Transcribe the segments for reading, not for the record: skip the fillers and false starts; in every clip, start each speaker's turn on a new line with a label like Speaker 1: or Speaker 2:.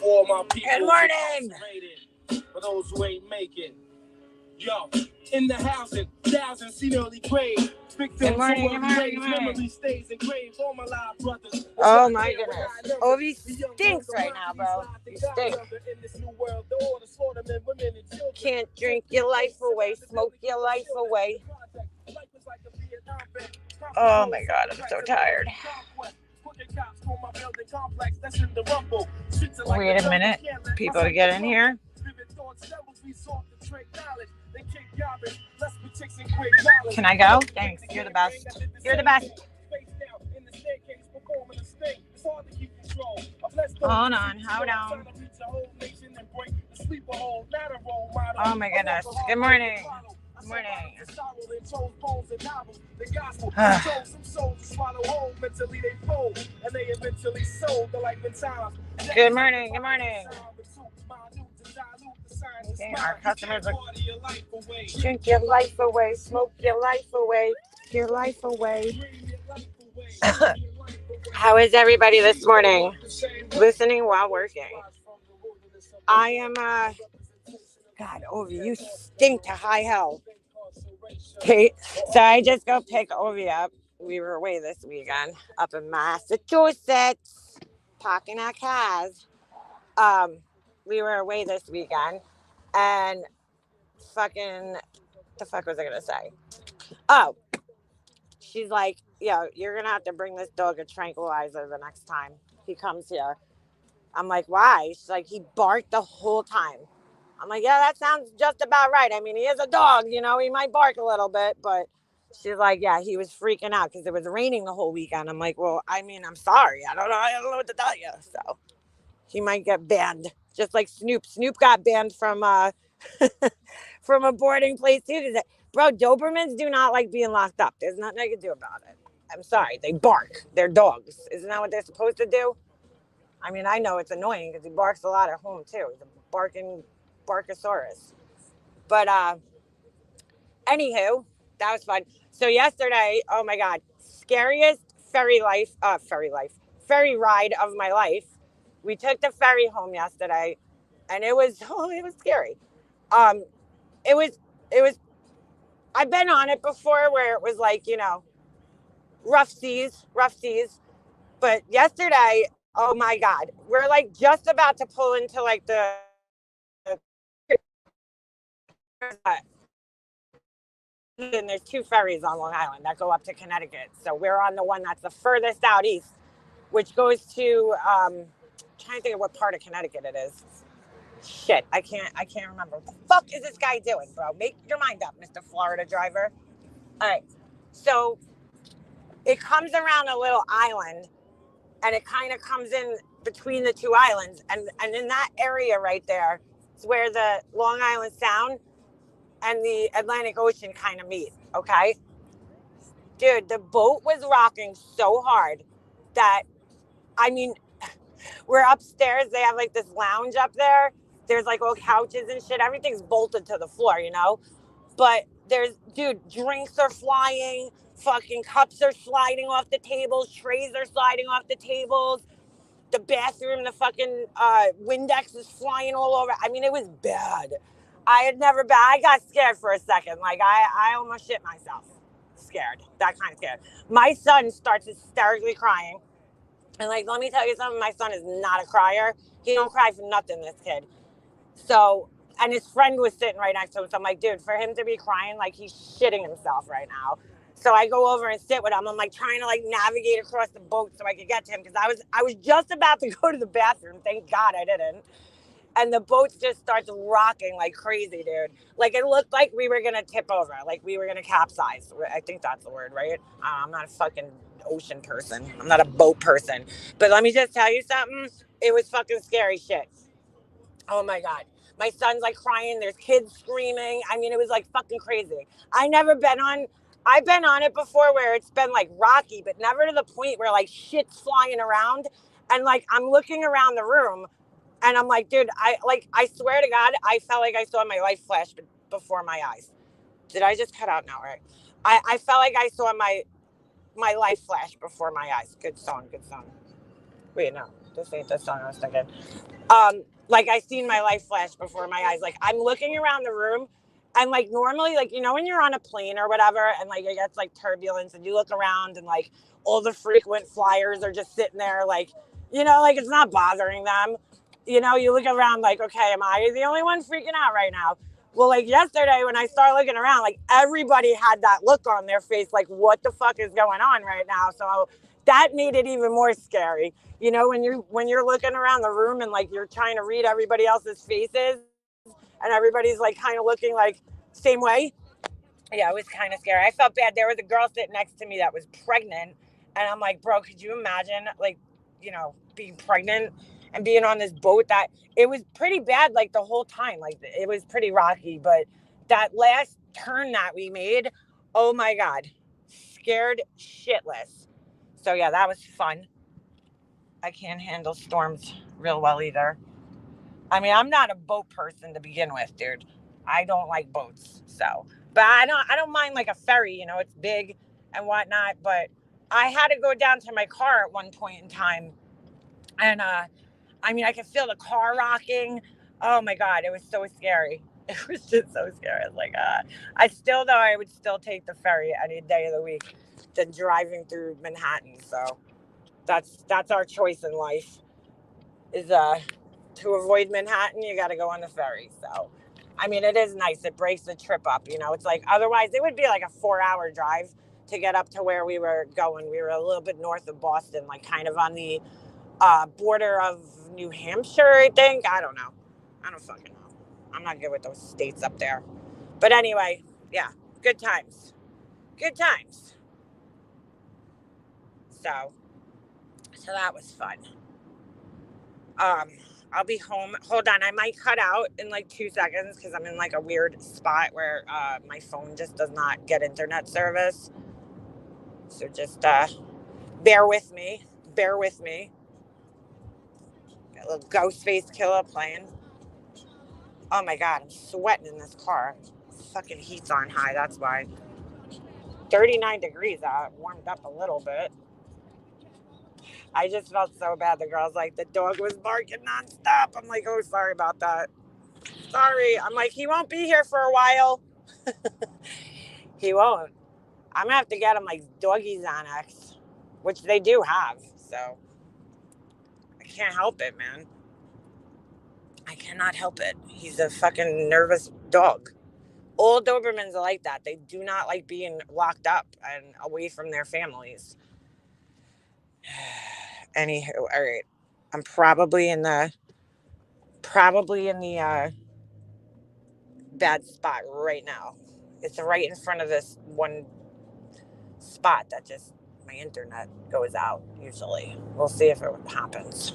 Speaker 1: all my people.
Speaker 2: Good morning.
Speaker 1: For those who ain't making. Yo, in the housing, thousands see early grave.
Speaker 2: Good morning, good morning, good morning. Stays engraved, all my live brothers. Oh my goodness. Ovi stinks right now, bro. You stink. Can't drink your life away, smoke your life away. Oh my god, I'm so tired. Wait a minute. People to get in here. Can I go? Thanks. You're the best. You're the best. Hold on. Hold on. Oh my goodness. Good morning. Good morning. Good morning. Good morning. Okay, our customers are drink your life away, smoke your life away, your life away. How is everybody this morning? Listening while working. I am God, Ovi, you stink to high hell. Okay, so I just go pick Ovi up. We were away this weekend up in Massachusetts, parking our cars. We were away this weekend, and fucking, the fuck was I gonna say? Oh, she's like, yo, you're gonna have to bring this dog a tranquilizer the next time he comes here. I'm like, why? She's like, he barked the whole time. I'm like, yeah, that sounds just about right. I mean, he is a dog, you know, he might bark a little bit, but she's like, yeah, he was freaking out because it was raining the whole weekend. I'm like, well, I mean, I'm sorry. I don't know what to tell you. So he might get banned, just like Snoop. Snoop got banned from from a boarding place too. Bro, Dobermans do not like being locked up. There's nothing I can do about it. I'm sorry. They bark. They're dogs. Isn't that what they're supposed to do? I mean, I know it's annoying because he barks a lot at home too. He's a barking Barkosaurus. But anywho, that was fun. So yesterday, oh my god, scariest ferry ride of my life. We took the ferry home yesterday, and it was scary. It was. I've been on it before where it was like, you know, rough seas. But yesterday, oh my god, we're like just about to pull into like the and there's two ferries on Long Island that go up to Connecticut. So we're on the one that's the furthest out east, which goes to trying to think of what part of Connecticut it is. Shit, I can't remember. What the fuck is this guy doing, bro? Make your mind up, Mr. Florida driver. All right. So it comes around a little island, and it kind of comes in between the two islands, and in that area right there is where the Long Island Sound and the Atlantic Ocean kind of meet, okay? Dude, the boat was rocking so hard that, I mean, we're upstairs. They have like this lounge up there. There's like all couches and shit. Everything's bolted to the floor, you know? But dude, drinks are flying. Fucking cups are sliding off the tables. Trays are sliding off the tables. The bathroom, the fucking Windex is flying all over. I mean, it was bad. I got scared for a second. Like, I almost shit myself. Scared. That kind of scared. My son starts hysterically crying. And, like, let me tell you something. My son is not a crier. He don't cry for nothing, this kid. So, and his friend was sitting right next to him. So I'm like, dude, for him to be crying, like, he's shitting himself right now. So I go over and sit with him. I'm like trying to like navigate across the boat so I could get to him because I was just about to go to the bathroom. Thank God I didn't. And the boat just starts rocking like crazy, dude. Like it looked like we were gonna tip over, like we were gonna capsize. I think that's the word, right? I'm not a fucking ocean person. I'm not a boat person. But let me just tell you something. It was fucking scary shit. Oh my God. My son's like crying. There's kids screaming. I mean, it was like fucking crazy. I've been on it before where it's been like rocky, but never to the point where like shit's flying around. And like, I'm looking around the room and I'm like, dude, I swear to God, I felt like I saw my life flash before my eyes. Did I just cut out now, right? I felt like I saw my life flash before my eyes. Good song. Wait, no. This ain't the song I was thinking. Like I seen my life flash before my eyes. Like I'm looking around the room, and like normally, like when you're on a plane or whatever, and like it gets like turbulence, and you look around, and like all the frequent flyers are just sitting there, like like it's not bothering them. You look around like, okay, am I the only one freaking out right now? Well, like yesterday when I started looking around, like everybody had that look on their face, like what the fuck is going on right now? So that made it even more scary. When you're looking around the room and like you're trying to read everybody else's faces and everybody's like kind of looking like same way. Yeah, it was kind of scary. I felt bad. There was a girl sitting next to me that was pregnant, and I'm like, bro, could you imagine like, being pregnant and being on this boat? That it was pretty bad like the whole time. Like it was pretty rocky, but that last turn that we made, oh my God, scared shitless. So yeah, that was fun. I can't handle storms real well either. I mean, I'm not a boat person to begin with, dude. I don't like boats. So, but I don't mind like a ferry, it's big and whatnot, but I had to go down to my car at one point in time, and I mean, I could feel the car rocking. Oh my God, it was so scary. It was just so scary. I was like, I would still take the ferry any day of the week than driving through Manhattan. So that's our choice in life is to avoid Manhattan, you got to go on the ferry. So, I mean, it is nice. It breaks the trip up. It's like otherwise it would be like a 4-hour drive to get up to where we were going. We were a little bit north of Boston, like kind of on the border of New Hampshire, I think. I don't know. I don't fucking know. I'm not good with those states up there. But anyway, yeah, good times. Good times. So that was fun. Um, I'll be home. Hold on, I might cut out in like 2 seconds because I'm in like a weird spot where my phone just does not get internet service. So just bear with me. Bear with me. Got a little Ghostface Killer playing. Oh my God, I'm sweating in this car. Fucking heat's on high, that's why. 39 degrees out. Warmed up a little bit. I just felt so bad. The girl's like, the dog was barking nonstop. I'm like, oh, sorry about that. Sorry. I'm like, he won't be here for a while. He won't. I'm gonna have to get him like doggy Xanax, which they do have. So I can't help it, man. I cannot help it. He's a fucking nervous dog. All Dobermans are like that. They do not like being locked up and away from their families. Anywho, all right. I'm probably in the bad spot right now. It's right in front of this one spot that just my internet goes out usually. We'll see if it happens.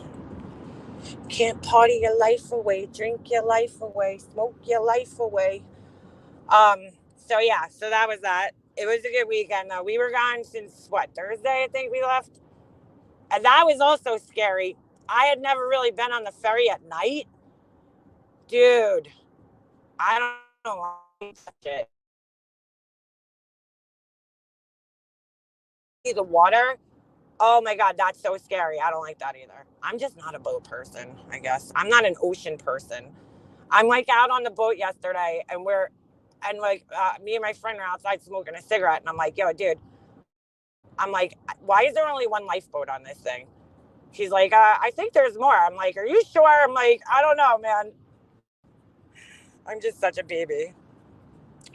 Speaker 2: Can't party your life away, drink your life away, smoke your life away. So yeah, so that was that. It was a good weekend though. We were gone since what, Thursday, I think we left. And that was also scary. I had never really been on the ferry at night. Dude, I don't like it. The water. Oh my God, that's so scary. I don't like that either. I'm just not a boat person, I guess. I'm not an ocean person. I'm like out on the boat yesterday and like me and my friend are outside smoking a cigarette. And I'm like, yo, dude, I'm like, why is there only one lifeboat on this thing? She's like, I think there's more. I'm like, are you sure? I'm like, I don't know, man. I'm just such a baby.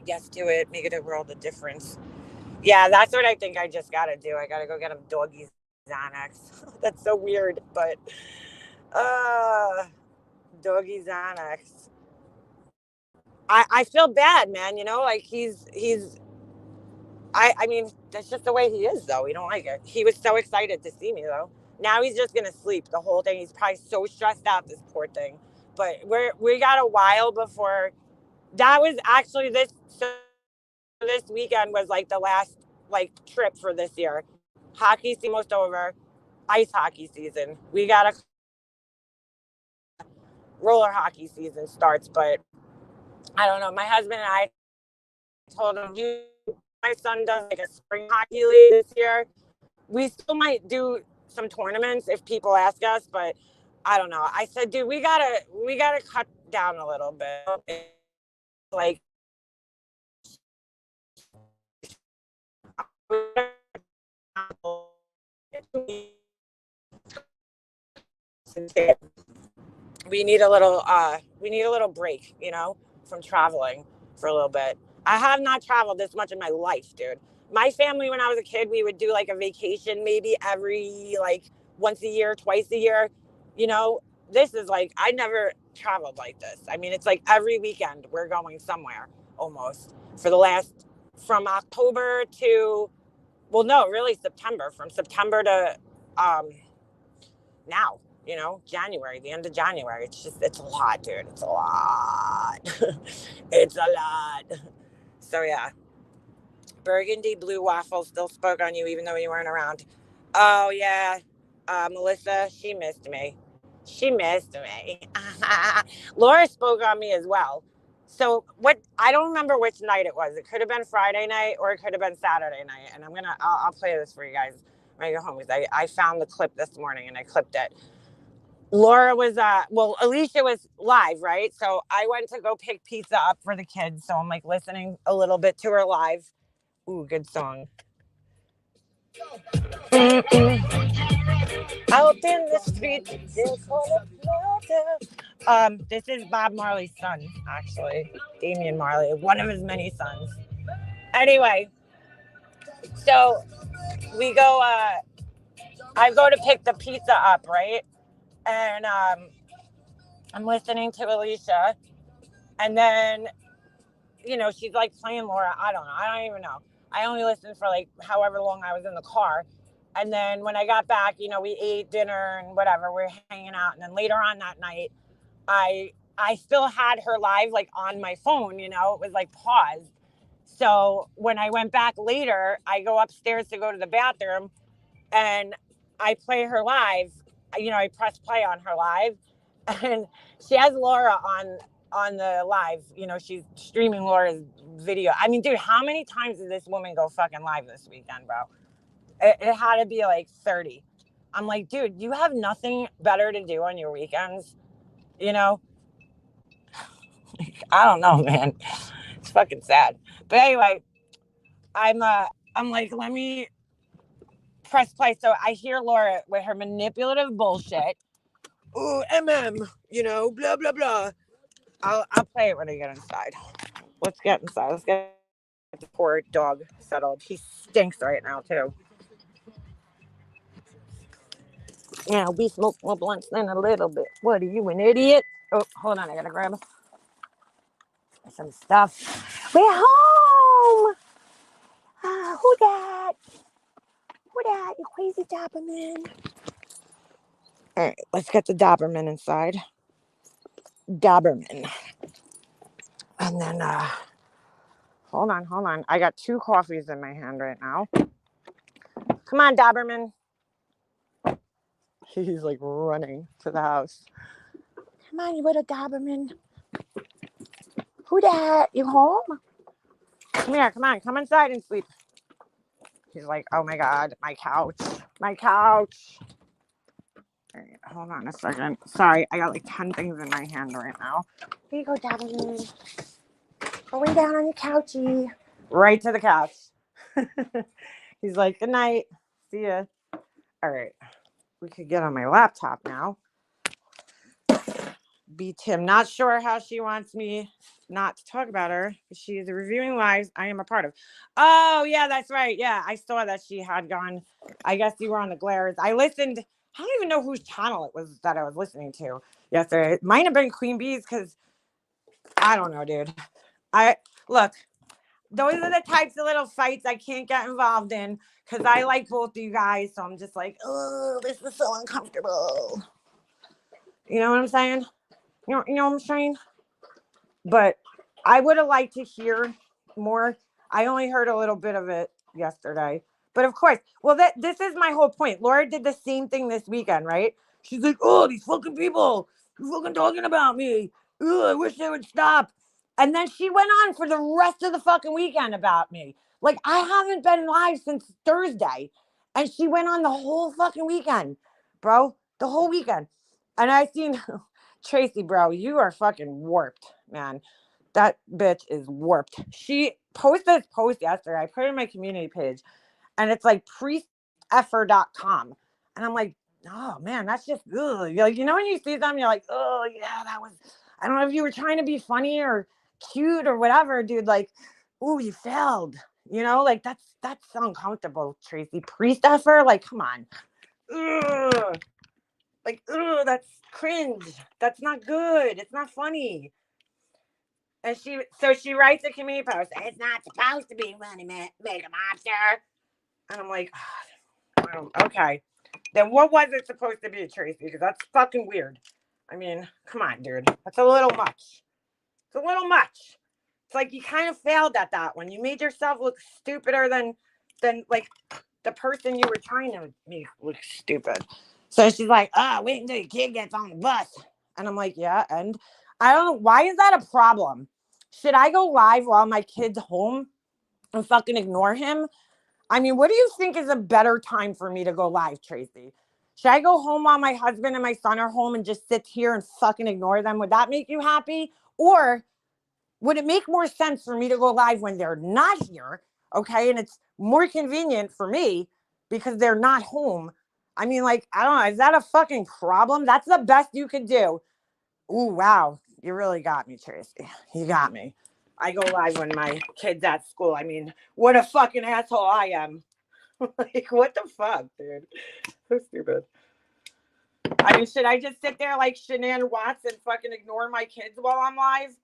Speaker 2: Yes to it. Make it a world of difference. Yeah, that's what I think I just got to do. I got to go get him doggy Xanax. That's so weird, but doggy Xanax. I feel bad, man. Like I mean, that's just the way he is, though. We don't like it. He was so excited to see me, though. Now he's just gonna sleep the whole thing. He's probably so stressed out, this poor thing. But we got a while before. That was actually this. So this weekend was like the last like trip for this year. Hockey season almost over. Ice hockey season. We got a roller hockey season starts, but I don't know. My husband and I told him, my son does like a spring hockey league this year. We still might do some tournaments if people ask us, but I don't know. I said, dude, we gotta cut down a little bit. Like we need a little break, from traveling for a little bit. I have not traveled this much in my life, dude. My family, when I was a kid, we would do like a vacation maybe every like once a year, twice a year. You know, this is like I never traveled like this. I mean, it's like every weekend we're going somewhere almost for the last from October to well, no, really September. From September to um now, January, the end of January. It's a lot, dude. It's a lot. It's a lot. So, yeah. Burgundy Blue Waffle still spoke on you even though you weren't around. Oh, yeah. Melissa, she missed me. She missed me. Laura spoke on me as well. So I don't remember which night it was. It could have been Friday night or it could have been Saturday night. And I'll play this for you guys when I go home because I found the clip this morning and I clipped it. Laura was Alicia was live, right? So I went to go pick pizza up for the kids. So I'm like listening a little bit to her live. Ooh, good song. Out in the street, this is Bob Marley's son, actually. Damian Marley, one of his many sons. Anyway, so we go, I go to pick the pizza up, right? And I'm listening to Alicia. And then, she's like playing Laura. I don't know. I don't even know. I only listened for like however long I was in the car. And then when I got back, we ate dinner and whatever. We're hanging out. And then later on that night, I still had her live like on my phone, it was like paused. So when I went back later, I go upstairs to go to the bathroom and I play her live. I press play on her live and she has Laura on the live. She's streaming Laura's video. I mean, dude, how many times did this woman go fucking live this weekend, bro? It had to be like 30. I'm like, dude, you have nothing better to do on your weekends, I don't know, man. It's fucking sad. But anyway, I'm like, let me press play. So I hear Laura with her manipulative bullshit. Ooh, blah blah blah. I'll play it when I get inside. Let's get inside. Let's get the poor dog settled. He stinks right now too. Yeah, we smoke more blunts than a little bit. What are you, an idiot? Oh, hold on, I gotta grab some stuff. We're home. Who that? Who that? You crazy Doberman. All right, let's get the Doberman inside. Doberman. And then, hold on. I got 2 coffees in my hand right now. Come on, Doberman. He's like running to the house. Come on, you little Doberman. Who that? You home? Come here, come on. Come inside and sleep. He's like, oh my God, my couch. My couch. All right, hold on a second. Sorry, I got like 10 things in my hand right now. Here you go, Doberman. Go way down on your couchy. Right to the couch. He's like, good night. See ya. All right. We could get on my laptop now. Be Tim. Not sure how she wants me not to talk about her. She is reviewing lives I am a part of. Oh, yeah, that's right. Yeah, I saw that she had gone. I guess you were on the glares. I listened. I don't even know whose channel it was that I was listening to yesterday. It might have been Queen Bee's because I don't know, dude. Look, those are the types of little fights I can't get involved in because I like both of you guys. So I'm just like, oh, this is so uncomfortable. You know what I'm saying? You know what I'm saying? But I would have liked to hear more. I only heard a little bit of it yesterday. But of course, well, this is my whole point. Laura did the same thing this weekend, right? She's like, oh, these fucking people, they're fucking talking about me. Ugh, I wish they would stop. And then she went on for the rest of the fucking weekend about me. Like, I haven't been live since Thursday. And she went on the whole fucking weekend, bro. The whole weekend. And I seen Tracy, bro, you are fucking warped, man. That bitch is warped. She posted this post yesterday. I put it in my community page, and it's like priesteffer.com. And I'm like, oh man, that's just good. Like, you know, when you see them, you're like, oh yeah, that was, I don't know if you were trying to be funny or cute or whatever, dude. Like, ooh, you failed. You know, like that's uncomfortable, Tracy. Priesteffer, like, come on. Ugh. Like, ugh, that's cringe. That's not good. It's not funny. And she writes a community post. It's not supposed to be funny, man. Make a monster. And I'm like, oh, okay. Then what was it supposed to be, Tracy? Because that's fucking weird. I mean, come on, dude. That's a little much. It's a little much. It's like you kind of failed at that one. You made yourself look stupider than like the person you were trying to make look stupid. So she's like, wait until your kid gets on the bus. And I'm like, yeah. And I don't know. Why is that a problem? Should I go live while my kid's home and fucking ignore him? I mean, what do you think is a better time for me to go live, Tracy? Should I go home while my husband and my son are home and just sit here and fucking ignore them? Would that make you happy? Or would it make more sense for me to go live when they're not here? Okay. And it's more convenient for me because they're not home. I mean, like, I don't know. Is that a fucking problem? That's the best you could do. Ooh, wow. You really got me, Tracy. You got me. I go live when my kid's at school. I mean, what a fucking asshole I am. Like, what the fuck, dude? So stupid. I mean, should I just sit there like Shanann Watts and fucking ignore my kids while I'm live?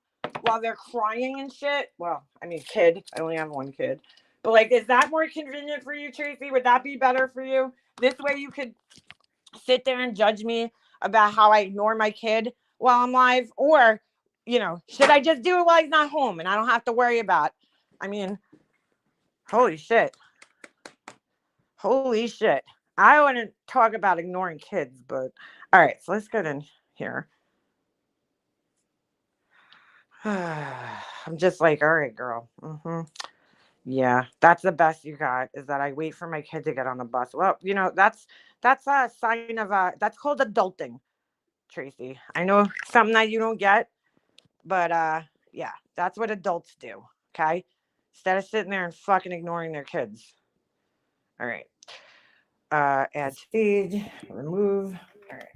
Speaker 2: While they're crying and shit? Well, I mean, kid. I only have one kid. But, like, is that more convenient for you, Tracy? Would that be better for you? This way you could sit there and judge me about how I ignore my kid while I'm live? Or, you know, should I just do it while he's not home and I don't have to worry about? I mean, holy shit. Holy shit. I want to talk about ignoring kids, but all right, so let's get in here. I'm just like, all right, girl. Yeah, that's the best you got is that I wait for my kid to get on the bus. Well, you know, that's a sign of that's called adulting, Tracy. I know something that you don't get, but yeah, that's what adults do. Okay, instead of sitting there and fucking ignoring their kids. All right. Add feed, remove. All right.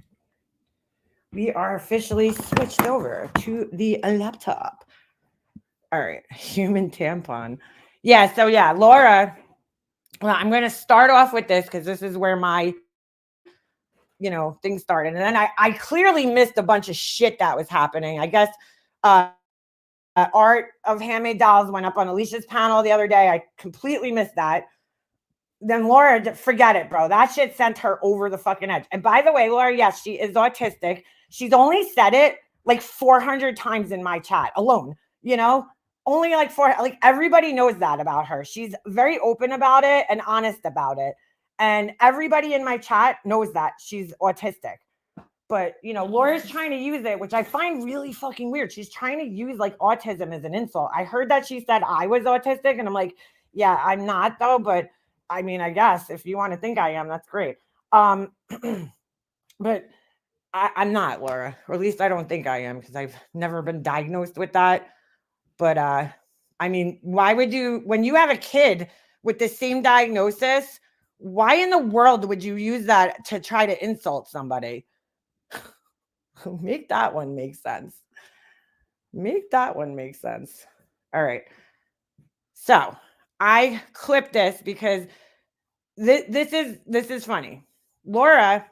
Speaker 2: We are officially switched over to the laptop. All right. Human tampon. Yeah. So, yeah, Laura. Well, I'm going to start off with this because this is where my, thing started. And then I clearly missed a bunch of shit that was happening. I guess Art of Handmade Dolls went up on Alicia's panel the other day. I completely missed that. Then Laura, forget it, bro. That shit sent her over the fucking edge. And by the way, Laura, yes, she is autistic. She's only said it like 400 times in my chat alone, you know? Only like everybody knows that about her. She's very open about it and honest about it. And everybody in my chat knows that she's autistic. But, Laura's trying to use it, which I find really fucking weird. She's trying to use like autism as an insult. I heard that she said I was autistic, and I'm like, yeah, I'm not though, but I mean, I guess if you want to think I am, that's great. But I'm not, Laura, or at least I don't think I am because I've never been diagnosed with that. But I mean, why would you, when you have a kid with the same diagnosis, why in the world would you use that to try to insult somebody? Make that one make sense. Make that one make sense. All right. So I clipped this because this is funny. Laura,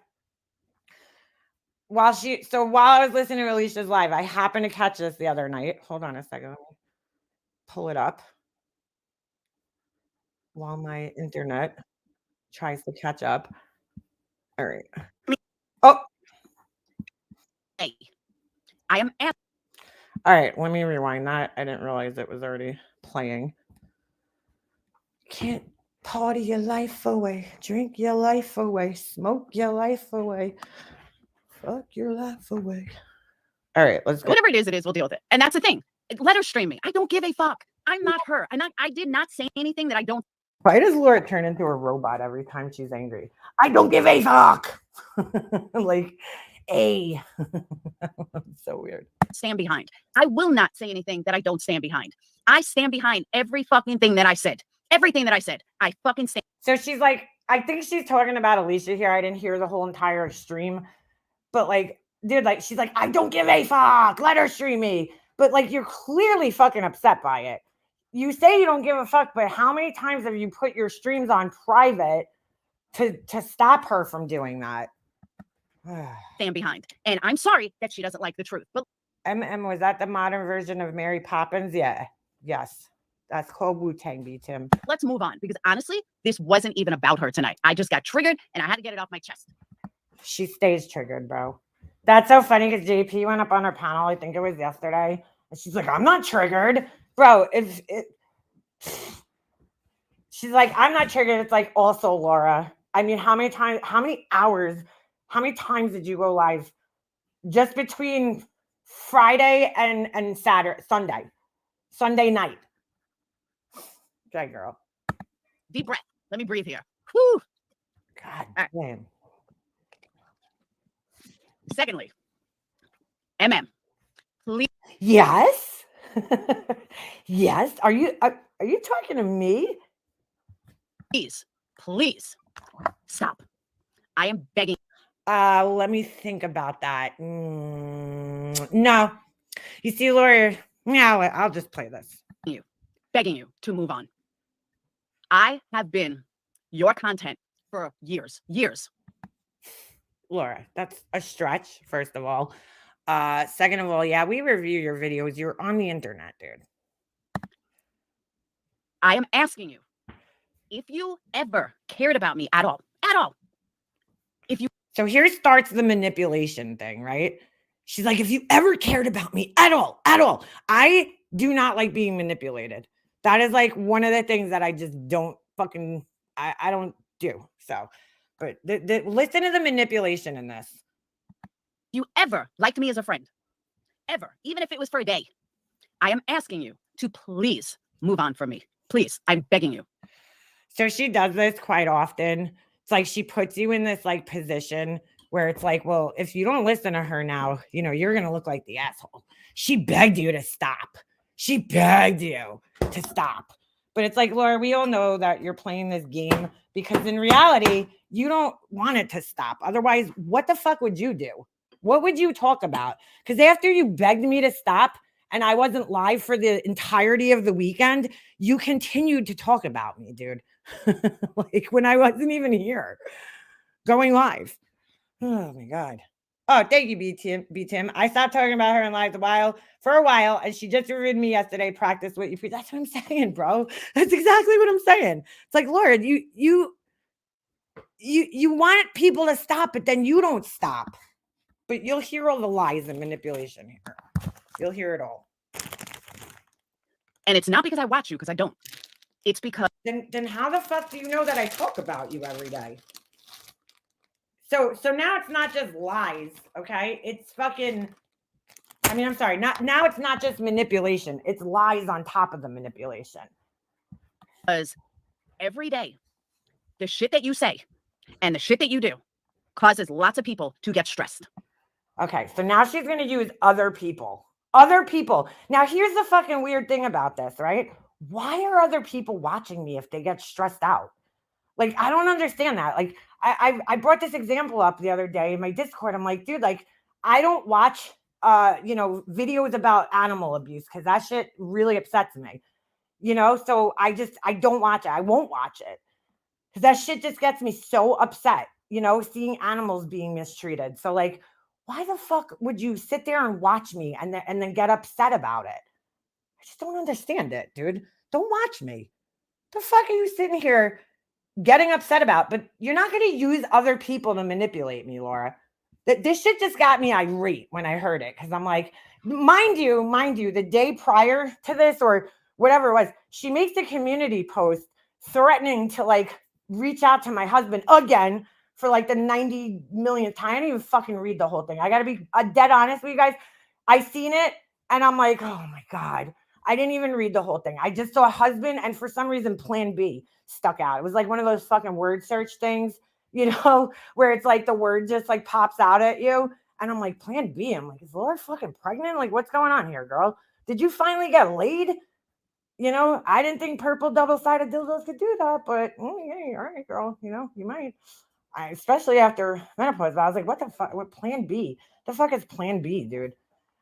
Speaker 2: while I was listening to Alicia's live, I happened to catch this the other night. Hold on a second. Let me pull it up while my internet tries to catch up. All right. Oh,
Speaker 3: Hey, I am.
Speaker 2: All right. Let me rewind that. I didn't realize it was already playing. Can't party your life away, drink your life away, smoke your life away, fuck your life away. All right, let's go.
Speaker 3: Whatever it is, we'll deal with it. And that's the thing. Let her stream me. I don't give a fuck. I'm not her. I did not say anything that I don't
Speaker 2: Why does Laura turn into a robot every time she's angry? I don't give a fuck. Like, a. So weird.
Speaker 3: stand behind. I will not say anything that I don't stand behind. I stand behind every fucking thing that I said. Everything that I said, I fucking stand.
Speaker 2: So she's like, I think she's talking about Alicia here. I didn't hear the whole entire stream, but like, dude, like, she's like, I don't give a fuck. Let her stream me. But like, you're clearly fucking upset by it. You say you don't give a fuck, but how many times have you put your streams on private to stop her from doing that?
Speaker 3: Stand behind. And I'm sorry that she doesn't like the truth. But
Speaker 2: was that the modern version of Mary Poppins? Yeah. Yes. That's called Wu-Tang B, Tim.
Speaker 3: let's move on, because honestly, this wasn't even about her tonight. I just got triggered and I had to get it off my chest.
Speaker 2: She stays triggered, bro. That's so funny because JP went up on her panel, I think it was yesterday, and she's like, I'm not triggered. Bro, she's like, I'm not triggered. It's like, also, Laura, I mean, how many hours, how many times did you go live just between Friday and Sunday night? Okay, girl.
Speaker 3: Deep breath. Let me breathe here. Whew.
Speaker 2: God damn.
Speaker 3: Secondly, please.
Speaker 2: Yes. Yes. Are you talking to me?
Speaker 3: Please stop. I am begging.
Speaker 2: Let me think about that. No. You see, Laura, no, I'll just play this.
Speaker 3: Begging you to move on. I have been your content for years.
Speaker 2: Laura, that's a stretch, first of all. Second of all, yeah, we review your videos. You're on the internet, dude.
Speaker 3: I am asking you, if you ever cared about me at all,
Speaker 2: So here starts the manipulation thing, right? She's like, if you ever cared about me at all, I do not like being manipulated. That is like one of the things that I just don't fucking, I don't do. So, but listen to the manipulation in this.
Speaker 3: you ever liked me as a friend, ever, even if it was for a day, I am asking you to please move on from me. Please, I'm begging you.
Speaker 2: So she does this quite often. It's like she puts you in this like position where it's like, well, if you don't listen to her now, you know, you're going to look like the asshole. She begged you to stop. She begged you to stop. But it's like, Laura, we all know that you're playing this game because in reality, you don't want it to stop. Otherwise, what the fuck would you do? What would you talk about? Because after you begged me to stop and I wasn't live for the entirety of the weekend, you continued to talk about me, dude. Like when I wasn't even here going live. Oh my God. Oh, thank you, B Tim. I stopped talking about her in live for a while, and she just reviewed me yesterday. Practice what you preach. That's what I'm saying, bro. That's exactly what I'm saying. It's like, Lord, you want people to stop, but then you don't stop. But you'll hear all the lies and manipulation here. You'll hear it all.
Speaker 3: And it's not because I watch you, because I don't. It's because
Speaker 2: then how the fuck do you know that I talk about you every day? So now it's not just lies, okay? It's fucking, I mean, I'm sorry. Now it's not just manipulation. It's lies on top of the manipulation.
Speaker 3: Because every day, the shit that you say and the shit that you do causes lots of people to get stressed.
Speaker 2: Okay, so now she's going to use other people. Other people. Now, here's the fucking weird thing about this, right? Why are other people watching me if they get stressed out? Like, I don't understand that. Like, I brought this example up the other day in my Discord. I'm like, dude, like, I don't watch, videos about animal abuse because that shit really upsets me. You know, so I don't watch it. I won't watch it because that shit just gets me so upset, you know, seeing animals being mistreated. So, like, why the fuck would you sit there and watch me and then get upset about it? I just don't understand it, dude. Don't watch me. The fuck are you sitting here getting upset about? But you're not going to use other people to manipulate me, Laura. This shit just got me irate when I heard it because I'm like, mind you, the day prior to this or whatever it was, she makes a community post threatening to like reach out to my husband again for like the 90 millionth time. I didn't even fucking read the whole thing. I got to be dead honest with you guys. I seen it and I'm like, oh my God. I didn't even read the whole thing. I just saw husband, and for some reason, Plan B stuck out. It was like one of those fucking word search things, where it's like the word just like pops out at you. And I'm like, Plan B. I'm like, is Laura fucking pregnant? Like, what's going on here, girl? Did you finally get laid? I didn't think purple double-sided dildos could do that, but yeah, all right, girl. You might. Especially after menopause. I was like, what the fuck? What Plan B? The fuck is Plan B, dude?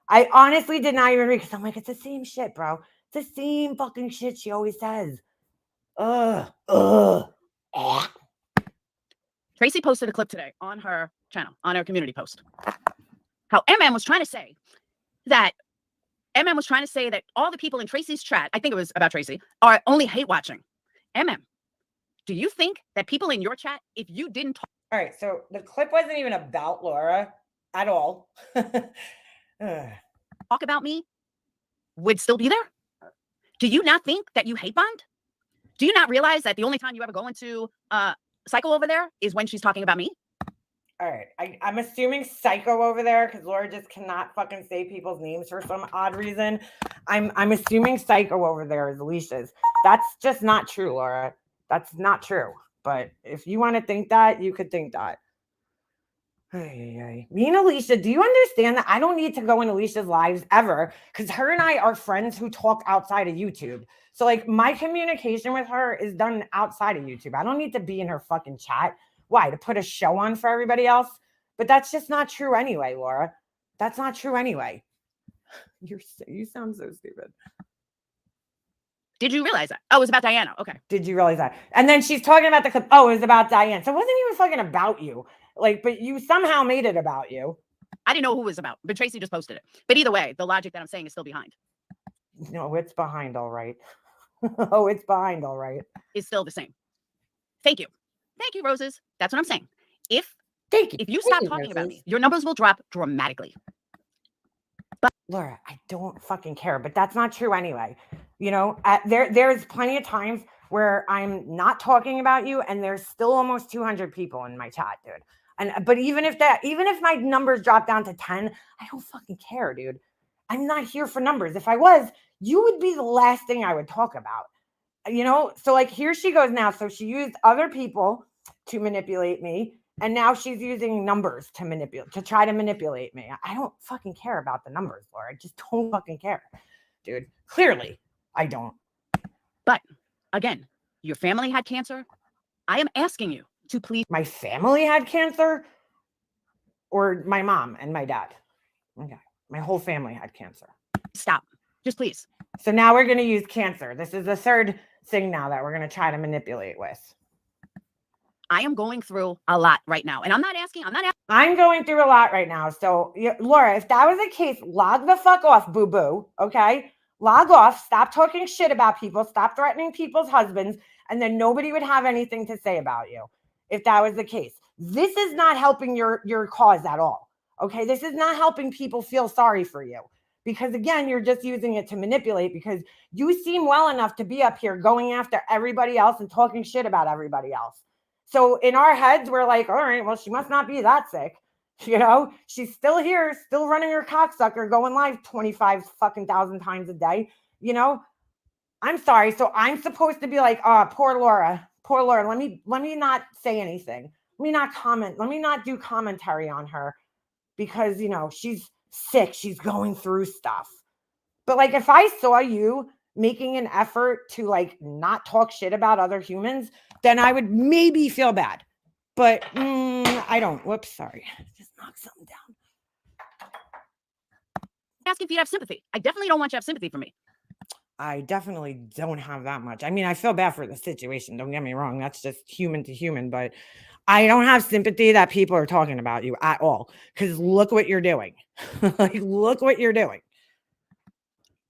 Speaker 2: I honestly did not even read because I'm like, it's the same shit, bro. It's the same fucking shit she always says. Ugh.
Speaker 3: Tracy posted a clip today on her channel, on her community post. How MM was trying to say that all the people in Tracy's chat, I think it was about Tracy, are only hate watching. Do you think that people in your chat, if you didn't talk?
Speaker 2: All right, so the clip wasn't even about Laura at all.
Speaker 3: Talk about me, would still be there? Do you not think that you hate bond? Do you not realize that the only time you ever go into Psycho over there is when she's talking about me?
Speaker 2: All right, I'm assuming Psycho over there because Laura just cannot fucking say people's names for some odd reason. I'm assuming Psycho over there is Alicia's. That's just not true, Laura. That's not true. But if you want to think that, you could think that. Me and Alicia, do you understand that I don't need to go in Alicia's lives ever? Because her and I are friends who talk outside of YouTube. So like my communication with her is done outside of YouTube. I don't need to be in her fucking chat. Why? To put a show on for everybody else? But that's just not true anyway, Laura. That's not true anyway. You sound so stupid.
Speaker 3: Did you realize that? Oh, it was about Diana. Okay.
Speaker 2: Did you realize that? And then she's talking about the clip. Oh, it was about Diane. So it wasn't even fucking about you. But you somehow made it about you.
Speaker 3: I didn't know who it was about, but Tracy just posted it. But either way, the logic that I'm saying is still behind.
Speaker 2: No, it's behind all right. Oh, it's behind all right.
Speaker 3: It's still the same. Thank you. Thank you, Roses. That's what I'm saying. If you stop talking about me, your numbers will drop dramatically.
Speaker 2: But Laura, I don't fucking care. But that's not true anyway. There's plenty of times where I'm not talking about you, and there's still almost 200 people in my chat, dude. But even if my numbers drop down to 10, I don't fucking care, dude. I'm not here for numbers. If I was, you would be the last thing I would talk about. So like here she goes now. So she used other people to manipulate me, and now she's using numbers to try to manipulate me. I don't fucking care about the numbers, Laura. I just don't fucking care, dude. Clearly, I don't.
Speaker 3: But again, your family had cancer. I am asking you to please.
Speaker 2: My family had cancer? Or my mom and my dad? Okay. My whole family had cancer.
Speaker 3: Stop. Just please.
Speaker 2: So now we're going to use cancer. This is the third thing now that we're going to try to manipulate with.
Speaker 3: I am going through a lot right now. And I'm
Speaker 2: going through a lot right now. So, Laura, if that was the case, log the fuck off, boo-boo. Okay? Log off. Stop talking shit about people. Stop threatening people's husbands. And then nobody would have anything to say about you if that was the case. This is not helping your cause at all. Okay? This is not helping people feel sorry for you. Because again, you're just using it to manipulate because you seem well enough to be up here going after everybody else and talking shit about everybody else. So in our heads, we're like, all right, well, she must not be that sick. She's still here, still running her cocksucker, going live 25 fucking thousand times a day. I'm sorry. So I'm supposed to be like, oh, poor Laura. Let me not say anything. Let me not comment. Let me not do commentary on her because, she's sick. She's going through stuff. But like, if I saw you making an effort to like not talk shit about other humans, then I would maybe feel bad. But I don't. Whoops, sorry. Just knock something down.
Speaker 3: Asking if you have sympathy. I definitely don't want you to have sympathy for me.
Speaker 2: I definitely don't have that much. I mean, I feel bad for the situation. Don't get me wrong. That's just human to human. But I don't have sympathy that people are talking about you at all. Because look what you're doing. Look what you're doing.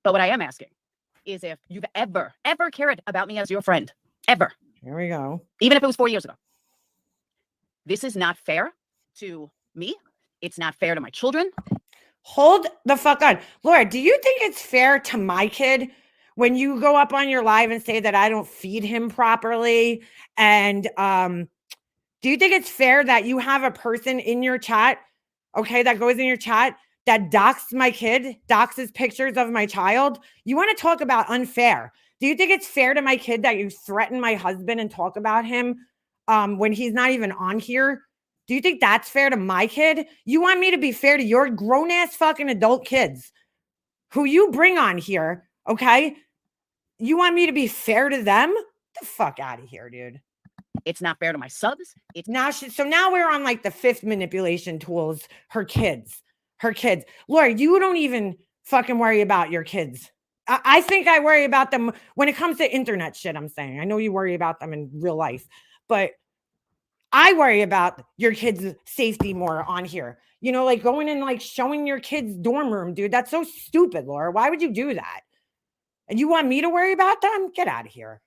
Speaker 3: But what I am asking is if you've ever cared about me as your friend. Ever.
Speaker 2: Here we go.
Speaker 3: Even if it was 4 years ago. This is not fair to me. It's not fair to my children.
Speaker 2: Hold the fuck on. Laura, do you think it's fair to my kid when you go up on your live and say that I don't feed him properly? And do you think it's fair that you have a person in your chat, okay, that goes in your chat that doxes pictures of my child. You want to talk about unfair? Do you think it's fair to my kid that you threaten my husband and talk about him when he's not even on here? Do you think that's fair to my kid? You want me to be fair to your grown ass fucking adult kids who you bring on here, okay? You want me to be fair to them? Get the fuck out of here, dude.
Speaker 3: It's not fair to my subs. It's
Speaker 2: now so now we're on like the fifth manipulation tools. Her kids. Laura, you don't even fucking worry about your kids. I think I worry about them when it comes to internet shit. I'm saying I know you worry about them in real life, but I worry about your kids' safety more on here. You know, like going and like showing your kids' dorm room, dude. That's so stupid, Laura. Why would you do that? And you want me to worry about them? Get out of here.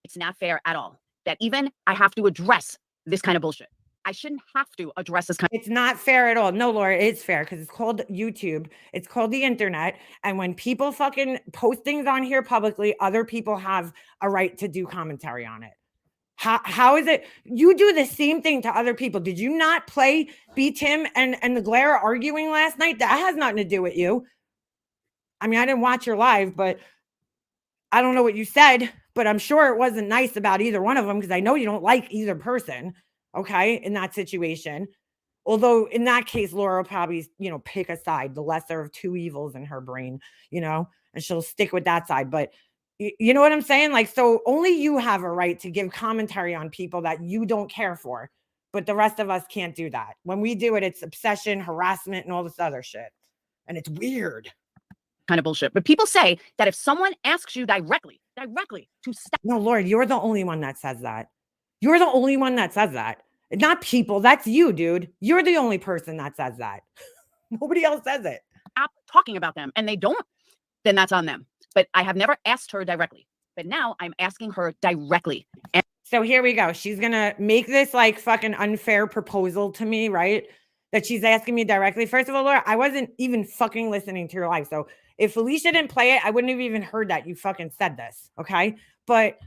Speaker 3: It's not fair at all that even I have to address this kind of bullshit. I shouldn't have to address this kind.
Speaker 2: It's not fair at all. No, Laura, it's fair because it's called YouTube. It's called the internet. And when people fucking post things on here publicly, other people have a right to do commentary on it. How is it? You do the same thing to other people. Did you not play B Tim and the Glare arguing last night? That has nothing to do with you. I mean, I didn't watch your live, but I don't know what you said, but I'm sure it wasn't nice about either one of them because I know you don't like either person, okay, in that situation. Although in that case, Laura will probably, pick a side, the lesser of two evils in her brain, and she'll stick with that side. But you know what I'm saying? Like, so only you have a right to give commentary on people that you don't care for, but the rest of us can't do that. When we do it, it's obsession, harassment, and all this other shit. And it's weird.
Speaker 3: Kind of bullshit. But people say that if someone asks you directly to stop.
Speaker 2: No, Lord, you're the only one that says that. You're the only one that says that. Not people. That's you, dude. You're the only person that says that. Nobody else says it.
Speaker 3: Stop talking about them and they don't, then that's on them. But I have never asked her directly. But now I'm asking her directly. And
Speaker 2: so here we go. She's going to make this like fucking unfair proposal to me, right? That she's asking me directly. First of all, Laura, I wasn't even fucking listening to your live. So if Felicia didn't play it, I wouldn't have even heard that you fucking said this. Okay. But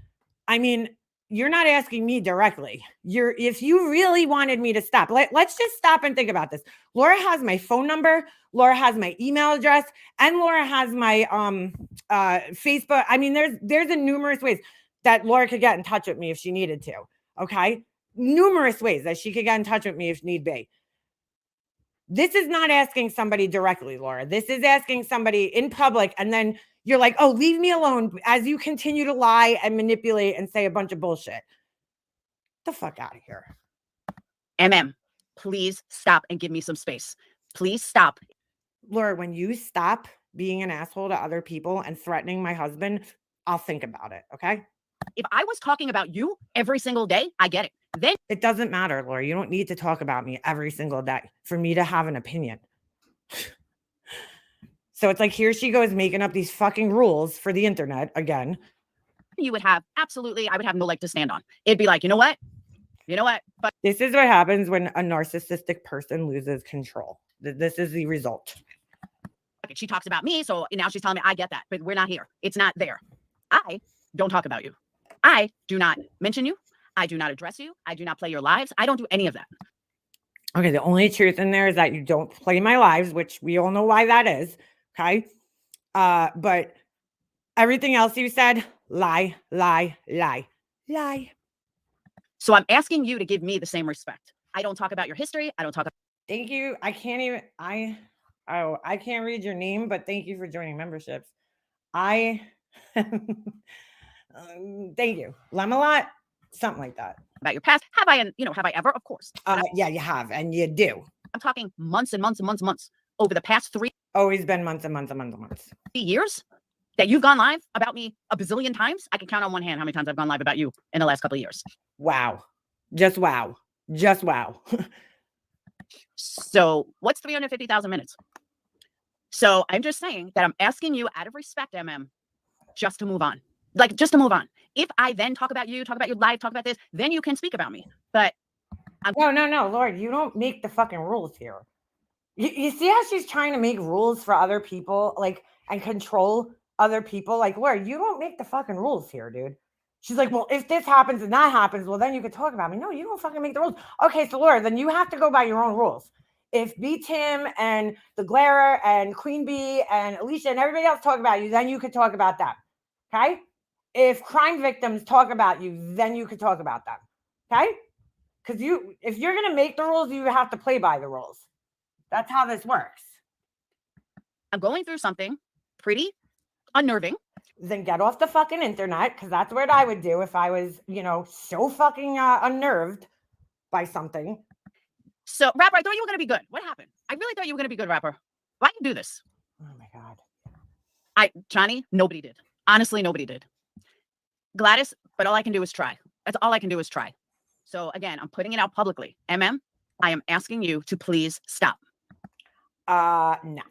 Speaker 2: I mean, you're not asking me directly. If you really wanted me to stop, let's just stop and think about this. Laura has my phone number. Laura has my email address, and Laura has my Facebook. I mean, there's a numerous ways that Laura could get in touch with me if she needed to. Okay. Numerous ways that she could get in touch with me if need be. This is not asking somebody directly, Laura. This is asking somebody in public, and then you're like, oh, leave me alone as you continue to lie and manipulate and say a bunch of bullshit. Get the fuck out of here.
Speaker 3: Please stop and give me some space. Please stop.
Speaker 2: Laura, when you stop being an asshole to other people and threatening my husband, I'll think about it, okay?
Speaker 3: If I was talking about you every single day, I get it. Then
Speaker 2: it doesn't matter, Laura. You don't need to talk about me every single day for me to have an opinion. So it's like, here she goes making up these fucking rules for the internet again.
Speaker 3: You would have I would have no leg to stand on. It'd be like, you know what? But
Speaker 2: this is what happens when a narcissistic person loses control. This is the result.
Speaker 3: She talks about me, so now she's telling me I get that, but we're not here. It's not there. I don't talk about you. I do not mention you. I do not address you. I do not play your lives. I don't do any of that.
Speaker 2: Okay, the only truth in there is that you don't play my lives, which we all know why that is. Okay. But everything else you said, lie.
Speaker 3: So I'm asking you to give me the same respect. I don't talk about your history. I don't talk about.
Speaker 2: Thank you. I can't read your name, but thank you for joining memberships. Thank you. Lemalot, something like that.
Speaker 3: About your past. Have I ever? Of course.
Speaker 2: Yeah, you have. And you do.
Speaker 3: I'm talking months and months and months and months over the past 3.
Speaker 2: Always been months and months and months and months.
Speaker 3: Years that you've gone live about me a bazillion times. I can count on one hand how many times I've gone live about you in the last couple of years.
Speaker 2: Wow. Just wow.
Speaker 3: So what's 350,000 minutes? So I'm just saying that I'm asking you out of respect, just to move on. Like, just to move on. If I then talk about you, talk about your life, talk about this, then you can speak about me. But
Speaker 2: No, Lord, you don't make the fucking rules here. You see how she's trying to make rules for other people, like, and control other people? Like, Lord, you don't make the fucking rules here, dude. She's like, well, if this happens and that happens, well, then you could talk about me. No, you don't fucking make the rules. Okay, so Laura, then you have to go by your own rules. If B Tim and the Glare and Queen Bee and Alicia and everybody else talk about you, then you could talk about them. Okay? If crime victims talk about you, then you could talk about them. Okay? Because if you're gonna make the rules, you have to play by the rules. That's how this works.
Speaker 3: I'm going through something pretty unnerving.
Speaker 2: Then get off the fucking internet, because that's what I would do if I was, so fucking unnerved by something.
Speaker 3: So, Rapper, I thought you were going to be good. What happened? I really thought you were going to be good, Rapper. Why you do this?
Speaker 2: Oh my God.
Speaker 3: Johnny, nobody did. Honestly, nobody did. Gladys, but all I can do is try. That's all I can do is try. So again, I'm putting it out publicly. MM, I am asking you to please stop.
Speaker 2: No.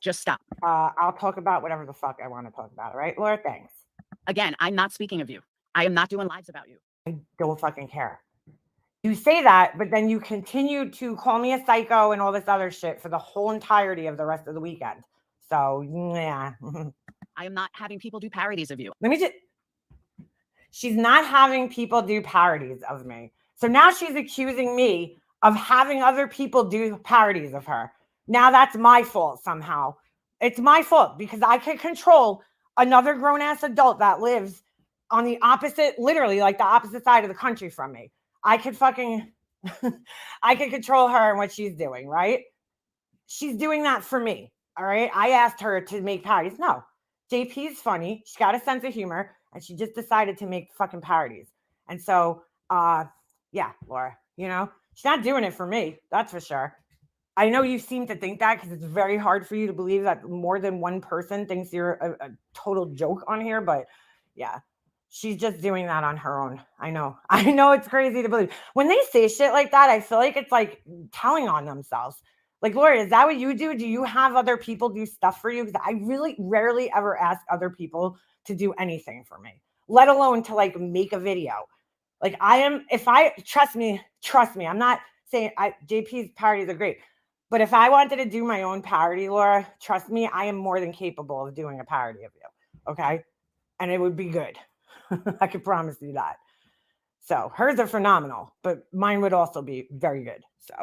Speaker 3: Just stop.
Speaker 2: I'll talk about whatever the fuck I want to talk about. All right, Laura? Thanks.
Speaker 3: Again, I'm not speaking of you. I am not doing lives about you.
Speaker 2: I don't fucking care. You say that, but then you continue to call me a psycho and all this other shit for the whole entirety of the rest of the weekend. So, yeah.
Speaker 3: I am not having people do parodies of you.
Speaker 2: She's not having people do parodies of me. So now she's accusing me of having other people do parodies of her. Now that's my fault somehow. It's my fault because I can control another grown-ass adult that lives on the opposite, literally like the opposite side of the country from me. I could fucking, I could control her and what she's doing, right? She's doing that for me, all right? I asked her to make parodies. No, JP's funny. She's got a sense of humor, and she just decided to make fucking parodies. And so, yeah, Laura, she's not doing it for me. That's for sure. I know you seem to think that because it's very hard for you to believe that more than one person thinks you're a total joke on here, but yeah. She's just doing that on her own. I know it's crazy to believe. When they say shit like that, I feel like it's like telling on themselves. Like, Lori, is that what you do? Do you have other people do stuff for you? Because I really rarely ever ask other people to do anything for me, let alone to like make a video. Like trust me, I'm not saying JP's parodies are great. But if I wanted to do my own parody, Laura, trust me, I am more than capable of doing a parody of you. Okay? And it would be good. I can promise you that. So hers are phenomenal, but mine would also be very good. So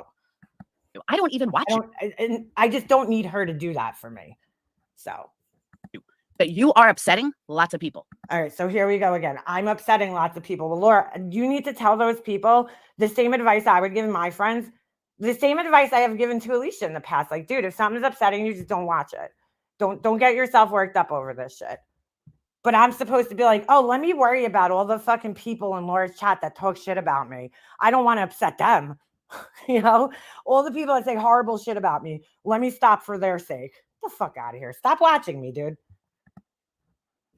Speaker 3: I don't even watch
Speaker 2: it. And I just don't need her to do that for me. So.
Speaker 3: But you are upsetting lots of people.
Speaker 2: All right. So here we go again. I'm upsetting lots of people. Well, Laura, you need to tell those people the same advice I would give my friends, the same advice I have given to Alicia in the past. Like, dude, if something's upsetting you, just don't watch it. Don't get yourself worked up over this shit. But I'm supposed to be like, oh, let me worry about all the fucking people in Laura's chat that talk shit about me. I don't want to upset them. All the people that say horrible shit about me, let me stop for their sake. Get the fuck out of here. Stop watching me, dude.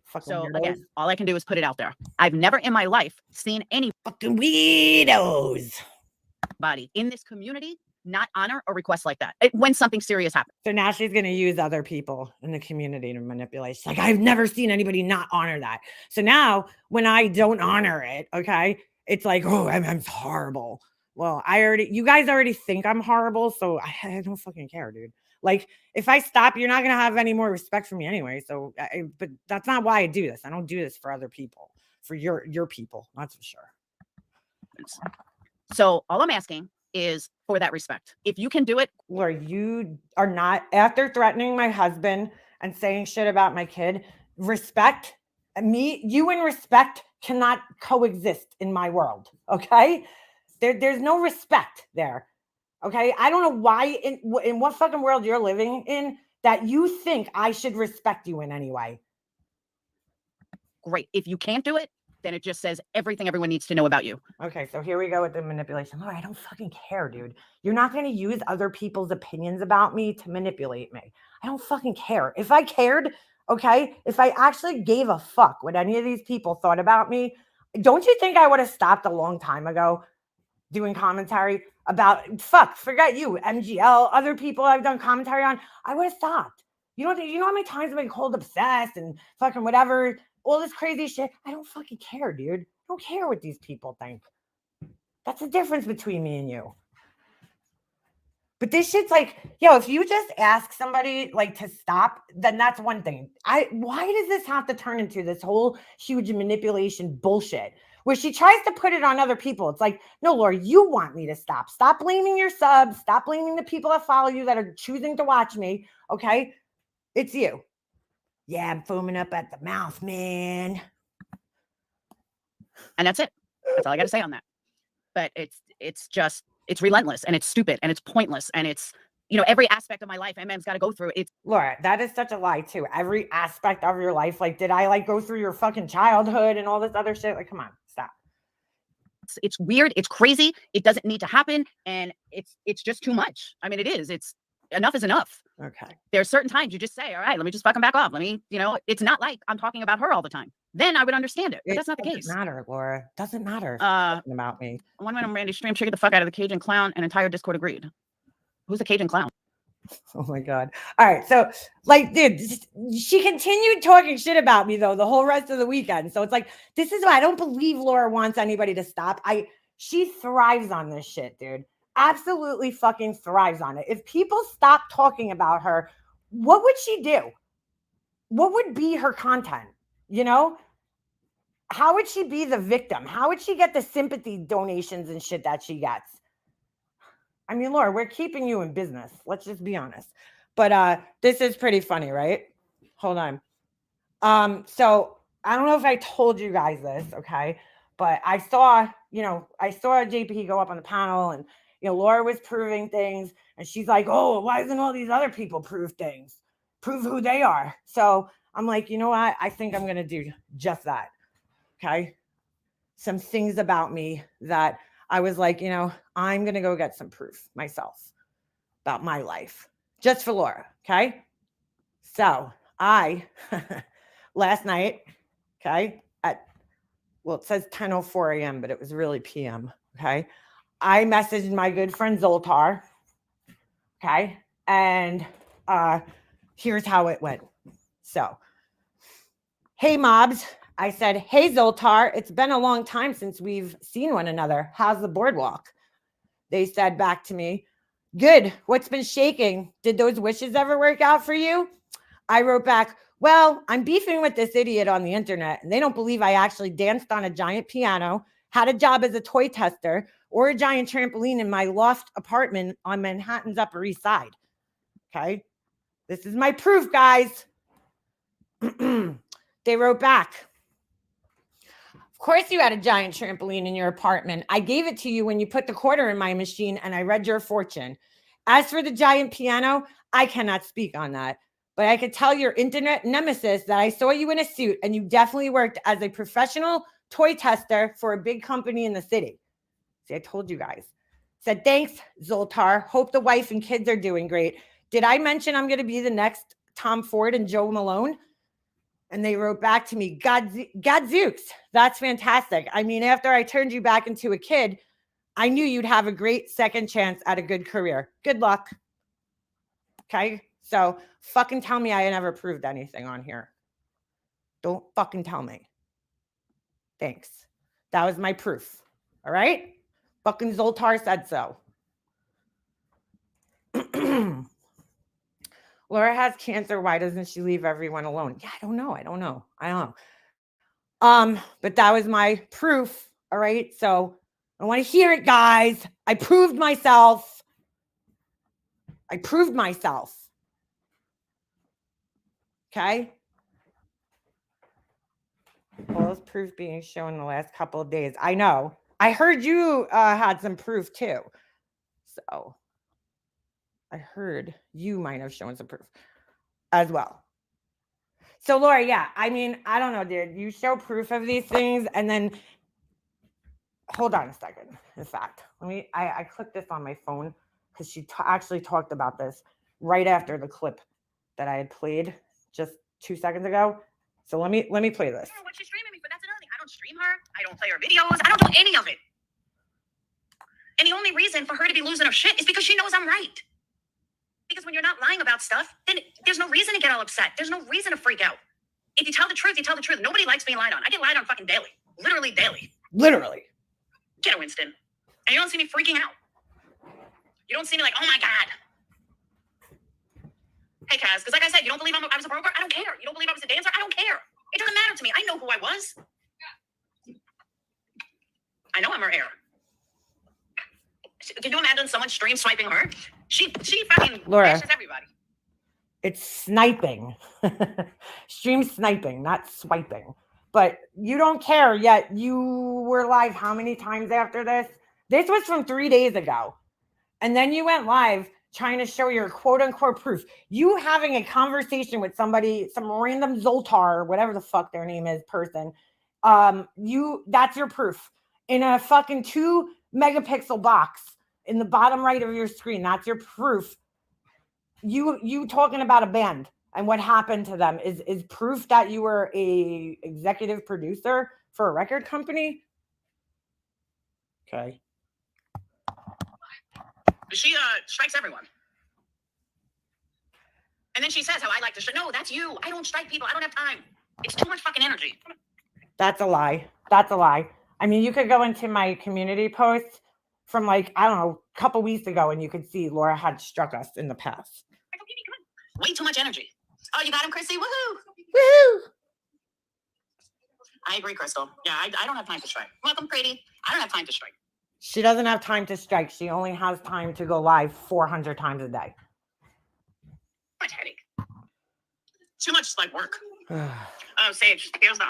Speaker 2: Fucking
Speaker 3: so
Speaker 2: weirdos.
Speaker 3: Again, all I can do is put it out there. I've never in my life seen any
Speaker 2: fucking weirdos
Speaker 3: body in this community not honor a request like that when something serious happens.
Speaker 2: So now she's going to use other people in the community to manipulate. She's like, I've never seen anybody not honor that. So now when I don't honor it, okay, it's like, oh, MM's horrible. Well, you guys already think I'm horrible. So I don't fucking care, dude. Like if I stop, you're not going to have any more respect for me anyway. So, but that's not why I do this. I don't do this for other people, for your people. That's for sure.
Speaker 3: So all I'm asking is for that respect. If you can do it.
Speaker 2: Laura, you are not, after threatening my husband and saying shit about my kid, respect me, you and respect cannot coexist in my world. Okay. There's no respect there. Okay. I don't know why in what fucking world you're living in that you think I should respect you in any way.
Speaker 3: Great. If you can't do it, then it just says everything everyone needs to know about you.
Speaker 2: Okay, so here we go with the manipulation. Laura, I don't fucking care, dude. You're not going to use other people's opinions about me to manipulate me. I don't fucking care. If I cared, okay, if I actually gave a fuck what any of these people thought about me, don't you think I would have stopped a long time ago doing commentary about, forget you, MGL, other people I've done commentary on? I would have stopped. You know how many times I've been called obsessed and fucking whatever, all this crazy shit. I don't fucking care, dude. I don't care what these people think. That's the difference between me and you. But this shit's like, if you just ask somebody like to stop, then that's one thing. Why does this have to turn into this whole huge manipulation bullshit where she tries to put it on other people. It's like, no, Laura, you want me to stop. Stop blaming your subs. Stop blaming the people that follow you that are choosing to watch me. Okay? It's you. Yeah, I'm foaming up at the mouth, man.
Speaker 3: And that's it. That's all I got to say on that. But it's relentless and it's stupid and it's pointless and it's, every aspect of my life MM's got to go through. It's
Speaker 2: Laura, that is such a lie too. Every aspect of your life. Like, did I go through your fucking childhood and all this other shit? Like, come on, stop.
Speaker 3: It's weird. It's crazy. It doesn't need to happen. And it's just too much. I mean, it is. Enough is enough.
Speaker 2: Okay.
Speaker 3: There's certain times you just say, all right, let me just fucking back off. Let me, it's not like I'm talking about her all the time. Then I would understand it. But that's not the case.
Speaker 2: Doesn't matter, Laura. Doesn't matter. About me.
Speaker 3: One minute on Randy's stream, triggered the fuck out of the Cajun clown, and entire Discord agreed. Who's the Cajun clown?
Speaker 2: Oh my God. All right. So dude, she continued talking shit about me though, the whole rest of the weekend. So it's like, this is why I don't believe Laura wants anybody to stop. She thrives on this shit, dude. Absolutely fucking thrives on it. If people stop talking about her, what would she do? What would be her content? How would she be the victim? How would she get the sympathy donations and shit that she gets? I mean, Laura, we're keeping you in business. Let's just be honest. But this is pretty funny, right? Hold on. So I don't know if I told you guys this, okay? But I saw JP go up on the panel and, Laura was proving things and she's like, oh, why doesn't all these other people prove things? Prove who they are. So I'm like, you know what? I think I'm going to do just that. Okay. Some things about me that I was like, I'm going to go get some proof myself about my life just for Laura. Okay. So I, last night, okay, it says 10:04 a.m., but it was really PM. Okay. I messaged my good friend Zoltar. Okay. And here's how it went. So, hey, mobs. I said, hey, Zoltar, it's been a long time since we've seen one another. How's the boardwalk? They said back to me, good. What's been shaking? Did those wishes ever work out for you? I wrote back, well, I'm beefing with this idiot on the internet, and they don't believe I actually danced on a giant piano, had a job as a toy tester, or a giant trampoline in my loft apartment on Manhattan's Upper East Side. Okay? This is my proof, guys. They wrote back, of course you had a giant trampoline in your apartment. I gave it to you when you put the quarter in my machine and I read your fortune. As for the giant piano, I cannot speak on that. But I could tell your internet nemesis that I saw you in a suit and you definitely worked as a professional toy tester for a big company in the city. See, I told you guys. Said, thanks, Zoltar. Hope the wife and kids are doing great. Did I mention I'm going to be the next Tom Ford and Joe Malone? And they wrote back to me, Gadzooks, that's fantastic. I mean, after I turned you back into a kid, I knew you'd have a great second chance at a good career. Good luck. Okay? So fucking tell me I never proved anything on here. Don't fucking tell me. Thanks. That was my proof. All right? Fucking Zoltar said so. Laura has cancer. Why doesn't she leave everyone alone? Yeah, I don't know. But that was my proof. All right. So I want to hear it, guys. I proved myself. Okay. All this proof being shown the last couple of days. I know. I heard you had some proof too. So I heard you might have shown some proof as well. So Laura, yeah, I mean, I don't know, dude. You show proof of these things and then hold on a second. In fact, I clicked this on my phone because she actually talked about this right after the clip that I had played just 2 seconds ago. So let me play this.
Speaker 3: What she's streaming me for, that's another thing. I don't stream her. I don't play her videos. I don't do any of it. And the only reason for her to be losing her shit is because she knows I'm right. Because when you're not lying about stuff, then there's no reason to get all upset. There's no reason to freak out. If you tell the truth, you tell the truth. Nobody likes being lied on. I get lied on fucking daily. Literally daily.
Speaker 2: Literally.
Speaker 3: Get it, Winston. And you don't see me freaking out. You don't see me like, oh my God. Hey, Kaz, because like I said, you don't believe I was a broker? I don't care. You don't believe I was a dancer? I don't care. It doesn't matter to me. I know who I was. I know I'm her heir. Can you imagine someone stream swiping her? She fucking
Speaker 2: Laura.
Speaker 3: bashes everybody.
Speaker 2: It's sniping. Stream sniping, not swiping. But you don't care, yet you were live how many times after this? This was from 3 days ago. And then you went live trying to show your quote unquote proof. You having a conversation with somebody, some random Zoltar, whatever the fuck their name is, person. That's your proof. In a fucking 2 megapixel box in the bottom right of your screen. That's your proof. You talking about a band and what happened to them is proof that you were a executive producer for a record company. Okay.
Speaker 3: She strikes everyone. And then she says how I like to strike. No, that's you. I don't strike people. I don't have time. It's too much fucking energy.
Speaker 2: That's a lie. That's a lie. I mean, you could go into my community post from like, I don't know, a couple weeks ago and you could see Laura had struck us in the past.
Speaker 3: Way too much energy. Oh, you got him, Chrissy. Woohoo.
Speaker 2: Woohoo!
Speaker 3: I agree, Crystal. Yeah, I don't have time to strike. Welcome, Brady. I don't have time to strike.
Speaker 2: She doesn't have time to strike. She only has time to go live 400 times a day.
Speaker 3: Much headache. Too much like work. Oh, Sage, here's the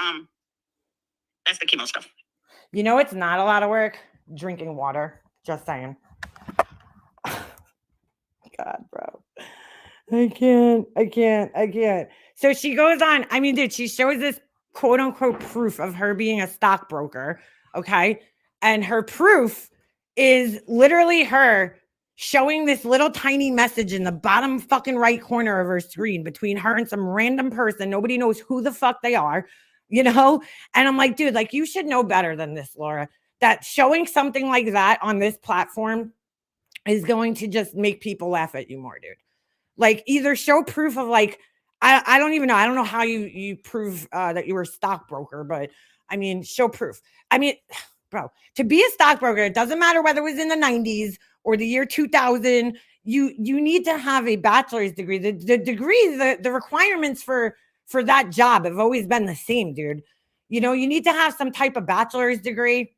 Speaker 3: that's the chemo stuff.
Speaker 2: You know it's not a lot of work? Drinking water. Just saying. God, bro. I can't. So she goes on. I mean, dude, she shows this quote unquote proof of her being a stockbroker. Okay. And her proof is literally her showing this little tiny message in the bottom fucking right corner of her screen between her and some random person. Nobody knows who the fuck they are, you know? And I'm like, dude, like you should know better than this, Laura, that showing something like that on this platform is going to just make people laugh at you more, dude. Like either show proof of like, I don't even know. I don't know how you prove that you were a stockbroker, but I mean, show proof. I mean, bro, to be a stockbroker, it doesn't matter whether it was in the 90s or the year 2000. You need to have a bachelor's degree. The degrees, the requirements for that job have always been the same, dude. You know, you need to have some type of bachelor's degree,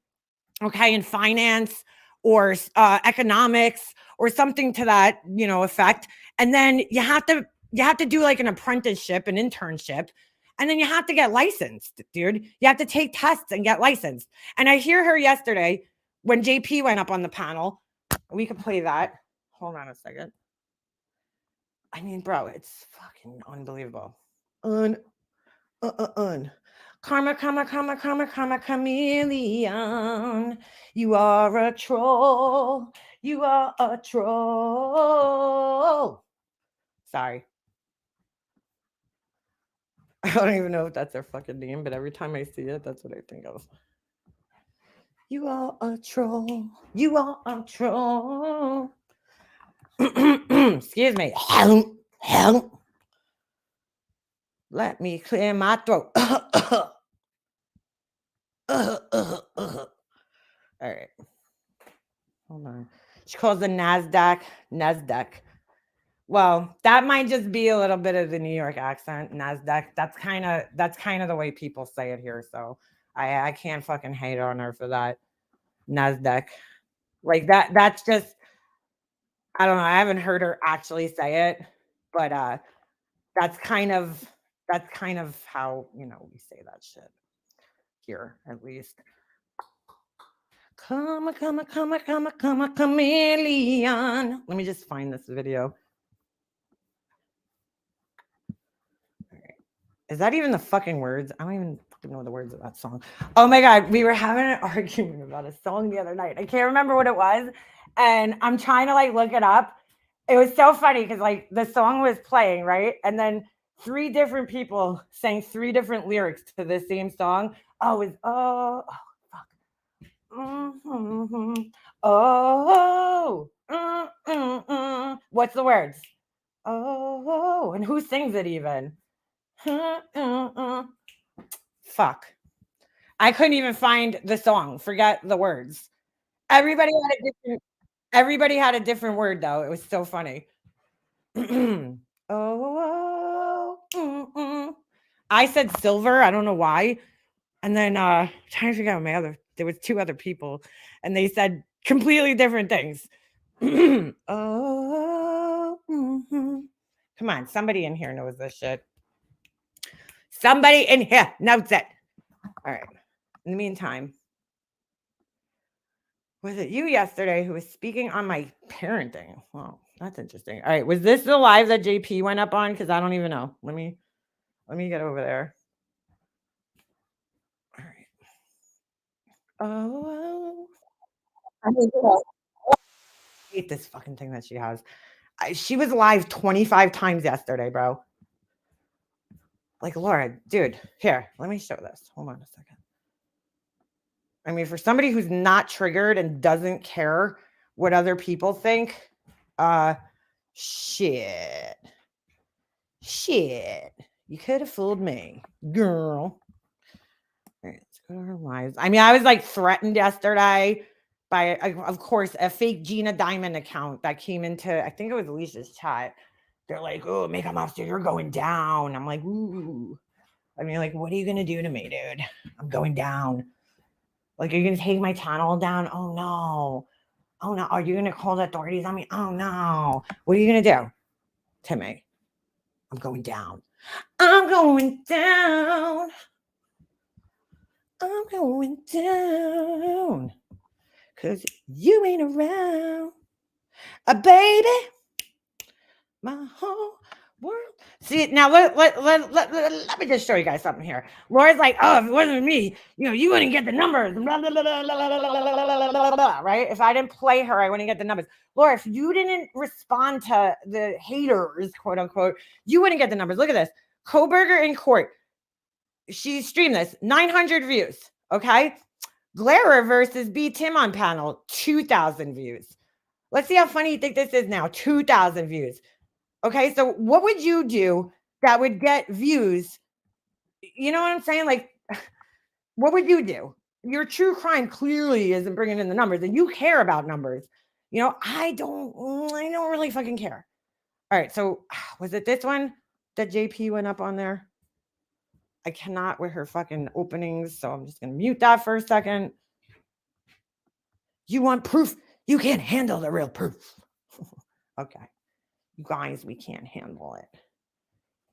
Speaker 2: okay, in finance or economics or something to that, you know, effect. And then you have to do like an apprenticeship, an internship. And then you have to get licensed, dude. You have to take tests and get licensed. And I hear her yesterday when JP went up on the panel. We could play that. Hold on a second. I mean, bro, it's fucking unbelievable. Karma, chameleon. You are a troll. You are a troll. Sorry. I don't even know if that's their fucking name, but every time I see it, that's what I think of. You are a troll. You are a troll. Excuse me. Help. Let me clear my throat. All right. Hold on. She calls the NASDAQ. Well, that might just be a little bit of the New York accent, NASDAQ. That's kind of the way people say it here. So I can't fucking hate on her for that. NASDAQ. Like that's just, I don't know. I haven't heard her actually say it, but that's kind of how, you know, we say that shit here, at least. Come, chameleon. Let me just find this video. Is that even the fucking words? I don't even fucking know the words of that song. Oh my God. We were having an argument about a song the other night. I can't remember what it was. And I'm trying to like look it up. It was so funny because like the song was playing, right? And then 3 different people sang 3 different lyrics to the same song. Oh, it was, fuck. Mm-hmm. What's the words? Oh, and who sings it even? Fuck. I couldn't even find the song. Forget the words. Everybody had a different word though. It was so funny. I said silver. I don't know why. And then trying to figure out my other there was 2 other people, and they said completely different things. Oh, come on, somebody in here knows this shit. Somebody in here knows it. All right. In the meantime, was it you yesterday who was speaking on my parenting? Wow, that's interesting. All right, was this the live that JP went up on? Because I don't even know. Let me get over there. All right. Oh, I hate this fucking thing that she has. She was live 25 times yesterday, bro. Like, Laura, dude, here, let me show this. Hold on a second. I mean, for somebody who's not triggered and doesn't care what other people think, shit. You could have fooled me, girl. All right, let's go to her lives. I mean, I was like threatened yesterday by, of course, a fake Gina Diamond account that came into, I think it was Alicia's chat. They're like, oh, Makeup Monster, you're going down. I'm like, ooh. I mean, like, what are you going to do to me, dude? I'm going down. Like, are you going to take my channel down? Oh, no. Oh, no. Are you going to call the authorities on me? Oh, no. What are you going to do to me? I'm going down. I'm going down. I'm going down. Because you ain't around. Baby. My whole world. See, now let me just show you guys something here. Laura's like, oh, if it wasn't me, you wouldn't get the numbers. Blah, blah, blah, blah, blah, blah, blah, right? If I didn't play her, I wouldn't get the numbers. Laura, if you didn't respond to the haters, quote unquote, you wouldn't get the numbers. Look at this. Koberger in court. She streamed this. 900 views. Okay. Glera versus B. Tim on panel. 2,000 views. Let's see how funny you think this is now. 2,000 views. Okay, so what would you do that would get views? You know what I'm saying? Like, what would you do? Your true crime clearly isn't bringing in the numbers, and you care about numbers. I don't really fucking care. All right, so was it this one that JP went up on there? I cannot with her fucking openings, so I'm just going to mute that for a second. You want proof? You can't handle the real proof. Okay. You guys, we can't handle it.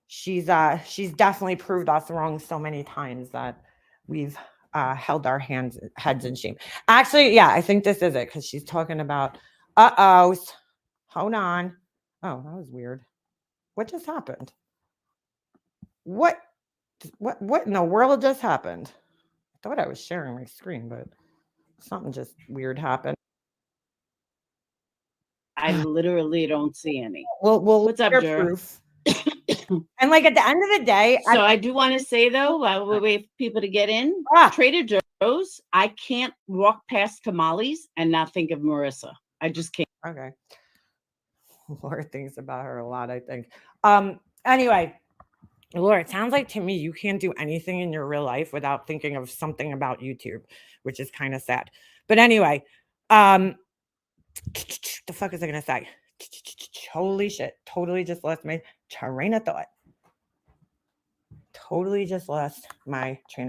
Speaker 2: She's definitely proved us wrong so many times that we've held our heads in shame. Actually, yeah, I think this is it because she's talking about hold on. Oh, that was weird. What just happened? What in the world just happened? I thought I was sharing my screen, but something just weird happened.
Speaker 4: I literally don't see any.
Speaker 2: Well,
Speaker 4: what's up,
Speaker 2: proof? And like at the end of the day,
Speaker 4: so I do want to say though, while we wait for people to get in, Trader Joe's, I can't walk past tamales and not think of Marissa. I just can't.
Speaker 2: Okay. Laura thinks about her a lot, I think. Anyway, Laura, it sounds like to me you can't do anything in your real life without thinking of something about YouTube, which is kind of sad. But anyway, the fuck is I gonna say? Holy shit. Totally just lost my train of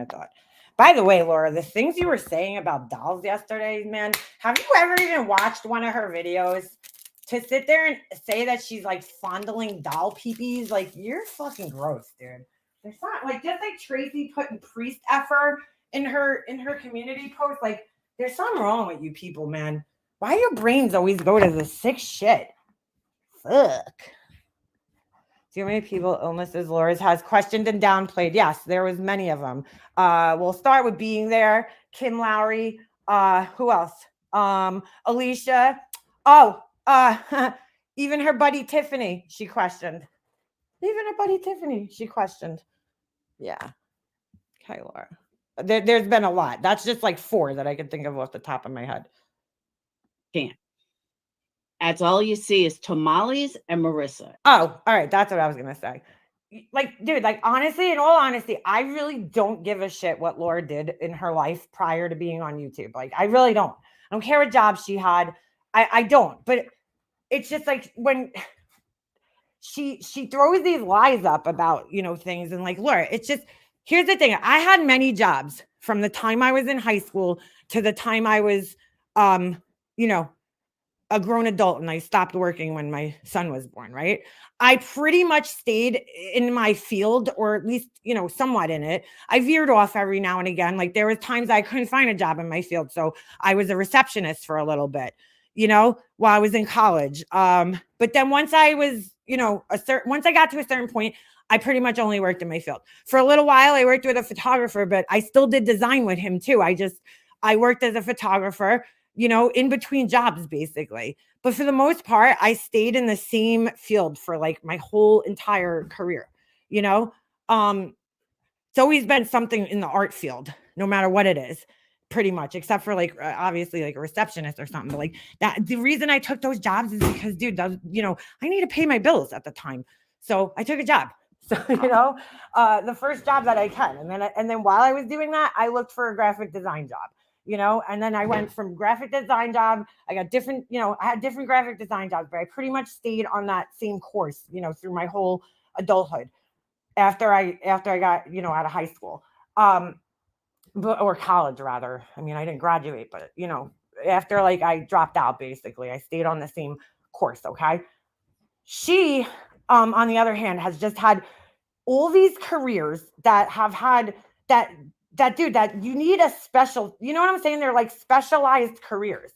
Speaker 2: thought. By the way, Laura, the things you were saying about dolls yesterday, man, have you ever even watched one of her videos? To sit there and say that she's like fondling doll peepees, like you're fucking gross, dude. There's not like just like Tracy putting priest effort in her community post, like there's something wrong with you people, man. Why your brains always go to the sick shit? Fuck. See how many people illnesses Laura's has questioned and downplayed? Yes, there was many of them. We'll start with being there. Kim Lowry. Who else? Alicia. Oh, even her buddy Tiffany, she questioned. Yeah. Okay, Laura. There's been a lot. That's just like 4 that I can think of off the top of my head.
Speaker 4: Can't. That's all you see is tamales and Marissa.
Speaker 2: Oh, all right. That's what I was going to say. Like, dude, like, honestly, in all honesty, I really don't give a shit what Laura did in her life prior to being on YouTube. Like, I really don't. I don't care what job she had. I don't. But it's just like when she throws these lies up about, things. And like, Laura, it's just, here's the thing. I had many jobs from the time I was in high school to the time I was, you know, a grown adult and I stopped working when my son was born, right? I pretty much stayed in my field, or at least, somewhat in it. I veered off every now and again. Like there was times I couldn't find a job in my field. So I was a receptionist for a little bit, while I was in college. But then once I was, once I got to a certain point, I pretty much only worked in my field. For a little while, I worked with a photographer, but I still did design with him too. I worked as a photographer, in between jobs basically. But for the most part, I stayed in the same field for like my whole entire career, it's always been something in the art field, no matter what it is, pretty much, except for like, obviously like a receptionist or something. But like that, the reason I took those jobs is because, dude, I need to pay my bills at the time. So I took a job. So, the first job that I can. And then while I was doing that, I looked for a graphic design job. And then I went from graphic design job. I got different, I had different graphic design jobs, but I pretty much stayed on that same course, through my whole adulthood after I got, out of high school, or college rather. I mean, I didn't graduate, but, after like I dropped out, basically, I stayed on the same course. Okay. She, on the other hand, has just had all these careers that have had that dude, that you need a special, you know what I'm saying? They're like specialized careers.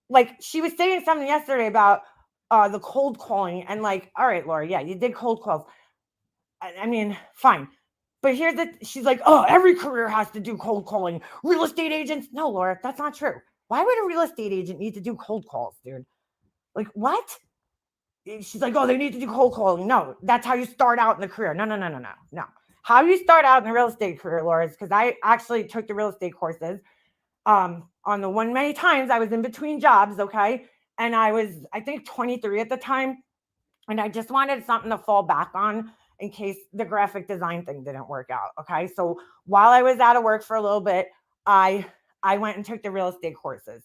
Speaker 2: Like she was saying something yesterday about the cold calling, and like, all right, Laura, yeah, you did cold calls. I mean, fine. But she's like, oh, every career has to do cold calling. Real estate agents. No, Laura, that's not true. Why would a real estate agent need to do cold calls, dude? Like, what? She's like, oh, they need to do cold calling. No, that's how you start out in the career. No. How you start out in the real estate career, Laura, is because I actually took the real estate courses on the one many times I was in between jobs, okay? And I was, I think, 23 at the time. And I just wanted something to fall back on in case the graphic design thing didn't work out, okay? So while I was out of work for a little bit, I went and took the real estate courses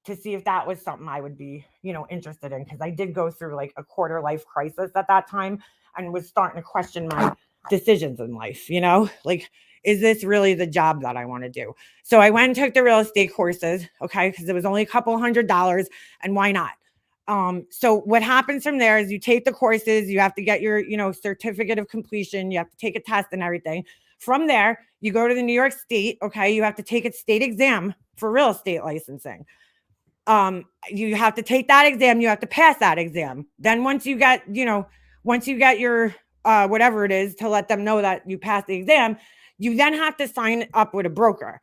Speaker 2: to see if that was something I would be, interested in. Because I did go through like a quarter life crisis at that time and was starting to question my decisions in life, like, is this really the job that I want to do? So I went and took the real estate courses, okay, because it was only a couple $100, and why not? So what happens from there is you take the courses, you have to get your, certificate of completion, you have to take a test and everything. From there, you go to the New York State, okay, you have to take a state exam for real estate licensing. You have to take that exam, you have to pass that exam. Then once you get your whatever it is to let them know that you passed the exam, you then have to sign up with a broker.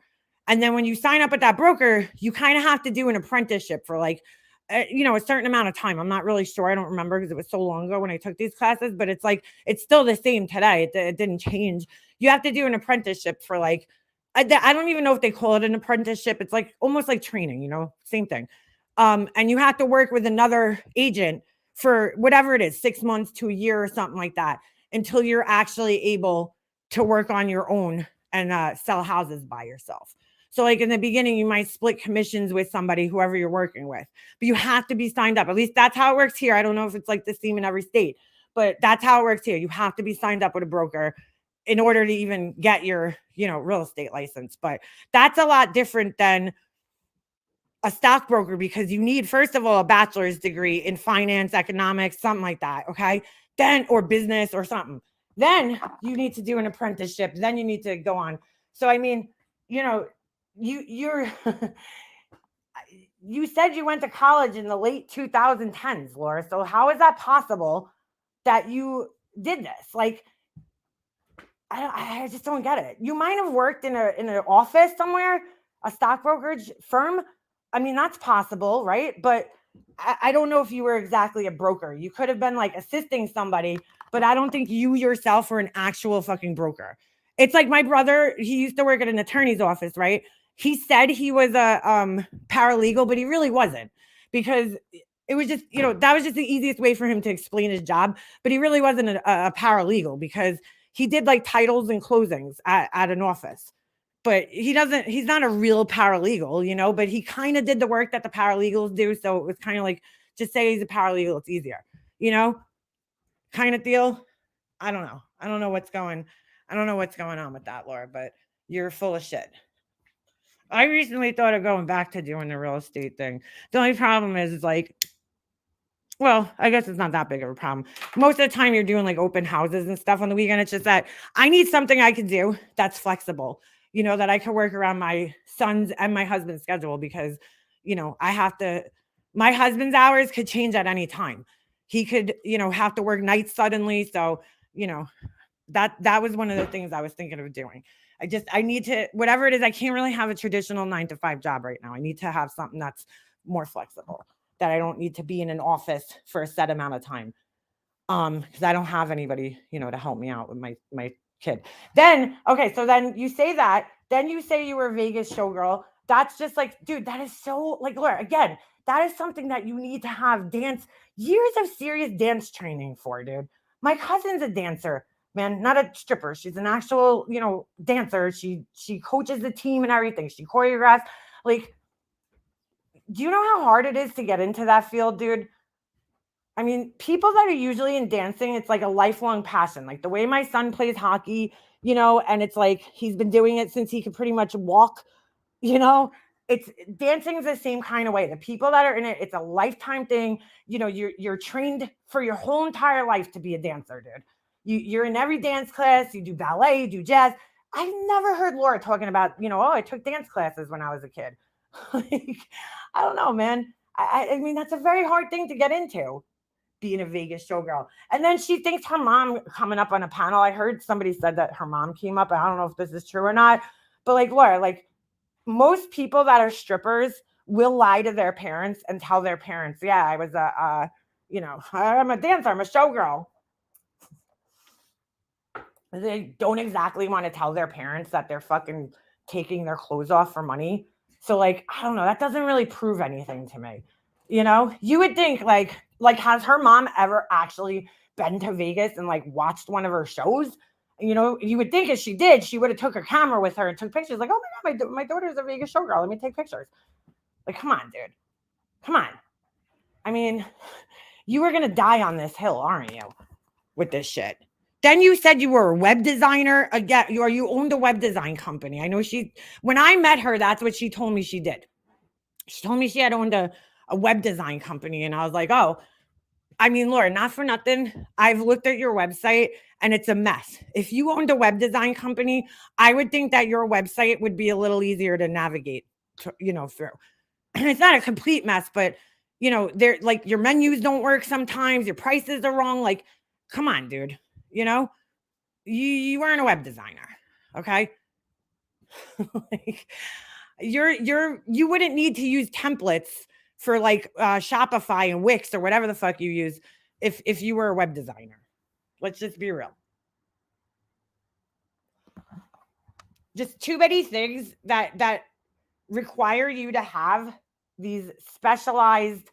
Speaker 2: And then when you sign up with that broker, you kind of have to do an apprenticeship for like, a certain amount of time. I'm not really sure. I don't remember because it was so long ago when I took these classes, but it's like, it's still the same today. It didn't change. You have to do an apprenticeship for like, I don't even know if they call it an apprenticeship. It's like almost like training, same thing. And you have to work with another agent for whatever it is, 6 months to a year or something like that, until you're actually able to work on your own and sell houses by yourself. So like in the beginning, you might split commissions with somebody, whoever you're working with, but you have to be signed up. At least that's how it works here. I don't know if it's like the same in every state, but that's how it works here. You have to be signed up with a broker in order to even get your, real estate license. But that's a lot different than a stockbroker, because you need, first of all, a bachelor's degree in finance, economics, something like that. Okay. Then, or business or something. Then you need to do an apprenticeship. Then you need to go on. So, I mean, you're you said you went to college in the late 2010s, Laura. So how is that possible that you did this? Like, I just don't get it. You might have worked in an office somewhere, a stock brokerage firm. I mean, that's possible, right? But I don't know if you were exactly a broker. You could have been like assisting somebody, but I don't think you yourself were an actual fucking broker. It's like my brother, he used to work at an attorney's office, right? He said he was a paralegal, but he really wasn't, because it was just, that was just the easiest way for him to explain his job. But he really wasn't a paralegal, because he did like titles and closings at an office. But he's not a real paralegal, but he kind of did the work that the paralegals do. So it was kind of like, just say he's a paralegal, it's easier, kind of deal. I don't know what's going on with that, Laura, but You're full of shit. I recently thought of going back to doing the real estate thing. The only problem is like, well, I guess it's not that big of a problem. Most of the time you're doing like open houses and stuff on the weekend. It's just that I need something I can do that's flexible, that I can work around my son's and my husband's schedule because, my husband's hours could change at any time. He could, have to work nights suddenly. So, that was one of the things I was thinking of doing. I need to, whatever it is, I can't really have a traditional 9-to-5 job right now. I need to have something that's more flexible, that I don't need to be in an office for a set amount of time. Because I don't have anybody, to help me out with my kid. Then, okay, so then you say that, then you say you were a Vegas showgirl. That's just like, dude, that is so like, Laura, again, that is something that you need to have years of serious dance training for, dude. My cousin's a dancer, man, not a stripper. She's an actual, dancer. She coaches the team and everything. She choreographs. Like, do you know how hard it is to get into that field, dude? I mean, people that are usually in dancing, it's like a lifelong passion. Like the way my son plays hockey, and it's like he's been doing it since he could pretty much walk, it's dancing is the same kind of way. The people that are in it, it's a lifetime thing. You're trained for your whole entire life to be a dancer, dude. You're in every dance class, you do ballet, you do jazz. I've never heard Laura talking about, I took dance classes when I was a kid. Like, I don't know, man. I mean, that's a very hard thing to get into, being a Vegas showgirl. And then she thinks her mom coming up on a panel. I heard somebody said that her mom came up. I don't know if this is true or not, but like, Laura, like most people that are strippers will lie to their parents and tell their parents, yeah, I was I'm a dancer, I'm a showgirl. They don't exactly want to tell their parents that they're fucking taking their clothes off for money. So like, I don't know, that doesn't really prove anything to me. You would think like has her mom ever actually been to Vegas and like watched one of her shows? You would think if she did, she would have took her camera with her and took pictures. Like, oh my God, my daughter's a Vegas showgirl. Let me take pictures. Like, come on, dude. Come on. I mean, you were going to die on this hill, aren't you? With this shit. Then you said you were a web designer. Again, you owned a web design company. I know when I met her, that's what she told me she did. She told me she had owned a web design company. And I was like, oh, I mean, Laura, not for nothing. I've looked at your website and it's a mess. If you owned a web design company, I would think that your website would be a little easier to navigate, through. It's not a complete mess, but they're like your menus don't work sometimes. Your prices are wrong. Like, come on, dude. You weren't a web designer. Okay. Like, you wouldn't need to use templates for like Shopify and Wix or whatever the fuck you use if you were a web designer. Let's just be real. Just too many things that require you to have these specialized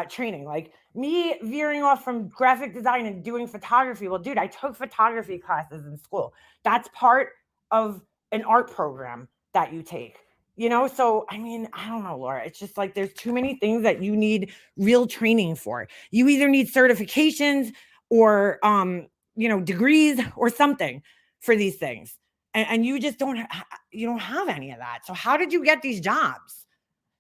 Speaker 2: training. Like me veering off from graphic design and doing photography. Well, dude, I took photography classes in school. That's part of an art program that you take. So I mean, I don't know, Laura. It's just like there's too many things that you need real training for. You either need certifications or degrees or something for these things. And you just don't have any of that. So how did you get these jobs?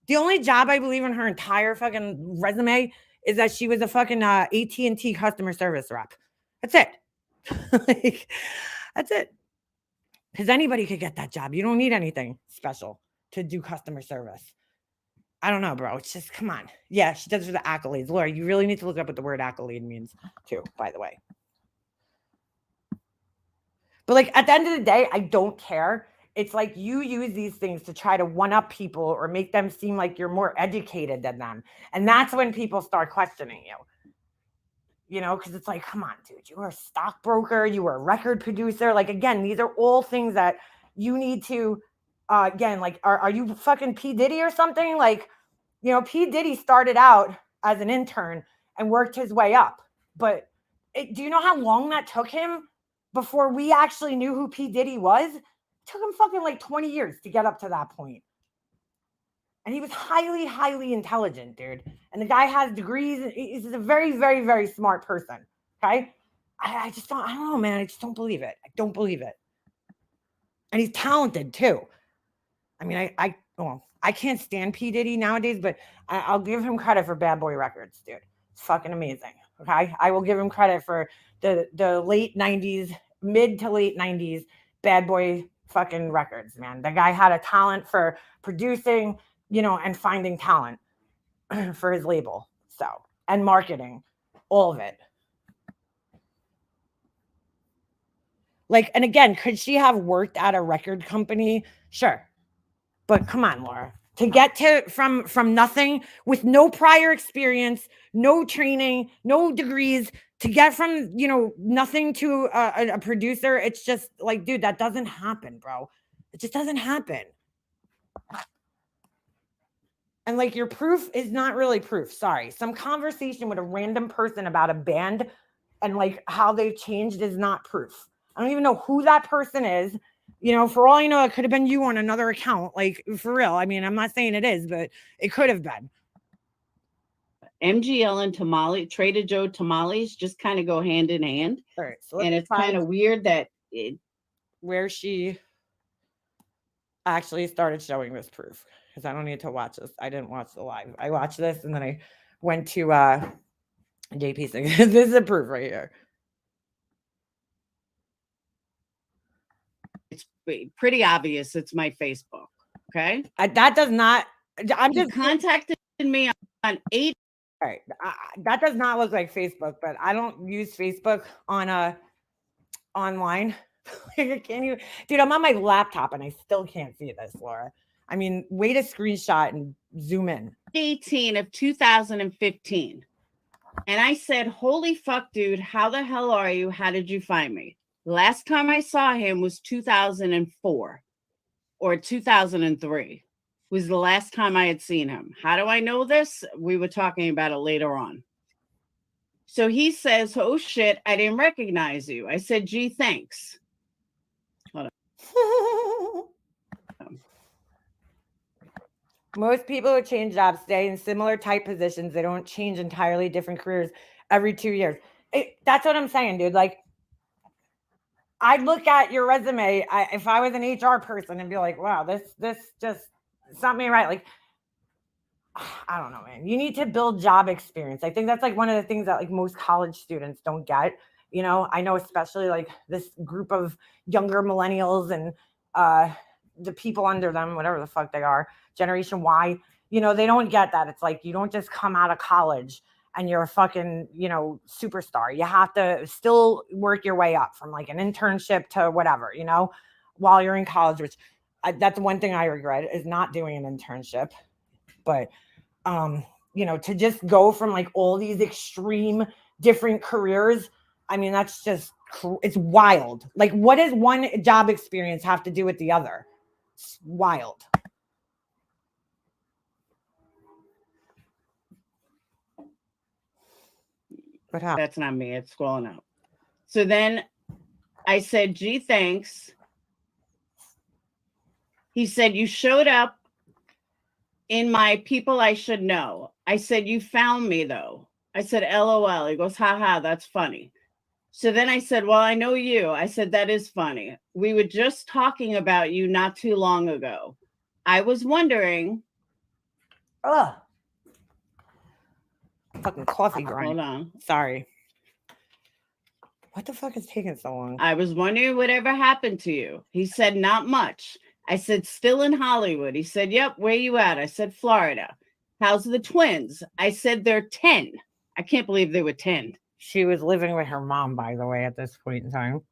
Speaker 2: The only job I believe in her entire fucking resume is that she was a fucking AT&T customer service rep. That's it. Like, that's it. Because anybody could get that job. You don't need anything special to do customer service. I don't know, bro. It's just, come on. Yeah, she does it for the accolades. Laura, you really need to look up what the word accolade means too, by the way. But like at the end of the day, I don't care. It's like you use these things to try to one-up people or make them seem like you're more educated than them. And that's when people start questioning you. Because it's like, come on, dude, you were a stockbroker, you were a record producer. Like, again, these are all things that you need to, again, like, are you fucking P. Diddy or something? Like, P. Diddy started out as an intern and worked his way up. But do you know how long that took him before we actually knew who P. Diddy was? It took him fucking like 20 years to get up to that point. And he was highly, highly intelligent, dude. And the guy has degrees. He's a very, very, very smart person. Okay. I don't know, man. I just don't believe it. I don't believe it. And he's talented too. I mean, I can't stand P. Diddy nowadays, but I'll give him credit for Bad Boy Records, dude. It's fucking amazing. Okay. I will give him credit for the late 90s, mid to late 90s Bad Boy fucking records, man. The guy had a talent for producing, and finding talent for his label. So, and marketing, all of it. Like, and again, could she have worked at a record company? Sure. But come on, Laura. To get to from nothing with no prior experience, no training, no degrees, to get from nothing to a producer, it's just like, dude, that doesn't happen, bro. It just doesn't happen. And like, your proof is not really proof. Sorry, some conversation with a random person about a band and like how they've changed is not proof. I don't even know who that person is. For all you know, it could have been you on another account. Like, for real. I mean, I'm not saying it is, but it could have been.
Speaker 4: MGL and Trader Joe tamales just kind of go hand in hand.
Speaker 2: All right. So
Speaker 4: and it's kind of weird that
Speaker 2: where she actually started showing this proof, because I don't need to watch this. I didn't watch the live. I watched this and then I went to JP's thing. This is a proof right here.
Speaker 4: It's pretty obvious it's my Facebook. Okay.
Speaker 2: That does not. I'm just
Speaker 4: contacted me on 8.
Speaker 2: All right. That does not look like Facebook, but I don't use Facebook on online. Can you, dude? I'm on my laptop and I still can't see this, Laura. I mean, way to screenshot and zoom in.
Speaker 4: 18 of 2015. And I said, holy fuck, dude, how the hell are you? How did you find me? Last time I saw him was 2004 or 2003 was the last time I had seen him. How do I know this? We were talking about it later on. So he says, oh shit, I didn't recognize you. I said, gee, thanks. Hold on.
Speaker 2: Most people who change jobs stay in similar type positions. They don't change entirely different careers every 2 years. That's what I'm saying, dude. Like, I'd look at your resume if I was an HR person and be like, wow, this just something right. Like, I don't know, man. You need to build job experience. I think that's like one of the things that like most college students don't get. I know especially like this group of younger millennials and the people under them, whatever the fuck they are, Generation Y, they don't get that. It's like, you don't just come out of college and you're a fucking, superstar. You have to still work your way up from like an internship to whatever, while you're in college, which that's one thing I regret is not doing an internship. But, to just go from like all these extreme different careers, I mean, that's just, it's wild. Like, what does one job experience have to do with the other? It's wild. What happened?
Speaker 4: That's not me. It's scrolling out. So then I said, gee, thanks. He said, you showed up in my people I should know. I said, you found me though. I said, LOL. He goes, haha, that's funny. So then I said, well, I know you. I said, that is funny. We were just talking about you not too long ago. I was wondering.
Speaker 2: Fucking coffee grind.
Speaker 4: Hold on.
Speaker 2: Sorry. What the fuck is taking so long?
Speaker 4: I was wondering whatever happened to you. He said, not much. I said, still in Hollywood. He said, yep, where you at? I said, Florida. How's the twins? I said, they're 10. I can't believe they were 10.
Speaker 2: She was living with her mom, by the way, at this point in time.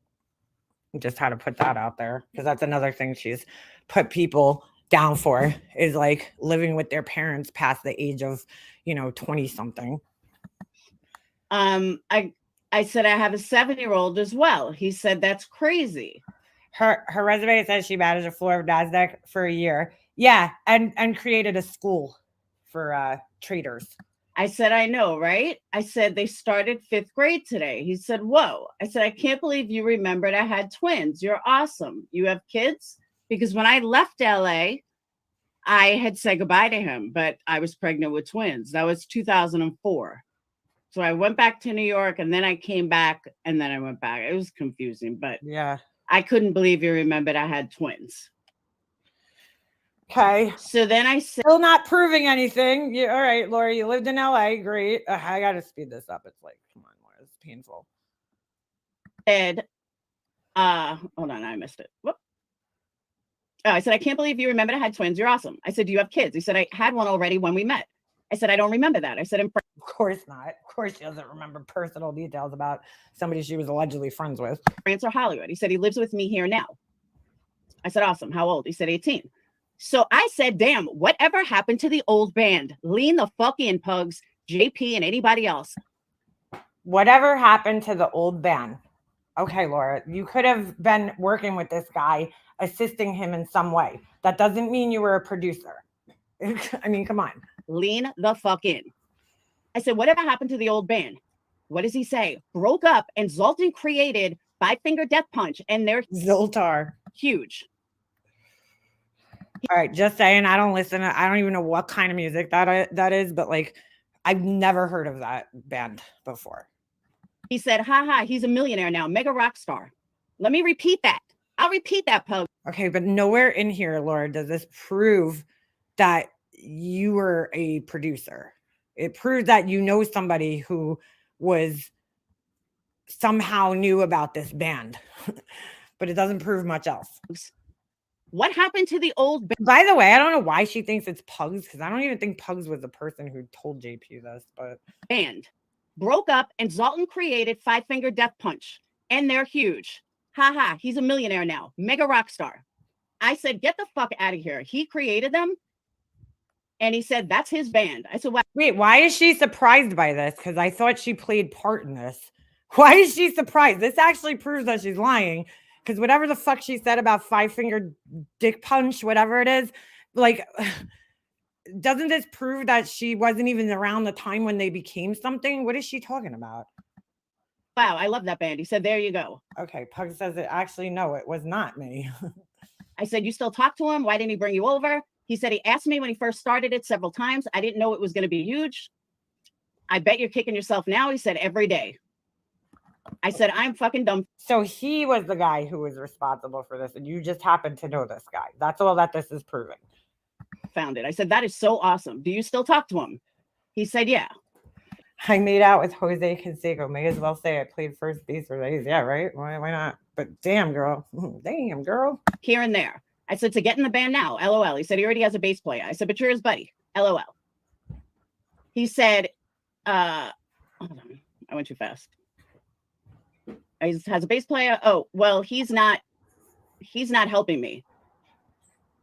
Speaker 2: Just had to put that out there because that's another thing she's put people down for, is like living with their parents past the age of, 20 something.
Speaker 4: I said, I have a 7-year-old as well. He said, that's crazy.
Speaker 2: Her resume says she managed a floor of NASDAQ for a year. Yeah. And created a school for traders.
Speaker 4: I said, I know, right? I said, they started 5th grade today. He said, whoa. I said, I can't believe you remembered I had twins. You're awesome. You have kids? Because when I left LA, I had said goodbye to him, but I was pregnant with twins. That was 2004. So I went back to New York and then I came back and then I went back. It was confusing, but
Speaker 2: yeah,
Speaker 4: I couldn't believe you remembered I had twins.
Speaker 2: Okay.
Speaker 4: So then I said,
Speaker 2: Still not proving anything. You, all right, Laura, you lived in LA. Great. I got to speed this up. It's like, come on, Laura, it's painful.
Speaker 4: Hold on, I missed it. Whoop. I said, I can't believe you remembered I had twins. You're awesome. I said, do you have kids? He said, I had one already when we met. I said, I don't remember that. I said,
Speaker 2: Of course not. Of course she doesn't remember personal details about somebody she was allegedly friends with.
Speaker 4: France or Hollywood. He said, he lives with me here now. I said, awesome. How old? He said, 18. So I said, damn, whatever happened to the old band? Lean the fuck in, Pugs, JP, and anybody else.
Speaker 2: Whatever happened to the old band? Okay, Laura, you could have been working with this guy, assisting him in some way. That doesn't mean you were a producer. I mean, come on.
Speaker 4: Lean the fuck in. I said, whatever happened to the old band? What does he say? Broke up and Zoltan created Five Finger Death Punch, and they're
Speaker 2: Zoltar.
Speaker 4: huge.
Speaker 2: All right, just saying, I don't listen. I don't even know what kind of music that is, but like, I've never heard of that band before.
Speaker 4: He said, ha, he's a millionaire now, mega rock star. Let me repeat that. I'll repeat that, Pug.
Speaker 2: Okay, but nowhere in here, Laura, does this prove that you were a producer. It proves that you know somebody who was somehow knew about this band, but it doesn't prove much else.
Speaker 4: What happened to the old band?
Speaker 2: By the way, I don't know why she thinks it's Pugs, because I don't even think Pugs was the person who told JP this, but
Speaker 4: Band broke up and Zoltan created Five Finger Death Punch, and they're huge. Ha, he's a millionaire now, mega rock star. I said, get the fuck out of here. He created them. And he said, that's his band. I said,
Speaker 2: wait, why is she surprised by this? Because I thought she played part in this. Why is she surprised? This actually proves that she's lying. Because whatever the fuck she said about Five Finger Dick Punch, whatever it is, like, doesn't this prove that she wasn't even around the time when they became something? What is she talking about?
Speaker 4: wow, I love that band. He said, there you go.
Speaker 2: Okay, Pug says it. Actually, no, it was not me.
Speaker 4: I said, you still talk to him? Why didn't he bring you over? He said he asked me when he first started it several times. I didn't know it was going to be huge. I bet you're kicking yourself now. He said, every day. I said, I'm fucking dumb.
Speaker 2: So he was the guy who was responsible for this, and you just happened to know this guy. That's all that this is proving.
Speaker 4: Found it. I said, that is so awesome. Do you still talk to him? He said, yeah.
Speaker 2: I made out with Jose Canseco. May as well say I played first base for days. Yeah, right? Why not? But damn, girl. Damn, girl.
Speaker 4: Here and there. I said, to get in the band now. LOL. He said, he already has a bass player. I said, but you're his buddy. LOL. He said, hold on. I went too fast. He has a bass player. Oh, well, he's not helping me.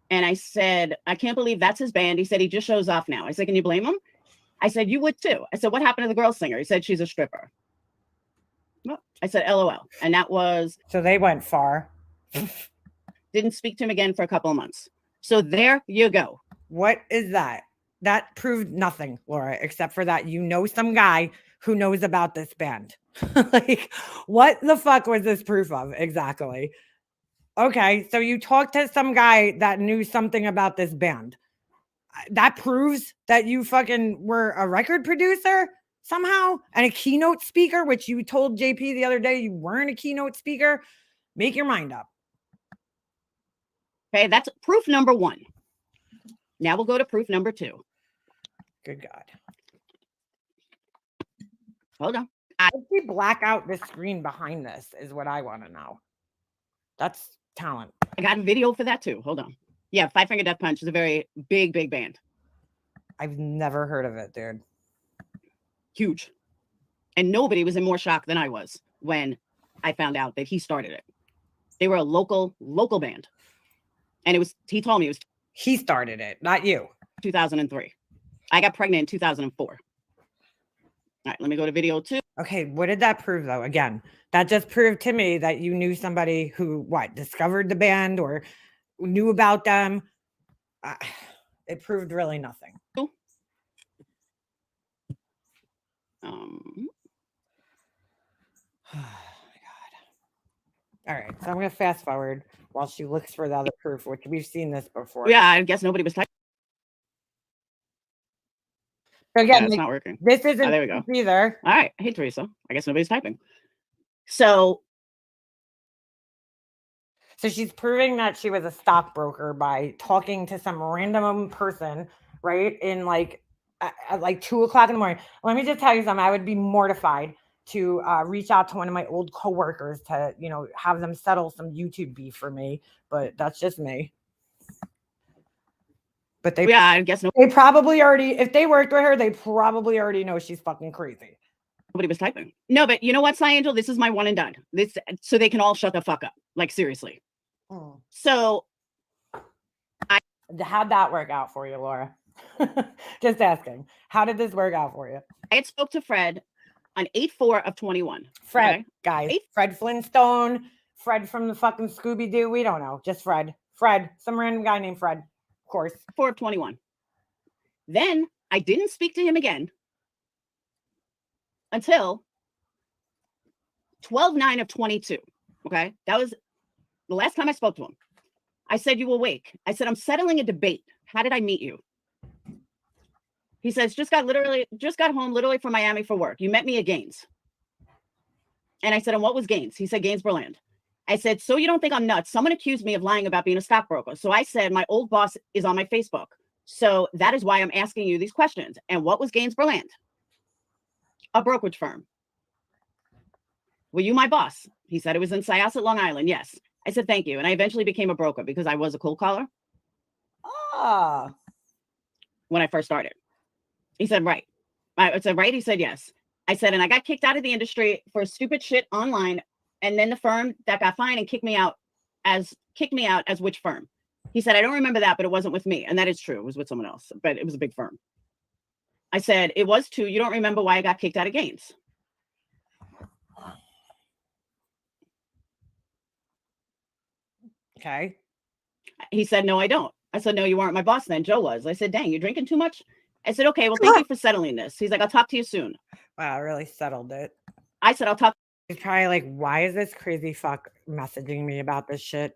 Speaker 4: And I said, I can't believe that's his band. He said, he just shows off now. I said, can you blame him? I said, you would too. I said, what happened to the girl singer? He said, she's a stripper. Well, I said, LOL. And that was.
Speaker 2: So they went far.
Speaker 4: Didn't speak to him again for a couple of months. So there you go.
Speaker 2: What is that? That proved nothing, Laura, except for that you know some guy who knows about this band. Like, what the fuck was this proof of? Exactly. Okay, so you talked to some guy that knew something about this band. That proves that you fucking were a record producer somehow and a keynote speaker, which you told JP the other day you weren't a keynote speaker. Make your mind up.
Speaker 4: Okay, that's proof number one. Now we'll go to proof number two.
Speaker 2: Good God.
Speaker 4: Hold on.
Speaker 2: If we black out the screen behind this is what I want to know. That's talent.
Speaker 4: I got a video for that too. Hold on. Yeah, Five Finger Death Punch is a very big band.
Speaker 2: I've never heard of it, dude. Huge.
Speaker 4: And nobody was in more shock than I was when I found out that he started it. They were a local band. And he told me it was.
Speaker 2: He started it, not you.
Speaker 4: 2003. I got pregnant in 2004. All right, let me go to video two.
Speaker 2: Okay, what did that prove though? Again, that just proved to me that you knew somebody who, discovered the band or knew about them. It proved really nothing.
Speaker 4: Oh
Speaker 2: my God. All right, so I'm going to fast forward while she looks for the other proof, which we've seen this before.
Speaker 4: Yeah, I guess nobody was typing.
Speaker 2: So again,
Speaker 4: it's not working.
Speaker 2: This isn't
Speaker 4: there we go.
Speaker 2: Either.
Speaker 4: All right. Hey, Teresa. I guess nobody's typing. So
Speaker 2: So she's proving that she was a stockbroker by talking to some random person, right? In like at like 2 o'clock in the morning. Let me just tell you something. I would be mortified to reach out to one of my old coworkers to, have them settle some YouTube beef for me. But that's just me. But
Speaker 3: I guess
Speaker 2: they probably already, if they worked with her, they probably already know she's fucking crazy.
Speaker 3: nobody was typing. No, but you know what, Sigh Angel? This is my one and done. This so they can all shut the fuck up. Like seriously. So
Speaker 2: how'd that work out for you, Laura? Just asking. How did this work out for you?
Speaker 3: I had spoke to Fred on 8/4/21.
Speaker 2: Fred,
Speaker 3: okay?
Speaker 2: guys. Fred Flintstone, Fred from the fucking Scooby-Doo. We don't know. Just Fred. Fred. Some random guy named Fred. Of course.
Speaker 3: 4/21. Then I didn't speak to him again until 12/9/22. Okay. That was the last time I spoke to him. I said, you awake? I said, I'm settling a debate. How did I meet you? He says, just got home literally from Miami for work. You met me at Gaines. And I said, and what was Gaines? He said, Gainesborough. I said, so you don't think I'm nuts? Someone accused me of lying about being a stockbroker. So I said, my old boss is on my Facebook. So that is why I'm asking you these questions. And what was Gainesborough? A brokerage firm. Were you my boss? He said it was in Syosset, Long Island. Yes. I said, thank you. And I eventually became a broker because I was a cold caller. When I first started. He said, right. I said, right? He said, yes. I said, and I got kicked out of the industry for stupid shit online. And then the firm that got fined and kicked me out as which firm? He said, I don't remember that, but it wasn't with me. And that is true. It was with someone else, but it was a big firm. I said, it was too. You don't remember why I got kicked out of Gaines?
Speaker 2: Okay.
Speaker 3: He said, no, I don't. I said, no, you weren't my boss then. Joe was. I said, dang, you're drinking too much? I said, okay, well, thank you for settling this. He's like, I'll talk to you soon.
Speaker 2: Wow, really settled it.
Speaker 3: I said, I'll talk.
Speaker 2: He's probably like, why is this crazy fuck messaging me about this shit?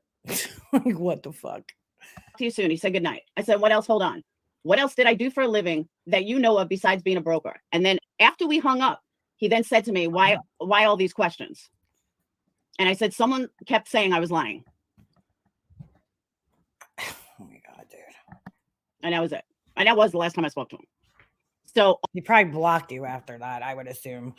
Speaker 2: Like, what the fuck?
Speaker 3: Talk to you soon. He said, good night. I said, what else? Hold on. What else did I do for a living that you know of besides being a broker? And then after we hung up, he then said to me, why all these questions? And I said, someone kept saying I was lying.
Speaker 2: Oh my God, dude.
Speaker 3: And that was it. And that was the last time I spoke to him. So
Speaker 2: he probably blocked you after that, I would assume.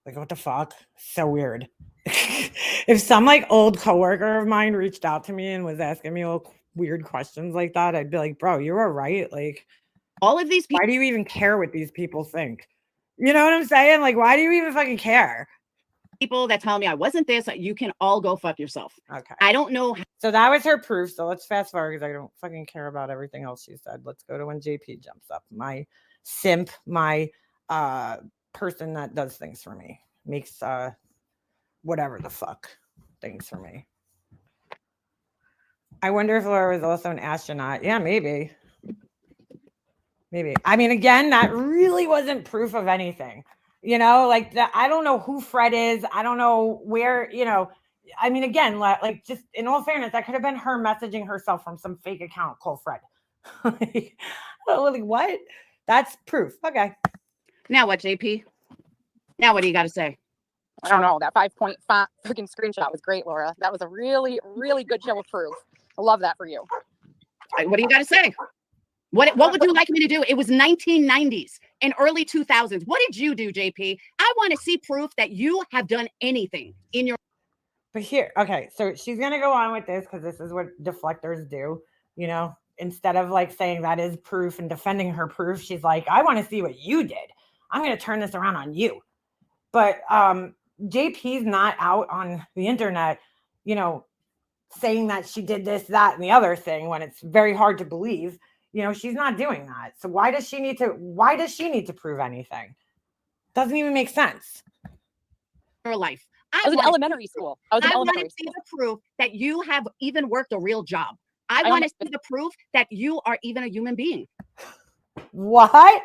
Speaker 2: Like, what the fuck? So weird. If some like old coworker of mine reached out to me and was asking me all weird questions like that, I'd be like, bro, you were right. Like,
Speaker 3: all of these people,
Speaker 2: why do you even care what these people think? You know what I'm saying? Like, why do you even fucking care?
Speaker 3: People that tell me I wasn't this, you can all go fuck yourself.
Speaker 2: Okay.
Speaker 3: I don't know.
Speaker 2: So that was her proof. So let's fast forward because I don't fucking care about everything else she said. Let's go to when JP jumps up. My simp, my person that does things for me. Makes whatever the fuck things for me. I wonder if Laura was also an astronaut. Yeah, maybe. Maybe. I mean, again, that really wasn't proof of anything. You know, like that. I don't know who Fred is. I don't know where, I mean, again, like just in all fairness, that could have been her messaging herself from some fake account called Fred. Like, what? That's proof. Okay.
Speaker 3: Now what, JP? Now what do you got to say?
Speaker 5: I don't know. That 5.5 freaking screenshot was great, Laura. That was a really, really good show of proof. I love that for you.
Speaker 3: What do you got to say? What would you like me to do? It was 1990s and early 2000s. What did you do, JP? I want to see proof that you have done anything in your.
Speaker 2: But here, okay, so she's going to go on with this because this is what deflectors do, instead of like saying that is proof and defending her proof, she's like, I want to see what you did. I'm going to turn this around on you. But JP's not out on the internet, saying that she did this, that, and the other thing when it's very hard to believe. She's not doing that. So why does she need to prove anything? Doesn't even make sense.
Speaker 3: Your life.
Speaker 5: I was in elementary school. I
Speaker 3: want to see the proof that you have even worked a real job. I want to see the proof that you are even a human being.
Speaker 2: What?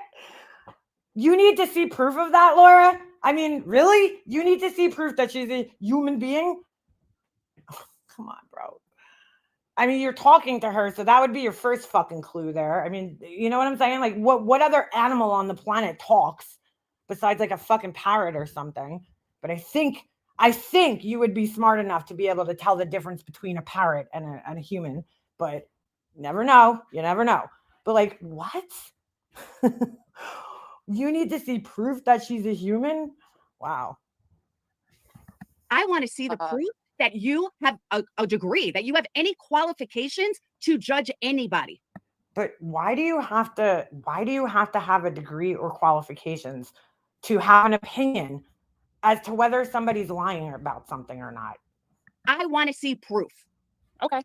Speaker 2: You need to see proof of that, Laura? I mean, really? You need to see proof that she's a human being? Oh, come on, bro. I mean, you're talking to her, so that would be your first fucking clue there. I mean, you know what I'm saying? Like, what other animal on the planet talks besides like a fucking parrot or something? But I think I think you would be smart enough to be able to tell the difference between a parrot and a human, but never know. You never know. But like, what? You need to see proof that she's a human? Wow.
Speaker 3: I want to see the proof that you have a degree, that you have any qualifications to judge anybody.
Speaker 2: But why do you have to have a degree or qualifications to have an opinion as to whether somebody's lying about something or not?
Speaker 3: I want to see proof.
Speaker 5: Okay.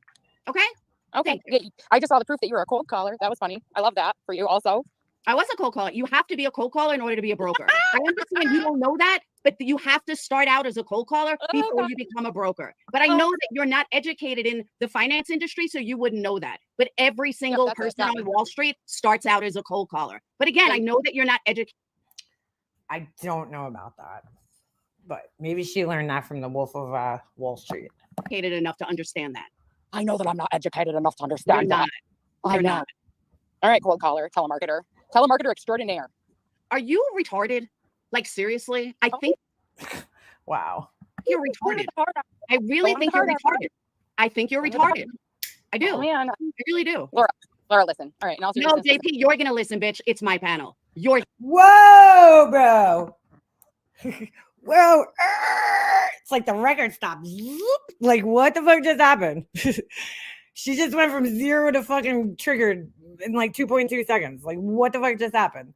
Speaker 3: Okay?
Speaker 5: Okay. Yeah, I just saw the proof that you were a cold caller. That was funny. I love that for you also.
Speaker 3: I was a cold caller. You have to be a cold caller in order to be a broker. I understand you don't know that, but you have to start out as a cold caller before you become a broker. But I know that you're not educated in the finance industry, so you wouldn't know that. But every single person on Wall Street starts out as a cold caller. But again, I know that you're not educated.
Speaker 2: I don't know about that. But maybe she learned that from the Wolf of Wall Street.
Speaker 3: Educated enough to understand that.
Speaker 5: I know that I'm not educated enough to understand that.
Speaker 3: You're not.
Speaker 5: All right, cold caller, telemarketer extraordinaire.
Speaker 3: Are you retarded? Like, seriously? I think
Speaker 2: wow.
Speaker 3: You're retarded. I really think you're retarded. I think you're retarded. I do.
Speaker 5: Oh, man.
Speaker 3: I really do.
Speaker 5: Laura, listen. All right. And also,
Speaker 3: no, JP, you're gonna listen, bitch. It's my panel.
Speaker 2: Whoa, bro. Whoa. It's like the record stopped. Like, what the fuck just happened? She just went from 0 to fucking triggered in like 2.2 seconds. Like, what the fuck just happened?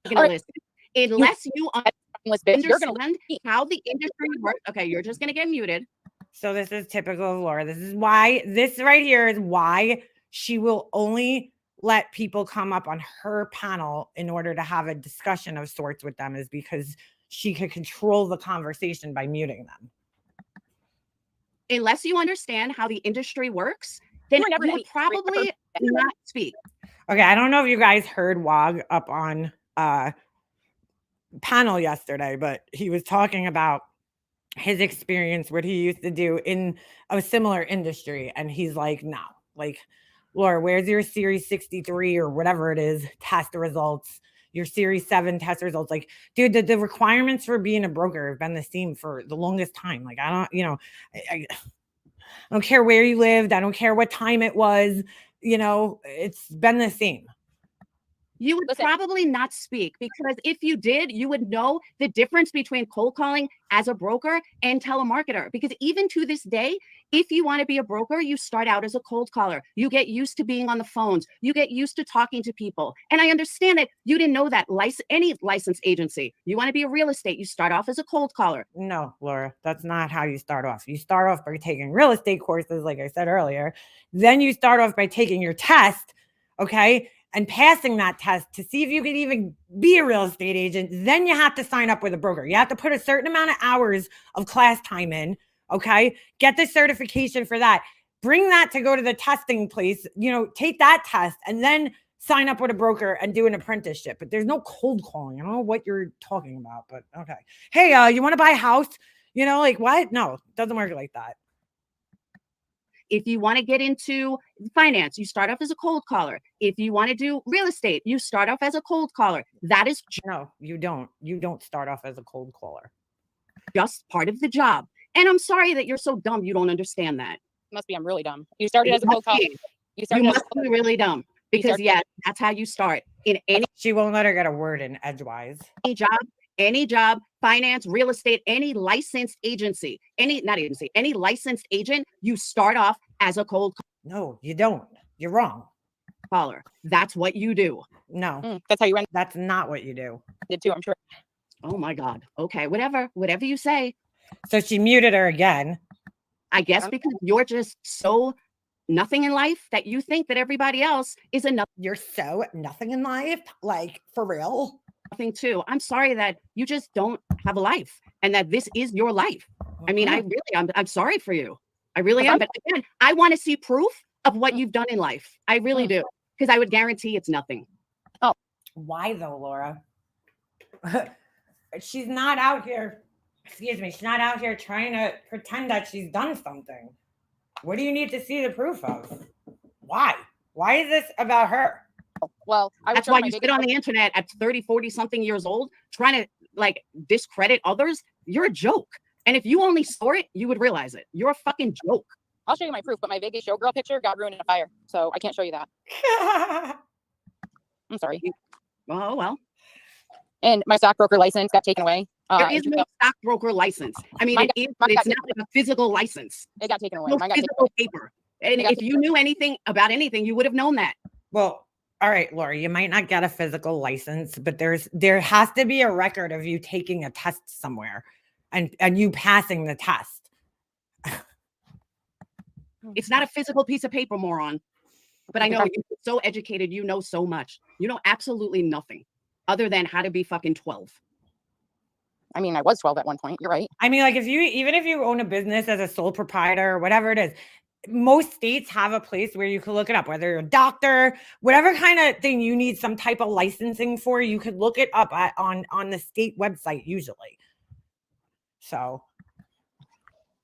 Speaker 3: Listen. Unless you understand
Speaker 5: you're gonna
Speaker 3: how the industry works. Okay, you're just gonna get muted.
Speaker 2: So this is typical of Laura. This right here is why she will only let people come up on her panel in order to have a discussion of sorts with them, is because she could control the conversation by muting them.
Speaker 3: Unless you understand how the industry works, then you would probably not speak.
Speaker 2: Okay, I don't know if you guys heard Wog up on panel yesterday, but he was talking about his experience, what he used to do in a similar industry. And he's like, no, like, Laura, where's your Series 63 or whatever it is, test results, your Series 7 test results? Like, dude, the requirements for being a broker have been the same for the longest time. Like, I don't care where you lived. I don't care what time it was. It's been the same.
Speaker 3: You would probably not speak, because if you did, you would know the difference between cold calling as a broker and telemarketer. Because even to this day, if you want to be a broker, you start out as a cold caller. You get used to being on the phones. You get used to talking to people. And I understand that you didn't know that any licensed agency. You want to be a real estate, you start off as a cold caller.
Speaker 2: No, Laura, that's not how you start off. You start off by taking real estate courses, like I said earlier. Then you start off by taking your test, okay? And passing that test to see if you can even be a real estate agent. Then you have to sign up with a broker. You have to put a certain amount of hours of class time in, okay? Get the certification for that. Bring that to go to the testing place, take that test and then sign up with a broker and do an apprenticeship. But there's no cold calling. I don't know what you're talking about, but okay. Hey, you want to buy a house? Like what? No, it doesn't work like that.
Speaker 3: If you want to get into finance, you start off as a cold caller. If you want to do real estate, you start off as a cold caller. That is
Speaker 2: no, you don't. You don't start off as a cold caller.
Speaker 3: Just part of the job. And I'm sorry that you're so dumb. You don't understand that.
Speaker 5: Must be. I'm really dumb. You started as a cold caller.
Speaker 3: You must be really dumb, because that's how you start in any.
Speaker 2: She won't let her get a word in edgewise.
Speaker 3: Any job, finance, real estate, any licensed agency, any licensed agent, you start off as a cold caller.
Speaker 2: No, you don't. You're wrong.
Speaker 3: Caller. That's what you do.
Speaker 2: No.
Speaker 5: That's how you end.
Speaker 2: That's not what you do.
Speaker 5: I did too, I'm sure.
Speaker 3: Oh my God. Okay, whatever you say.
Speaker 2: So she muted her again.
Speaker 3: I guess because you're just so nothing in life that you think that everybody else is enough.
Speaker 2: You're so nothing in life, like, for real.
Speaker 3: Thing too. I'm sorry that you just don't have a life and that this is your life. I mean, I'm sorry for you. I really am. But again, I want to see proof of what you've done in life. I really do. Because I would guarantee it's nothing.
Speaker 2: Oh, why though, Laura? She's not out here. Excuse me. She's not out here trying to pretend that she's done something. What do you need to see the proof of? Why? Why is this about her?
Speaker 5: Well,
Speaker 3: that's why you sit on the internet at 30, 40 something years old trying to discredit others. You're a joke.
Speaker 4: And if you only saw it, you would realize it. You're a fucking joke.
Speaker 5: I'll show you my proof, but my Vegas showgirl picture got ruined in a fire, so I can't show you that. I'm sorry.
Speaker 4: Oh, well.
Speaker 5: And my stockbroker license got taken away.
Speaker 4: There is no stockbroker license. I mean, it's not like a physical license.
Speaker 5: It got taken away.
Speaker 4: No
Speaker 5: Mine got taken
Speaker 4: physical
Speaker 5: away.
Speaker 4: paper. And if you knew anything about anything, you would have known that.
Speaker 6: Well, all right, Laura, you might not get a physical license, but there has to be a record of you taking a test somewhere and you passing the test.
Speaker 4: It's not a physical piece of paper, moron. But I know you're so educated, you know so much. You know absolutely nothing other than how to be fucking 12.
Speaker 5: I mean, I was 12 at one point. You're right.
Speaker 6: I mean, like even if you own a business as a sole proprietor or whatever it is, most states have a place where you can look it up, whether you're a doctor, whatever kind of thing you need some type of licensing for, you could look it up on the state website usually. So.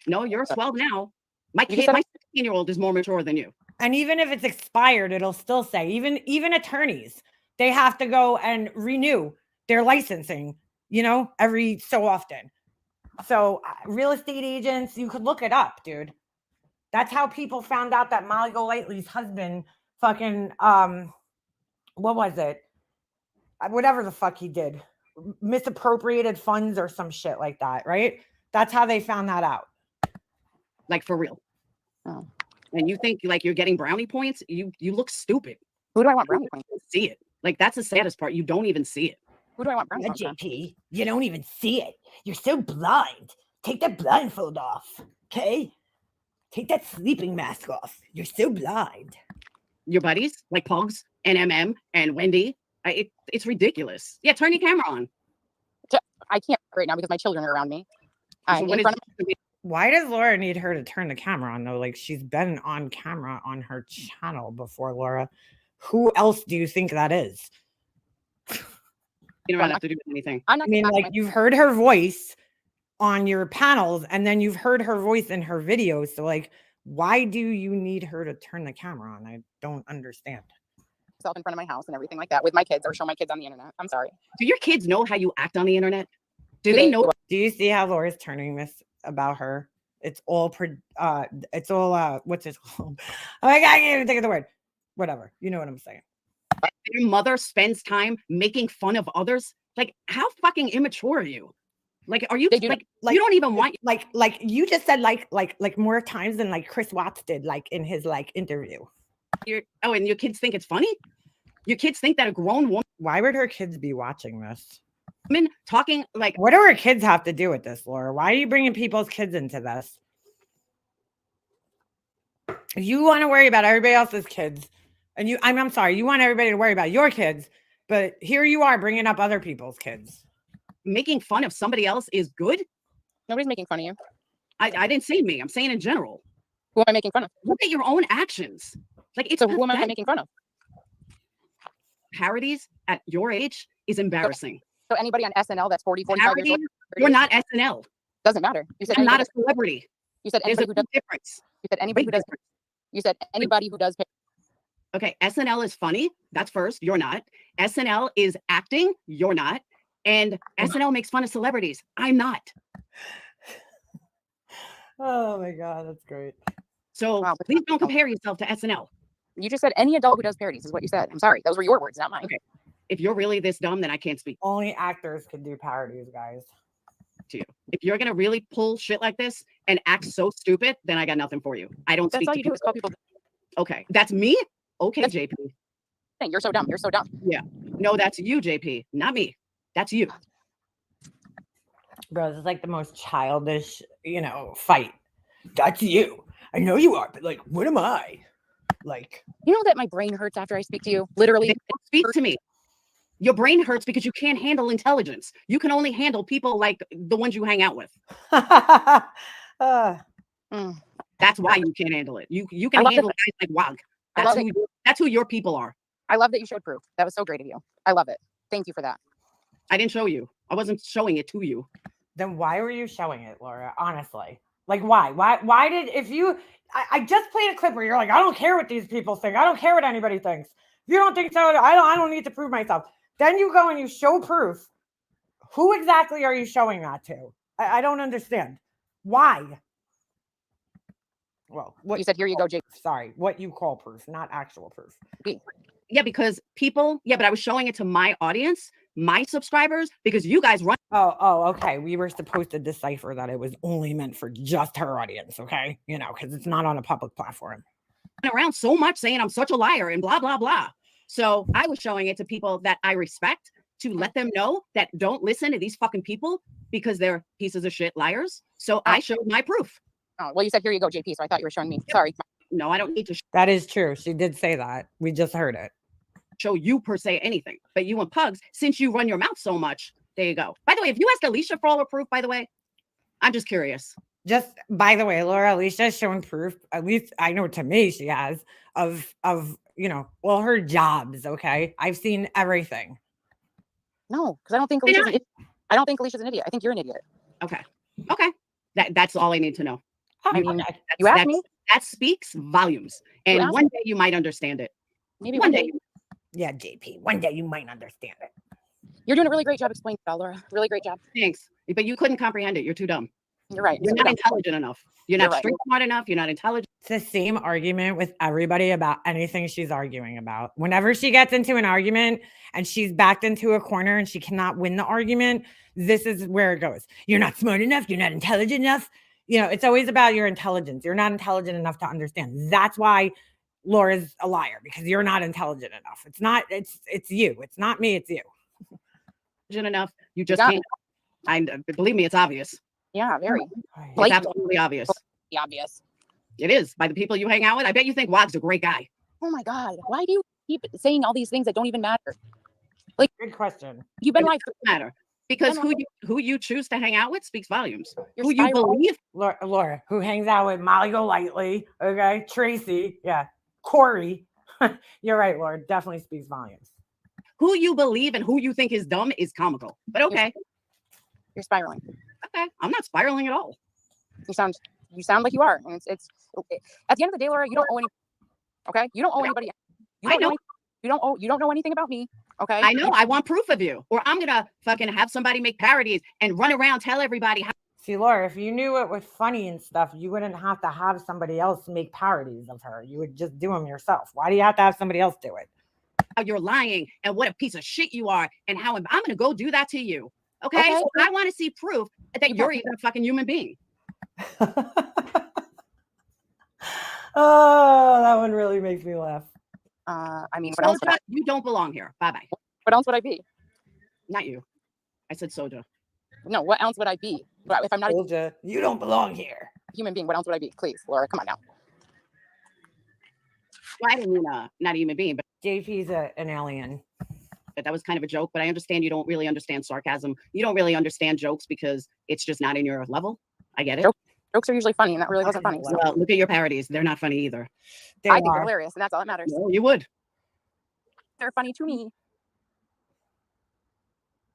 Speaker 4: No, you're 12 now. My 16-year-old is more mature than you.
Speaker 6: And even if it's expired, it'll still say, even attorneys, they have to go and renew their licensing, every so often. So real estate agents, you could look it up, dude. That's how people found out that Molly Golightly's husband fucking, what was it? Whatever the fuck he did. Misappropriated funds or some shit like that, right? That's how they found that out.
Speaker 4: Like, for real. Oh. And you think like you're getting brownie points? You look stupid.
Speaker 5: Who do I want brownie points?
Speaker 4: See it. Like, that's the saddest part. You don't even see it.
Speaker 5: Who do I want brownie points?
Speaker 6: JP, you don't even see it. You're so blind. Take that blindfold off, okay? Take that sleeping mask off. You're so blind.
Speaker 4: Your buddies, like Pugs and MM and Wendy, it's ridiculous. Yeah, turn your camera on.
Speaker 5: I can't right now because my children are around me. I'm in front of me.
Speaker 6: Why does Laura need her to turn the camera on, though? Like, she's been on camera on her channel before, Laura. Who else do you think that is?
Speaker 4: You don't have to do anything.
Speaker 6: I mean, like, you've heard her voice on your panels, and then you've heard her voice in her videos. So, like, why do you need her to turn the camera on? I don't understand.
Speaker 5: Myself in front of my house and everything like that with my kids or show my kids on the internet. I'm sorry.
Speaker 4: Do your kids know how you act on the internet? Do they know?
Speaker 6: Do you see how Laura's turning this about her? It's all what's it called? Oh my God, I can't even think of the word. Whatever. You know what I'm saying.
Speaker 4: Your mother spends time making fun of others. Like, how fucking immature are you? Like, are you like you don't even want
Speaker 6: like you just said like more times than like Chris Watts did like in his like interview.
Speaker 4: And your kids think it's funny? Your kids think that a grown woman.
Speaker 6: Why would her kids be watching this?
Speaker 4: Talking like,
Speaker 6: what do her kids have to do with this, Laura? Why are you bringing people's kids into this? You want to worry about everybody else's kids, and I'm sorry, you want everybody to worry about your kids, but here you are bringing up other people's kids.
Speaker 4: Making fun of somebody else is good.
Speaker 5: Nobody's making fun of you.
Speaker 4: I didn't say me. I'm saying in general.
Speaker 5: Who am I making fun of?
Speaker 4: Look at your own actions. Like, it's
Speaker 5: so who am I making fun of?
Speaker 4: Parodies at your age is embarrassing.
Speaker 5: So anybody on SNL that's 40, 45 years old?
Speaker 4: You're not SNL.
Speaker 5: Doesn't matter. You said
Speaker 4: I'm not a celebrity.
Speaker 5: You said anybody who does
Speaker 4: difference.
Speaker 5: You said anybody who does. You said anybody who does.
Speaker 4: Okay, SNL is funny. That's first. You're not. SNL is acting. You're not. And SNL makes fun of celebrities. I'm not.
Speaker 6: Oh my God, that's great.
Speaker 4: So please don't compare yourself to SNL.
Speaker 5: You just said any adult who does parodies is what you said. I'm sorry. Those were your words, not mine.
Speaker 4: Okay. If you're really this dumb, then I can't speak.
Speaker 6: Only actors can do parodies, guys.
Speaker 4: To you. If you're gonna really pull shit like this and act so stupid, then I got nothing for you. I don't.
Speaker 5: That's all you do is call people.
Speaker 4: Okay, that's me. Okay, JP.
Speaker 5: You're so dumb. You're so dumb.
Speaker 4: Yeah. No, that's you, JP. Not me. That's you.
Speaker 6: Bro, this is like the most childish, fight. That's you. I know you are, but like, what am I? Like,
Speaker 5: you know that my brain hurts after I speak to you. Literally,
Speaker 4: speak to me. Your brain hurts because you can't handle intelligence. You can only handle people like the ones you hang out with. That's why you can't handle it. You can handle guys like Wag. That's who your people are.
Speaker 5: I love that you showed proof. That was so great of you. I love it. Thank you for that.
Speaker 4: I didn't show you. I wasn't showing it to you.
Speaker 6: Then why were you showing it, Laura? Honestly. Like, why? Why did, I just played a clip where you're like, I don't care what these people think. I don't care what anybody thinks. If you don't think so, I don't need to prove myself. Then you go and you show proof. Who exactly are you showing that to? I don't understand. Why? Well, what
Speaker 5: You said, here you go, JP.
Speaker 6: Sorry, what you call proof, not actual proof.
Speaker 3: Yeah, because people, yeah, but I was showing it to my audience, my subscribers, because you guys run
Speaker 6: Oh, okay. We were supposed to decipher that it was only meant for just her audience, okay? You know, because it's not on a public platform.
Speaker 3: around so much saying I'm such a liar and blah, blah, blah. So I was showing it to people that I respect to let them know that don't listen to these fucking people because they're pieces of shit liars. So I showed my proof.
Speaker 5: Oh, well, you said, here you go, JP. So I thought you were showing me. Sorry.
Speaker 3: No, I don't need to
Speaker 6: That is true. She did say that. We just heard it.
Speaker 3: show you per se anything. But you and Pugs, since you run your mouth so much, there you go. By the way, if you asked Alicia for all her proof, by the way, I'm just curious.
Speaker 6: Just by the way, Laura, Alicia's showing proof, at least I know to me she has, of well, her jobs, okay? I've seen everything.
Speaker 5: No, because I don't think Alicia's an idiot. I don't think Alicia's an idiot. I think you're an idiot.
Speaker 3: Okay. That's all I need to know.
Speaker 5: I mean, you asked me.
Speaker 3: That speaks volumes. And
Speaker 5: asked
Speaker 3: one day you might understand it.
Speaker 5: Maybe
Speaker 3: One day.
Speaker 6: Yeah, JP, one day you might understand it.
Speaker 5: You're doing a really great job explaining it, Laura. Really great job.
Speaker 3: Thanks. But you couldn't comprehend it. You're too dumb.
Speaker 5: You're right.
Speaker 3: You're not intelligent enough. You're not
Speaker 5: right.
Speaker 3: street smart enough. You're not intelligent.
Speaker 6: It's the same argument with everybody about anything she's arguing about. Whenever she gets into an argument and she's backed into a corner and she cannot win the argument, this is where it goes. You're not smart enough. You're not intelligent enough. You know, it's always about your intelligence. You're not intelligent enough to understand. That's why Laura's a liar, because you're not intelligent enough. It's not, it's you. It's not me, it's you.
Speaker 3: Enough. You just can't. Believe me, it's obvious.
Speaker 5: Yeah, very.
Speaker 3: It's absolutely obvious.
Speaker 5: Obvious.
Speaker 3: It is by the people you hang out with. I bet you think Wad's a great guy.
Speaker 5: Oh my God. Why do you keep saying all these things that don't even matter? Like,
Speaker 6: good question.
Speaker 5: You've been
Speaker 3: live. Matter. Because who you choose to hang out with speaks volumes. Who you
Speaker 5: spiral.
Speaker 3: believe.
Speaker 6: Laura, who hangs out with Molly Golightly, okay? Tracy, yeah. Corey. You're right, Laura. Definitely speaks volumes.
Speaker 3: Who you believe and who you think is dumb is comical. But okay.
Speaker 5: You're spiraling.
Speaker 3: Okay. I'm not spiraling at all.
Speaker 5: You sound like you are. And it's at the end of the day, Laura, you don't owe any. Okay? You don't owe anybody. You don't know anything about me. Okay?
Speaker 3: I know. I want proof of you. Or I'm gonna fucking have somebody make parodies and run around, tell everybody how.
Speaker 6: See, Laura, if you knew it was funny and stuff, you wouldn't have to have somebody else make parodies of her. You would just do them yourself. Why do you have to have somebody else do it?
Speaker 3: How you're lying and what a piece of shit you are and how I'm gonna go do that to you. Okay? So I want to see proof that you're even a fucking human being.
Speaker 6: Oh, that one really makes me laugh.
Speaker 5: I mean, what else would
Speaker 3: you don't belong here. Bye-bye.
Speaker 5: What else would I be?
Speaker 3: Not you. I said Soja.
Speaker 5: No, what else would I be? If I'm not
Speaker 6: Soja, you don't belong here.
Speaker 5: A human being, what else would I be? Please, Laura, come on now.
Speaker 3: Well, I didn't mean not a human being, but
Speaker 6: JP's an alien.
Speaker 3: But that was kind of a joke, but I understand you don't really understand sarcasm. You don't really understand jokes because it's just not in your level. I get it.
Speaker 5: Jokes are usually funny, and that really wasn't funny. So.
Speaker 3: Well, look at your parodies. They're not funny either.
Speaker 5: I think they're hilarious, and that's all that matters.
Speaker 3: No, you would.
Speaker 5: They're funny to me.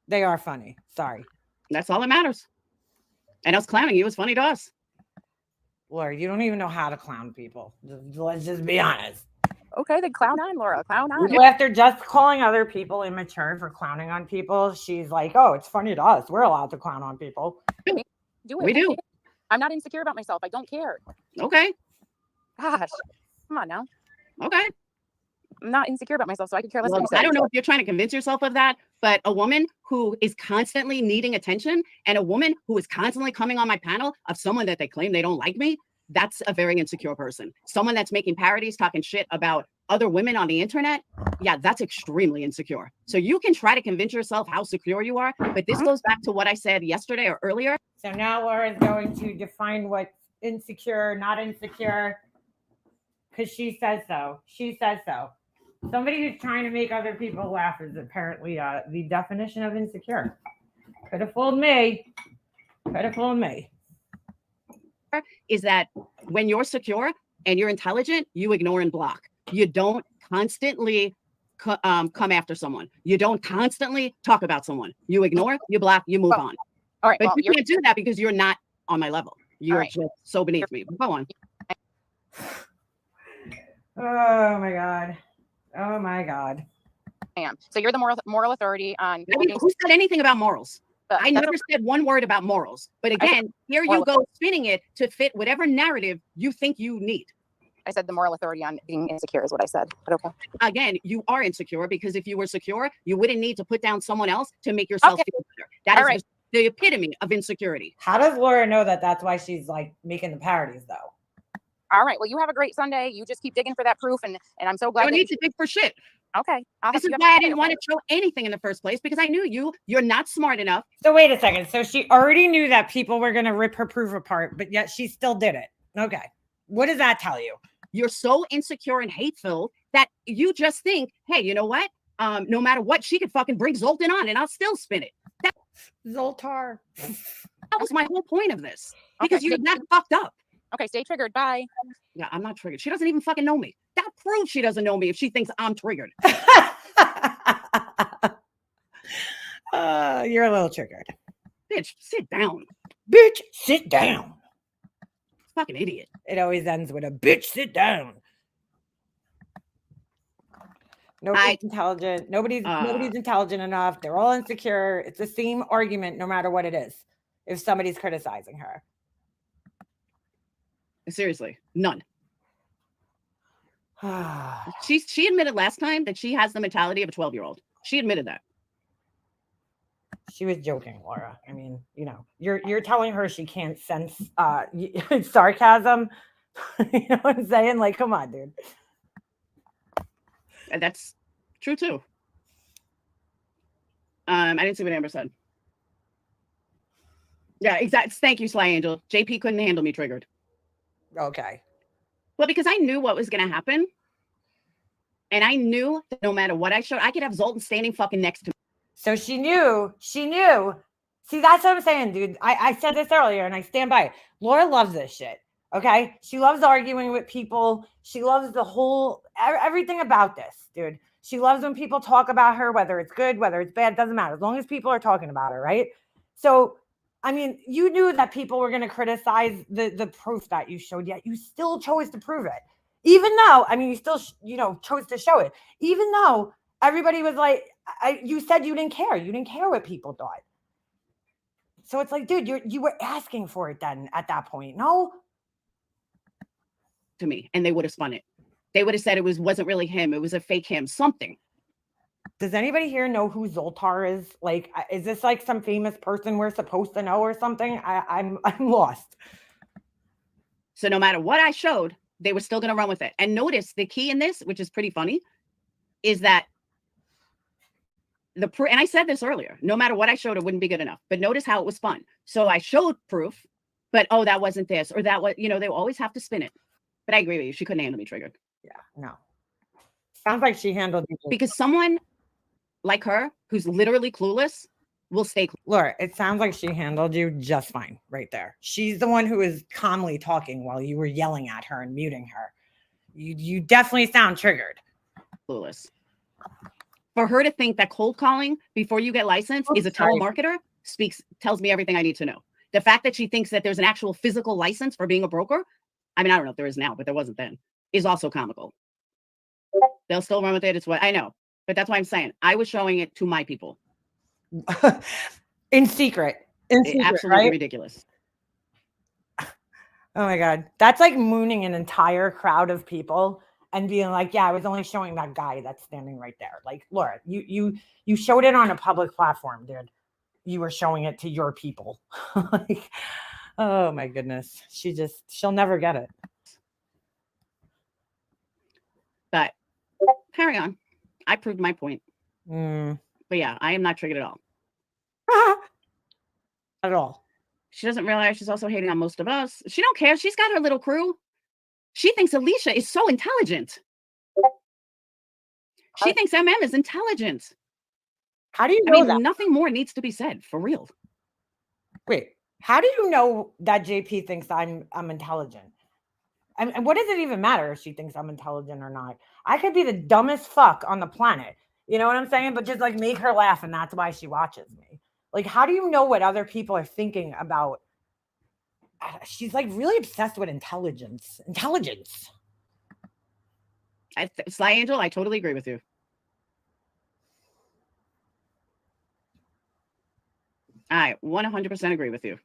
Speaker 6: They are funny. Sorry.
Speaker 3: That's all that matters. And us clowning you is funny to us.
Speaker 6: Laura, you don't even know how to clown people. Let's just be honest.
Speaker 5: Okay, then clown on, Laura. Clown on.
Speaker 6: After just calling other people immature for clowning on people, she's like, oh, it's funny to us. We're allowed to clown on people.
Speaker 5: Do it.
Speaker 3: We do.
Speaker 5: I'm not insecure about myself. I don't care.
Speaker 3: Okay.
Speaker 5: Gosh. Come on now.
Speaker 3: Okay.
Speaker 5: I'm not insecure about myself, so I can care less.
Speaker 3: Well, I don't know if you're trying to convince yourself of that, but a woman who is constantly needing attention and a woman who is constantly coming on my panel of someone that they claim they don't like me, that's a very insecure person. Someone that's making parodies, talking shit about other women on the internet, yeah, that's extremely insecure. So you can try to convince yourself how secure you are, but this goes back to what I said yesterday or earlier.
Speaker 6: So now Laura is going to define what's insecure, not insecure, because she says so. She says so. Somebody who's trying to make other people laugh is apparently the definition of insecure. Could have fooled me. Could have fooled me.
Speaker 3: Is that when you're secure and you're intelligent, you ignore and block. You don't constantly come after someone. You don't constantly talk about someone. You ignore, you block, you move on.
Speaker 5: All right,
Speaker 3: but you can't do that because you're not on my level. You're just so beneath me. Go on.
Speaker 6: Oh my God. Oh my God.
Speaker 5: I am. So you're the moral authority on.
Speaker 3: Who said anything about morals? I never said one word about morals. But again, here you go spinning it to fit whatever narrative you think you need.
Speaker 5: I said the moral authority on being insecure is what I said. But okay.
Speaker 3: Again, you are insecure because if you were secure, you wouldn't need to put down someone else to make yourself feel better. That is the epitome of insecurity.
Speaker 6: How does Laura know that that's why she's like making the parodies though?
Speaker 5: All right. Well, you have a great Sunday. You just keep digging for that proof, and I'm so glad.
Speaker 3: I don't need to dig for shit.
Speaker 5: Okay.
Speaker 3: This is why I didn't want to show anything in the first place, because I knew you're not smart enough.
Speaker 6: So wait a second. So she already knew that people were going to rip her proof apart, but yet she still did it. Okay. What does that tell you?
Speaker 3: You're so insecure and hateful that you just think, hey, you know what? No matter what, she could fucking bring Zoltan on and I'll still spin it.
Speaker 6: Zoltar.
Speaker 3: That was my whole point of this. Because you're not fucked up.
Speaker 5: Okay, stay triggered. Bye.
Speaker 3: Yeah, I'm not triggered. She doesn't even fucking know me. That proves she doesn't know me if she thinks I'm triggered.
Speaker 6: You're a little triggered.
Speaker 3: Bitch, sit down.
Speaker 6: Bitch, sit down.
Speaker 3: Fucking idiot.
Speaker 6: It always ends with a bitch, sit down. Nobody's intelligent. Nobody's intelligent enough. They're all insecure. It's the same argument no matter what it is. If somebody's criticizing her.
Speaker 3: Seriously, none. She admitted last time that she has the mentality of a 12-year-old. She admitted that.
Speaker 6: She was joking, Laura. I mean, you know, you're telling her she can't sense sarcasm. You know what I'm saying? Like, come on, dude.
Speaker 3: And that's true too. I didn't see what Amber said. Yeah, exactly. Thank you, Sly Angel. JP couldn't handle me triggered.
Speaker 6: Okay.
Speaker 3: Well, because I knew what was going to happen. And I knew that no matter what I showed, I could have Zoltan standing fucking next to me.
Speaker 6: So she knew. See, that's what I'm saying, dude. I said this earlier and I stand by it. Laura loves this shit. Okay. She loves arguing with people. She loves the whole, everything about this, dude. She loves when people talk about her, whether it's good, whether it's bad, doesn't matter. As long as people are talking about her, right? So, I mean, you knew that people were going to criticize the proof that you showed, yet you still chose to prove it. Even though, I mean, you still, chose to show it. Even though everybody was like, you said you didn't care. You didn't care what people thought. So it's like, dude, you were asking for it then at that point, no?
Speaker 3: To me, and they would have spun it. They would have said it wasn't really him. It was a fake him, something.
Speaker 6: Does anybody here know who Zoltar is? Like, is this like some famous person we're supposed to know or something? I'm lost.
Speaker 3: So no matter what I showed, they were still going to run with it. And notice the key in this, which is pretty funny, is that and I said this earlier, no matter what I showed, it wouldn't be good enough. But notice how it was spun. So I showed proof, but that wasn't this or that was, they always have to spin it. But I agree with you. She couldn't handle me triggered.
Speaker 6: Yeah, no. Sounds like she handled you.
Speaker 3: Because someone like her, who's literally clueless, will stay clueless.
Speaker 6: Laura, it sounds like she handled you just fine right there. She's the one who was calmly talking while you were yelling at her and muting her. You definitely sound triggered.
Speaker 3: Clueless. For her to think that cold calling before you get licensed is a telemarketer tells me everything I need to know. The fact that she thinks that there's an actual physical license for being a broker, I mean, I don't know if there is now, but there wasn't then, is also comical. They'll still run with it. It's what I know. But that's why I'm saying I was showing it to my people.
Speaker 6: In secret.
Speaker 3: Absolutely
Speaker 6: right?
Speaker 3: ridiculous.
Speaker 6: Oh my God. That's like mooning an entire crowd of people and being like, yeah, I was only showing that guy that's standing right there. Like, Laura, you showed it on a public platform, dude. You were showing it to your people. Like, oh my goodness. She'll never get it.
Speaker 3: But carry on. I proved my point.
Speaker 6: But
Speaker 3: yeah, I am not triggered at all.
Speaker 6: At all.
Speaker 3: She doesn't realize she's also hating on most of us. She don't care. She's got her little crew. She thinks Alicia is so intelligent. She thinks MM is intelligent.
Speaker 6: How do you know that?
Speaker 3: Nothing more needs to be said, for real.
Speaker 6: Wait, how do you know that JP thinks I'm intelligent? And what does it even matter if she thinks I'm intelligent or not? I could be the dumbest fuck on the planet. You know what I'm saying? But just like make her laugh, and that's why she watches me. Like, how do you know what other people are thinking about? She's like really obsessed with intelligence.
Speaker 3: Sly Angel, I totally agree with you. I 100% agree with you.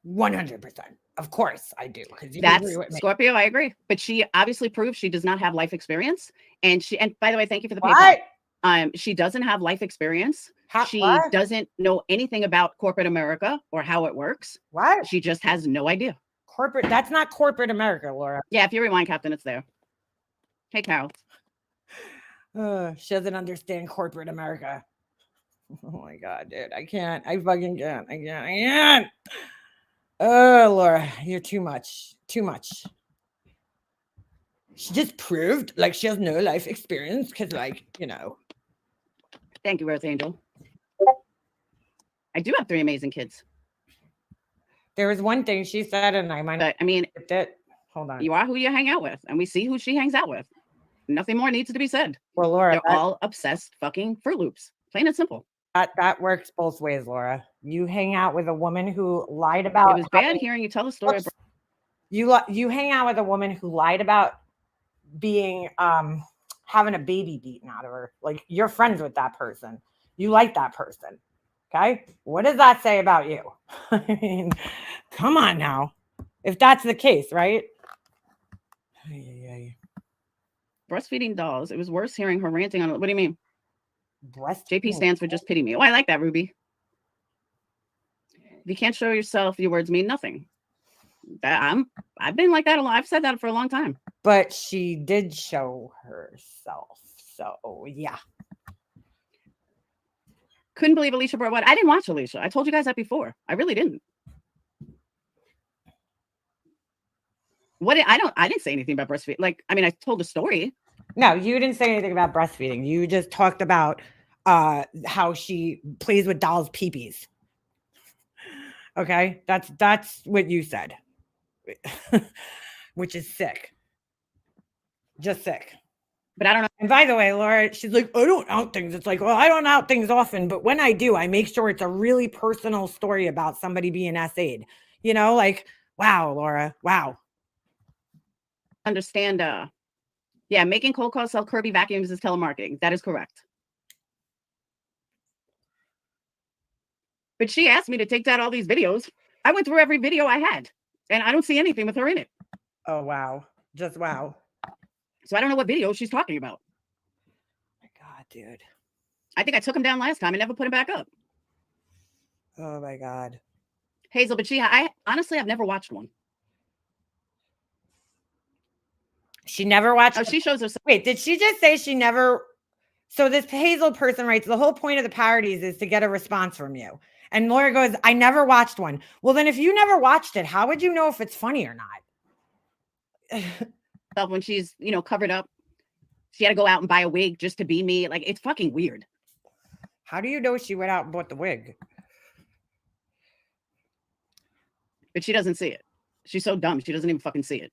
Speaker 6: 100%. Of course I do. Because you
Speaker 3: That's
Speaker 6: agree with me.
Speaker 3: Scorpio. I agree. But she obviously proved she does not have life experience. And by the way, thank you for the PayPal.
Speaker 6: What?
Speaker 3: She doesn't have life experience. She
Speaker 6: What?
Speaker 3: doesn't know anything about corporate America or how it works.
Speaker 6: What?
Speaker 3: She just has no idea.
Speaker 6: Corporate, that's not corporate America, Laura.
Speaker 3: Yeah, if you rewind, Captain, it's there. Hey, Carol.
Speaker 6: She doesn't understand corporate America. Oh my God, dude. I can't. I fucking can't. I can't. Oh, Laura, you're too much. Too much. She just proved like she has no life experience because, like, you know.
Speaker 3: Thank you, Earth Angel. I do have 3 amazing kids.
Speaker 6: There was one thing she said, and I might.
Speaker 3: But I mean,
Speaker 6: that. Hold on.
Speaker 3: You are who you hang out with, and we see who she hangs out with. Nothing more needs to be said.
Speaker 6: Well, Laura,
Speaker 3: they're all obsessed fucking Fruit Loops. Plain and simple.
Speaker 6: That works both ways, Laura. You hang out with a woman who lied about.
Speaker 3: It was bad hearing you tell the story.
Speaker 6: You hang out with a woman who lied about being having a baby beaten out of her. Like, you're friends with that person. You like that person. Okay? What does that say about you? I mean, come on now. If that's the case, right?
Speaker 3: Breastfeeding dolls. It was worse hearing her ranting on it. What do you mean? JP
Speaker 6: JP
Speaker 3: stands for just pity me. Oh, I like that, Ruby. If you can't show yourself, your words mean nothing. I've been like that a lot. I've said that for a long time.
Speaker 6: But she did show herself. So yeah.
Speaker 3: Couldn't believe Alicia brought what? I didn't watch Alicia. I told you guys that before. I really didn't. I didn't say anything about breastfeeding. Like, I mean, I told the story.
Speaker 6: No, you didn't say anything about breastfeeding. You just talked about how she plays with dolls' peepees. Okay, that's what you said, which is sick. Just sick.
Speaker 3: But I don't know.
Speaker 6: And by the way, Laura, she's like, I don't out things. It's like, well, I don't out things often, but when I do, I make sure it's a really personal story about somebody being SA'd. You know, like, wow, Laura, wow.
Speaker 3: Understand, yeah, making cold calls sell Kirby vacuums is telemarketing. That is correct. But she asked me to take down all these videos. I went through every video I had, and I don't see anything with her in it.
Speaker 6: Oh, wow. Just wow.
Speaker 3: So I don't know what video she's talking about.
Speaker 6: Oh my God, dude.
Speaker 3: I think I took him down last time and never put him back up.
Speaker 6: Oh my God.
Speaker 3: Hazel, but I honestly, I've never watched one.
Speaker 6: She never watched.
Speaker 3: Oh, she shows herself.
Speaker 6: Wait, did she just say she never? So this Hazel person writes, the whole point of the parodies is to get a response from you. And Laura goes, I never watched one. Well, then if you never watched it, how would you know if it's funny or not?
Speaker 3: When she's, covered up, she had to go out and buy a wig just to be me. Like, it's fucking weird.
Speaker 6: How do you know she went out and bought the wig?
Speaker 3: But she doesn't see it. She's so dumb. She doesn't even fucking see it.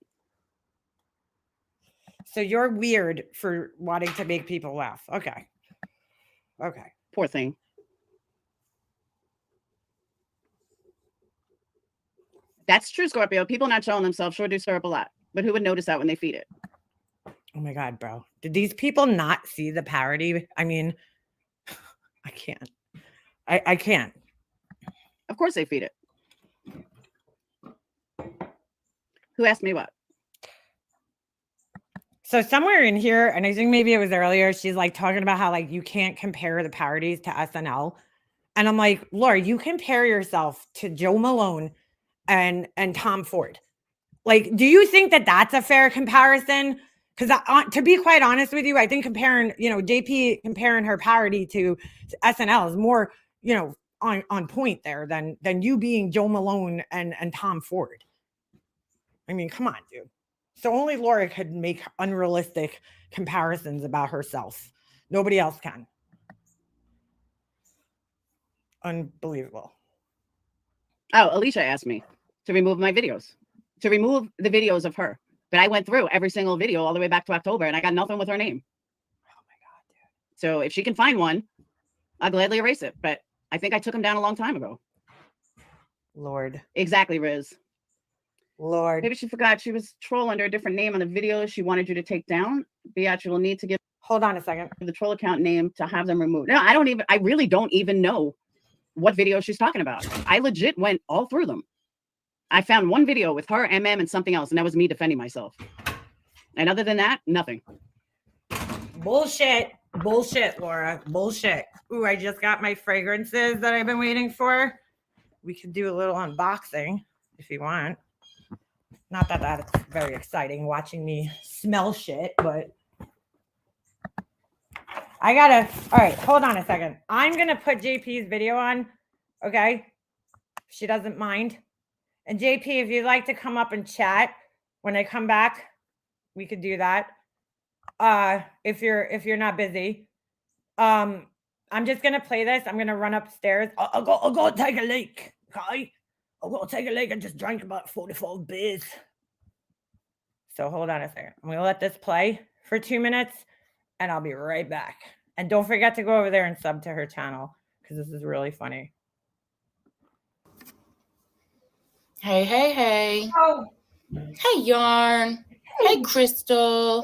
Speaker 6: So you're weird for wanting to make people laugh. Okay.
Speaker 3: Poor thing. That's true, Scorpio. People not showing themselves sure do stir up a lot. But who would notice that when they feed it?
Speaker 6: Oh my God, bro. Did these people not see the parody? I mean, I can't. I can't.
Speaker 3: Of course they feed it. Who asked me what?
Speaker 6: So somewhere in here, and I think maybe it was earlier, she's like talking about how like you can't compare the parodies to SNL. And I'm like, Laura, you compare yourself to Joe Malone and Tom Ford. Like, do you think that that's a fair comparison? Because to be quite honest with you, I think comparing, JP comparing her parody to SNL is more, on point there than you being Joe Malone and Tom Ford. I mean, come on, dude. So only Laura could make unrealistic comparisons about herself. Nobody else can. Unbelievable.
Speaker 3: Oh, Alicia asked me to remove my videos, to remove the videos of her. But I went through every single video all the way back to October, and I got nothing with her name.
Speaker 6: Oh my God, dude.
Speaker 3: So if she can find one, I'll gladly erase it. But I think I took him down a long time ago.
Speaker 6: Lord.
Speaker 3: Exactly, Riz.
Speaker 6: Lord.
Speaker 3: Maybe she forgot she was troll under a different name on the video she wanted you to take down. Biatch will need to give.
Speaker 6: Hold on a second.
Speaker 3: The troll account name to have them removed. No, I really don't even know what video she's talking about. I legit went all through them. I found one video with her, MM, and something else, and that was me defending myself. And other than that, nothing.
Speaker 6: Bullshit. Bullshit, Laura. Bullshit. Ooh, I just got my fragrances that I've been waiting for. We could do a little unboxing if you want. Not that that's very exciting watching me smell shit, but I gotta. All right, hold on a second. I'm gonna put JP's video on, okay? If she doesn't mind. And JP, if you'd like to come up and chat when I come back, we could do that. If you're not busy. I'm just gonna play this. I'm gonna run upstairs. I'll go take a leak. Okay. I'll go take a leak. I just drank about 44 beers. So hold on a second. I'm gonna let this play for 2 minutes and I'll be right back. And don't forget to go over there and sub to her channel because this is really funny.
Speaker 7: Hey, hey, hey.
Speaker 6: Oh.
Speaker 7: Hey, Yarn. Hey, Crystal.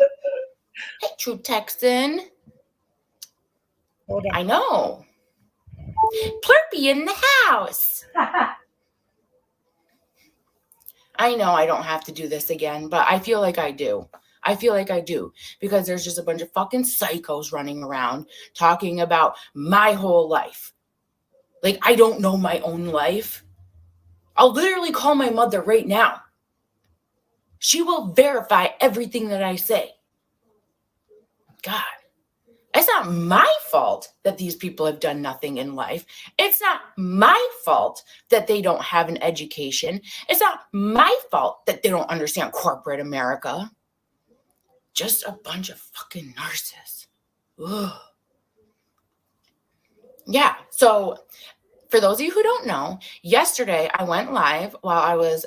Speaker 7: Hey, True Texan.
Speaker 6: Hold on.
Speaker 7: I know. Plurpy in the house. I know I don't have to do this again, but I feel like I do. I feel like I do because there's just a bunch of fucking psychos running around talking about my whole life. Like, I don't know my own life. I'll literally call my mother right now. She will verify everything that I say. God, it's not my fault that these people have done nothing in life. It's not my fault that they don't have an education. It's not my fault that they don't understand corporate America. Just a bunch of fucking nurses. Ugh. Yeah, so for those of you who don't know, yesterday I went live while I was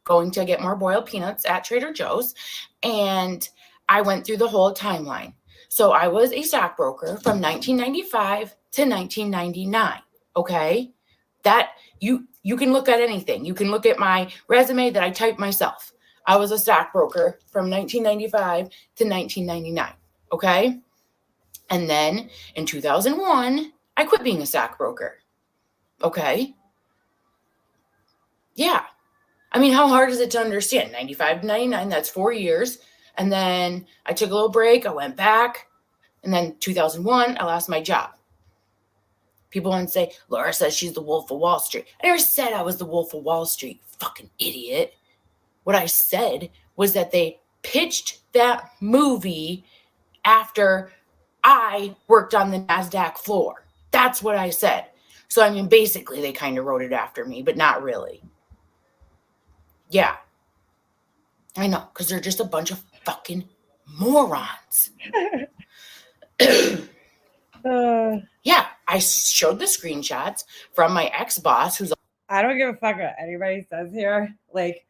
Speaker 7: going to get more boiled peanuts at Trader Joe's, and I went through the whole timeline. So I was a stockbroker from 1995 to 1999, okay? That you can look at anything. You can look at my resume that I typed myself. I was a stockbroker from 1995 to 1999, okay? And then in 2001, I quit being a stockbroker. Okay. Yeah. I mean, how hard is it to understand? 95 to 99, that's 4 years. And then I took a little break. I went back. And then 2001, I lost my job. People want to say, Laura says she's the Wolf of Wall Street. I never said I was the Wolf of Wall Street, fucking idiot. What I said was that they pitched that movie after I worked on the NASDAQ floor. That's what I said. So, I mean, basically, they kind of wrote it after me, but not really. Yeah. I know, because they're just a bunch of fucking morons. Yeah, I showed the screenshots from my ex-boss, who's...
Speaker 6: I don't give a fuck what anybody says here. Like,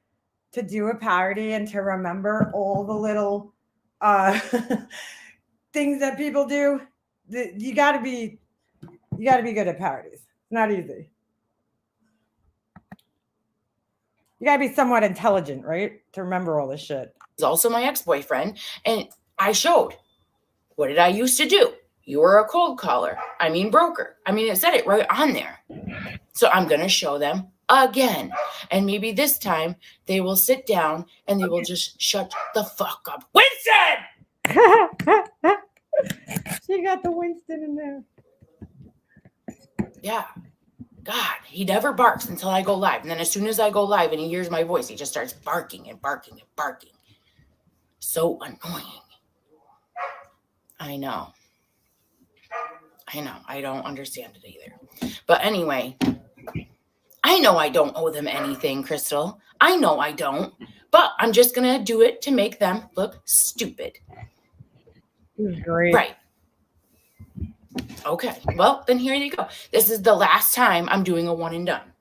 Speaker 6: to do a parody and to remember all the little things that people do, you got to be good at parodies. It's not easy. You got to be somewhat intelligent, right? To remember all this shit.
Speaker 7: He's also my ex-boyfriend, and I showed. What did I used to do? You were a cold caller. I mean broker. I mean, it said it right on there. So I'm going to show them again. And maybe this time they will sit down and they will just shut the fuck up. Winston!
Speaker 6: She got the Winston in there.
Speaker 7: Yeah. God, he never barks until I go live. And then as soon as I go live and he hears my voice, he just starts barking and barking and barking. So annoying. I know. I don't understand it either. But anyway, I know I don't owe them anything, Crystal. I know I don't. But I'm just going to do it to make them look stupid.
Speaker 6: Great.
Speaker 7: Right. Okay. Well, then here you go. This is the last time I'm doing a one and done.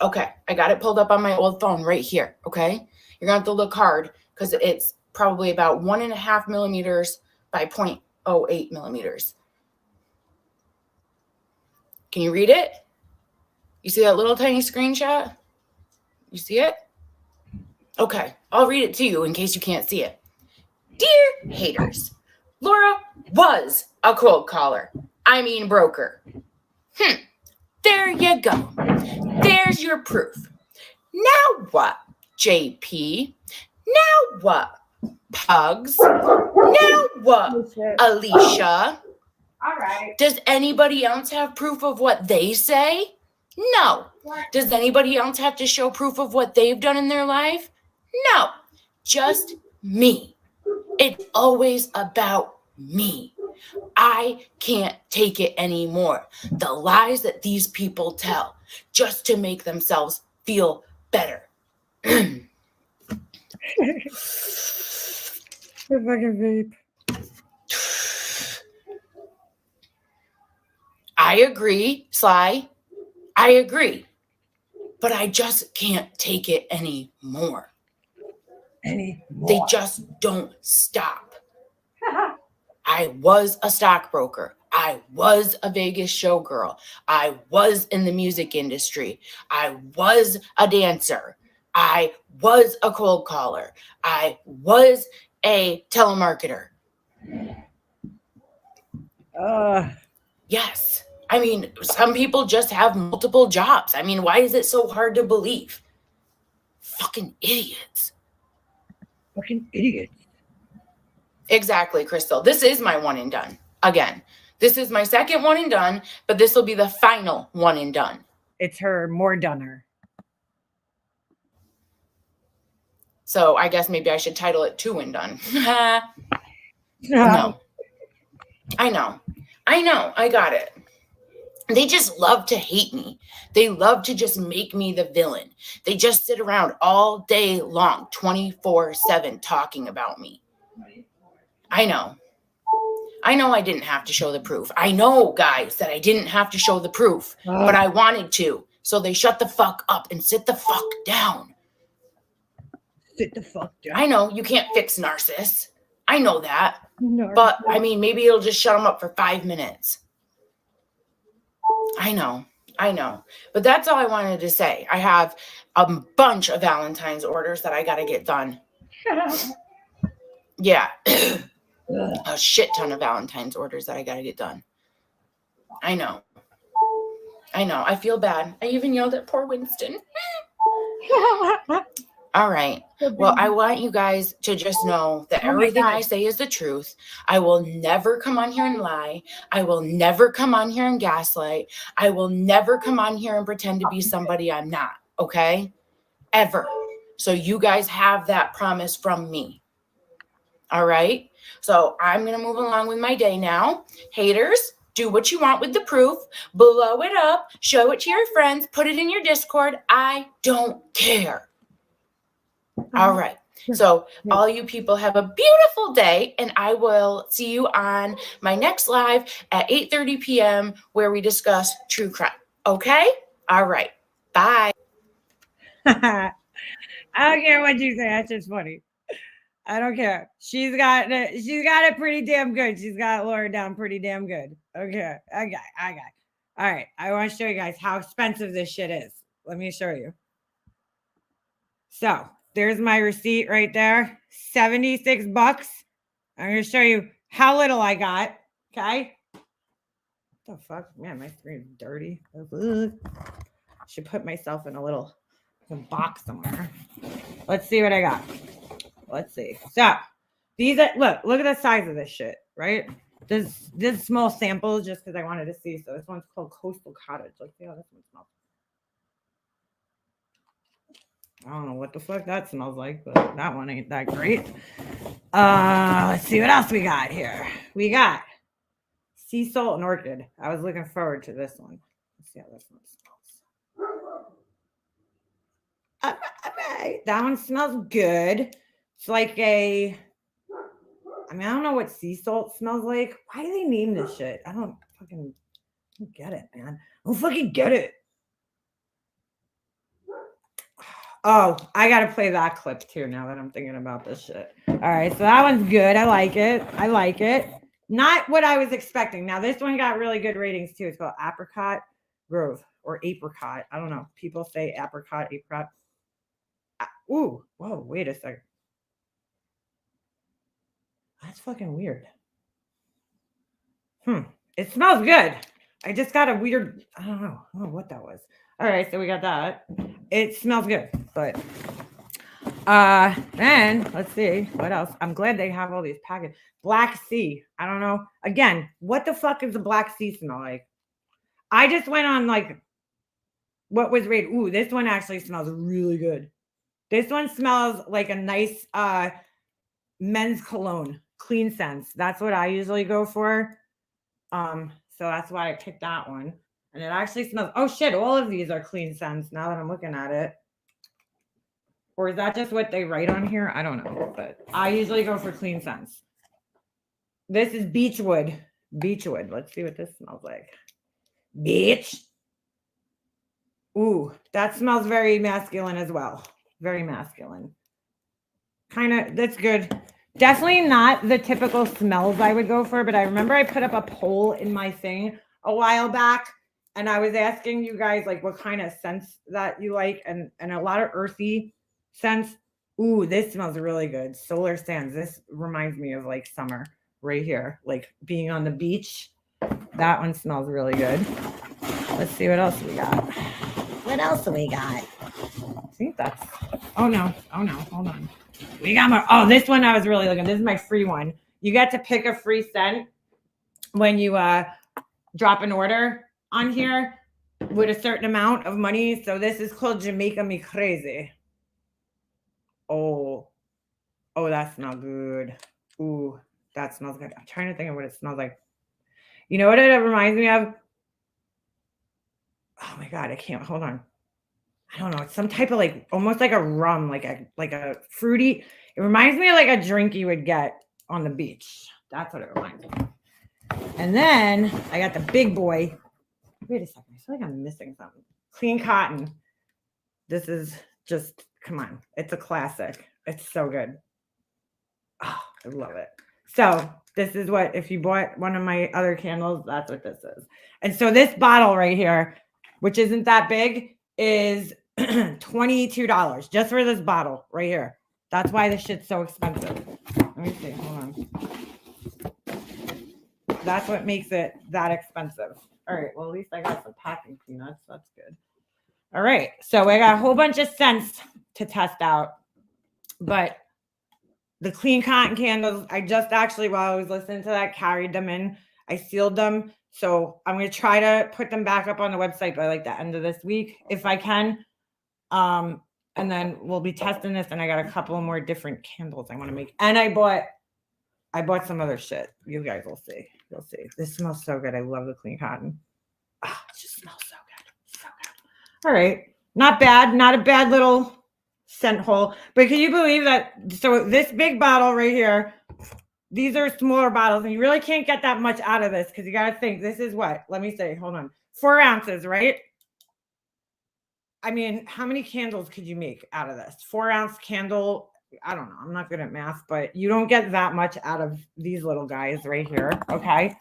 Speaker 7: Okay. I got it pulled up on my old phone right here. Okay. You're going to have to look hard because it's probably about 1.5 millimeters by 0.08 millimeters. Can you read it? You see that little tiny screenshot? You see it? Okay. I'll read it to you in case you can't see it. Dear haters, Laura was a cold caller. I mean broker. There you go. There's your proof. Now what, JP? Now what, Pugs? Now what, Alicia?
Speaker 4: All right.
Speaker 7: Does anybody else have proof of what they say? No. Does anybody else have to show proof of what they've done in their life? No. Just me. It's always about me. I can't take it anymore. The lies that these people tell just to make themselves feel better.
Speaker 6: The fucking vape.
Speaker 7: I agree, Sly. I agree. But I just can't take it anymore. They just don't stop. I was a stockbroker. I was a Vegas showgirl. I was in the music industry. I was a dancer. I was a cold caller. I was a telemarketer. Yes. I mean, some people just have multiple jobs. I mean, why is it so hard to believe? Fucking idiots.
Speaker 6: Fucking idiots.
Speaker 7: Exactly, Crystal. This is my one and done. Again, this is my second one and done, but this will be the final one and done.
Speaker 6: It's her more doner.
Speaker 7: So I guess maybe I should title it two and done.
Speaker 6: No.
Speaker 7: I know. I got it. They just love to hate me. They love to just make me the villain. They just sit around all day long, 24/7 talking about me. I know I didn't have to show the proof. I know, guys, that I didn't have to show the proof, but I wanted to. So they shut the fuck up and sit the fuck down.
Speaker 6: Sit the fuck down.
Speaker 7: I know you can't fix narcissists. I know that. But, I mean, maybe it'll just shut them up for 5 minutes. I know. But that's all I wanted to say. I have a bunch of Valentine's orders that I got to get done. Yeah. A shit ton of Valentine's orders that I got to get done. I know. I feel bad. I even yelled at poor Winston. All right. Well, I want you guys to just know that everything I say is the truth. I will never come on here and lie. I will never come on here and gaslight. I will never come on here and pretend to be somebody I'm not. Okay? Ever. So you guys have that promise from me. All right? So I'm going to move along with my day now. Haters, do what you want with the proof. Blow it up. Show it to your friends. Put it in your Discord. I don't care. All right. So all you people have a beautiful day, and I will see you on my next live at 8:30 p.m. where we discuss true crime. Okay? All right. Bye.
Speaker 6: I don't care what you say. That's just funny. I don't care. She's got it pretty damn good. She's got Laura down pretty damn good. Okay. I got. All right. I want to show you guys how expensive this shit is. Let me show you. So there's my receipt right there. $76. I'm going to show you how little I got. Okay. What the fuck? Man, my screen's dirty. Should put myself in a little box somewhere. Let's see what I got. Let's see. So these are, look at the size of this shit, right? This small sample just because I wanted to see. So this one's called Coastal Cottage. Let's see how this one smells. I don't know what the fuck that smells like, but that one ain't that great. Let's see what else we got here. We got sea salt and orchid. I was looking forward to this one. Let's see how this one smells. That one smells good. It's like I don't know what sea salt smells like. Why do they name this shit? I don't fucking get it, man. I don't fucking get it. Oh, I got to play that clip too now that I'm thinking about this shit. All right, so that one's good. I like it. Not what I was expecting. Now, this one got really good ratings too. It's called Apricot Grove or Apricot. I don't know. People say apricot. Ooh, whoa, wait a second. That's fucking weird. It smells good. I just got a weird, I don't know what that was. All right, so we got that. It smells good, but then let's see what else. I'm glad they have all these packets. Black Sea. I don't know. Again, what the fuck does the Black Sea smell like? I just went on like what was rated. Ooh, this one actually smells really good. This one smells like a nice men's cologne, Clean Sense. That's what I usually go for. So that's why I picked that one. And it actually smells, oh shit, all of these are Clean Sense now that I'm looking at it. Or is that just what they write on here? I don't know, but I usually go for Clean Sense. This is Beechwood. Beechwood. Let's see what this smells like. Beach. Ooh, that smells very masculine as well. Very masculine. Kind of, that's good. Definitely not the typical smells I would go for, but I remember I put up a poll in my thing a while back, and I was asking you guys like what kind of scents that you like, and a lot of earthy scents. Ooh, this smells really good. Solar Sands. This reminds me of like summer right here, like being on the beach. That one smells really good. Let's see what else we got. What else do we got? I think that's, oh no, hold on. We got more. Oh, this one I was really looking. This is my free one. You get to pick a free scent when you drop an order on here with a certain amount of money. So this is called Jamaica Me Crazy. Oh, that smells good. Ooh, that smells good. I'm trying to think of what it smells like. You know what it reminds me of? Oh my God, I can't. Hold on. I don't know. It's some type of like almost like a rum, like a fruity. It reminds me of like a drink you would get on the beach. That's what it reminds me of. And then I got the big boy. Wait a second. I feel like I'm missing something. Clean Cotton. This is just, come on. It's a classic. It's so good. Oh, I love it. So this is what, if you bought one of my other candles, that's what this is. And so this bottle right here, which isn't that big, is $22 just for this bottle right here. That's why this shit's so expensive. Let me see. Hold on. That's what makes it that expensive. All right. Well, at least I got some packing peanuts. That's good. All right. So I got a whole bunch of scents to test out. But the Clean Cotton candles, I just actually, while I was listening to that, carried them in. I sealed them. So I'm going to try to put them back up on the website by like the end of this week, if I can. And then we'll be testing this. And I got a couple more different candles I want to make. And I bought some other shit. You guys will see. You'll see. This smells so good. I love the Clean Cotton. Oh, it just smells so good. So good. All right. Not bad. Not a bad little scent hole. But can you believe that? So this big bottle right here, these are smaller bottles, and you really can't get that much out of this because you got to think this is what? Let me say, hold on. 4 ounces, right? I mean, how many candles could you make out of this? 4-ounce candle. I don't know. I'm not good at math, but you don't get that much out of these little guys right here. Okay.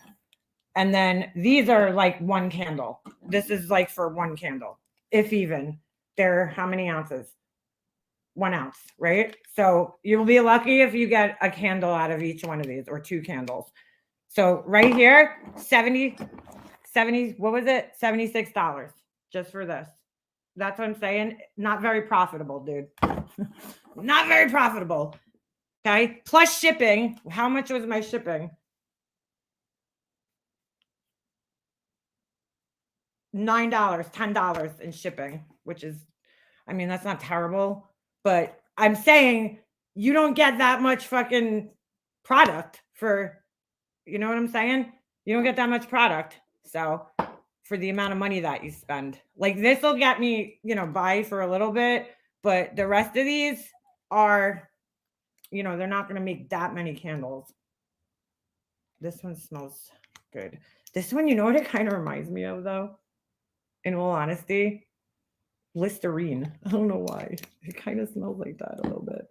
Speaker 6: And then these are like 1 candle. This is like for 1 candle, if even. They're how many ounces? 1 ounce, right? So you'll be lucky if you get a candle out of each one of these, or 2 candles. So right here, 70, what was it? $76 just for this. That's what I'm saying. Not very profitable, dude. Not very profitable. Okay. Plus shipping. How much was my shipping? $9, $10 in shipping, which is, I mean, that's not terrible, but I'm saying you don't get that much fucking product for, you know what I'm saying? You don't get that much product. So for the amount of money that you spend, like this will get me, by for a little bit, but the rest of these are, they're not going to make that many candles. This one smells good. This one, you know what it kind of reminds me of though? In all honesty, Listerine. I don't know why. It kind of smells like that a little bit.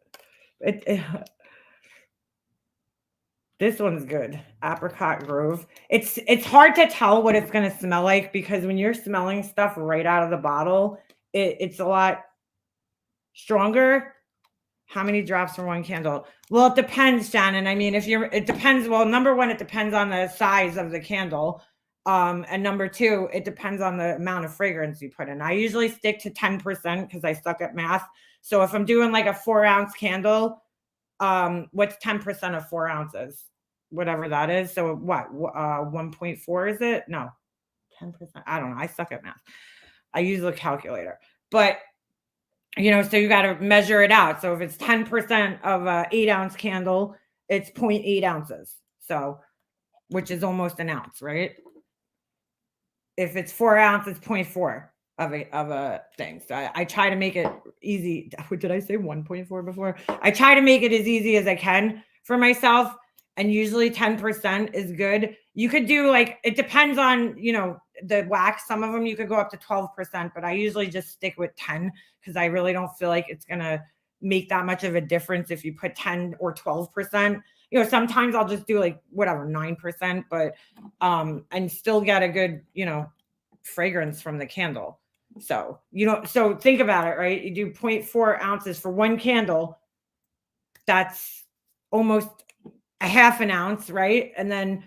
Speaker 6: This one's good. Apricot Grove. It's hard to tell what it's going to smell like because when you're smelling stuff right out of the bottle, it's a lot stronger. How many drops for one candle? Well, it depends, Shannon. I mean, it depends. Well, number one, it depends on the size of the candle. And number two, it depends on the amount of fragrance you put in. I usually stick to 10% because I suck at math. So if I'm doing like a 4-ounce candle, what's 10% of 4 ounces? Whatever that is. So what, 1.4 is it? No, 10%. I don't know. I suck at math. I use a calculator, but so you got to measure it out. So if it's 10% of a 8-ounce candle, it's 0.8 ounces. So, which is almost an ounce, right? If it's 4 ounces, 0.4 of a thing. So I try to make it easy. Did I say 1.4 before? I try to make it as easy as I can for myself. And usually 10% is good. You could do it depends on, the wax. Some of them you could go up to 12%, but I usually just stick with 10 because I really don't feel like it's going to make that much of a difference if you put 10 or 12%. Sometimes I'll just do 9%, but and still get a good, fragrance from the candle. So, so think about it, right? You do 0.4 ounces for one candle. That's almost a half an ounce, right? And then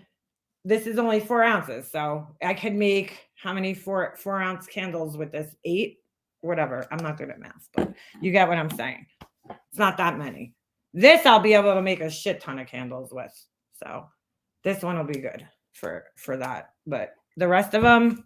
Speaker 6: this is only 4 ounces. So I could make how many 4-ounce candles with this? 8, whatever. I'm not good at math, but you get what I'm saying. It's not that many. This I'll be able to make a shit ton of candles with. So this one will be good for that. But the rest of them,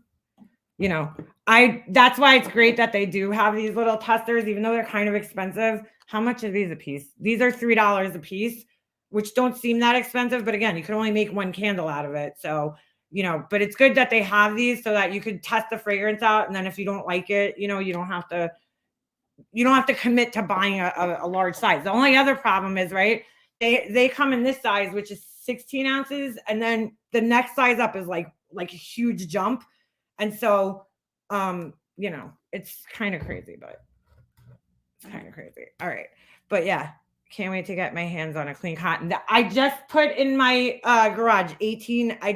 Speaker 6: that's why it's great that they do have these little testers, even though they're kind of expensive. How much are these a piece? These are $3 a piece, which don't seem that expensive. But again, you can only make one candle out of it. So, but it's good that they have these so that you could test the fragrance out. And then if you don't like it, you don't have to commit to buying a large size. The only other problem is, right, they come in this size, which is 16 ounces. And then the next size up is like a huge jump. And so, it's kind of crazy, but it's kind of crazy. All right. But yeah, can't wait to get my hands on a clean cotton. I just put in my garage 18. I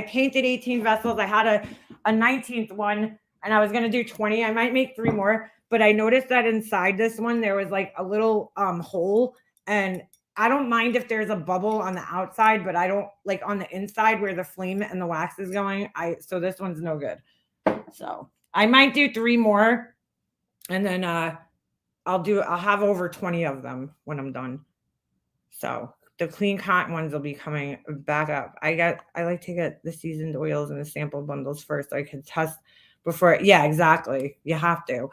Speaker 6: painted 18 vessels. I had a 19th one and I was going to do 20. I might make 3 more, but I noticed that inside this one, there was a little hole, and I don't mind if there's a bubble on the outside, but I don't on the inside where the flame and the wax is going. So this one's no good. So I might do 3 more, and then I'll have over 20 of them when I'm done. So the clean cotton ones will be coming back up. I like to get the seasoned oils and the sample bundles first so I can test before. Yeah, exactly. You have to.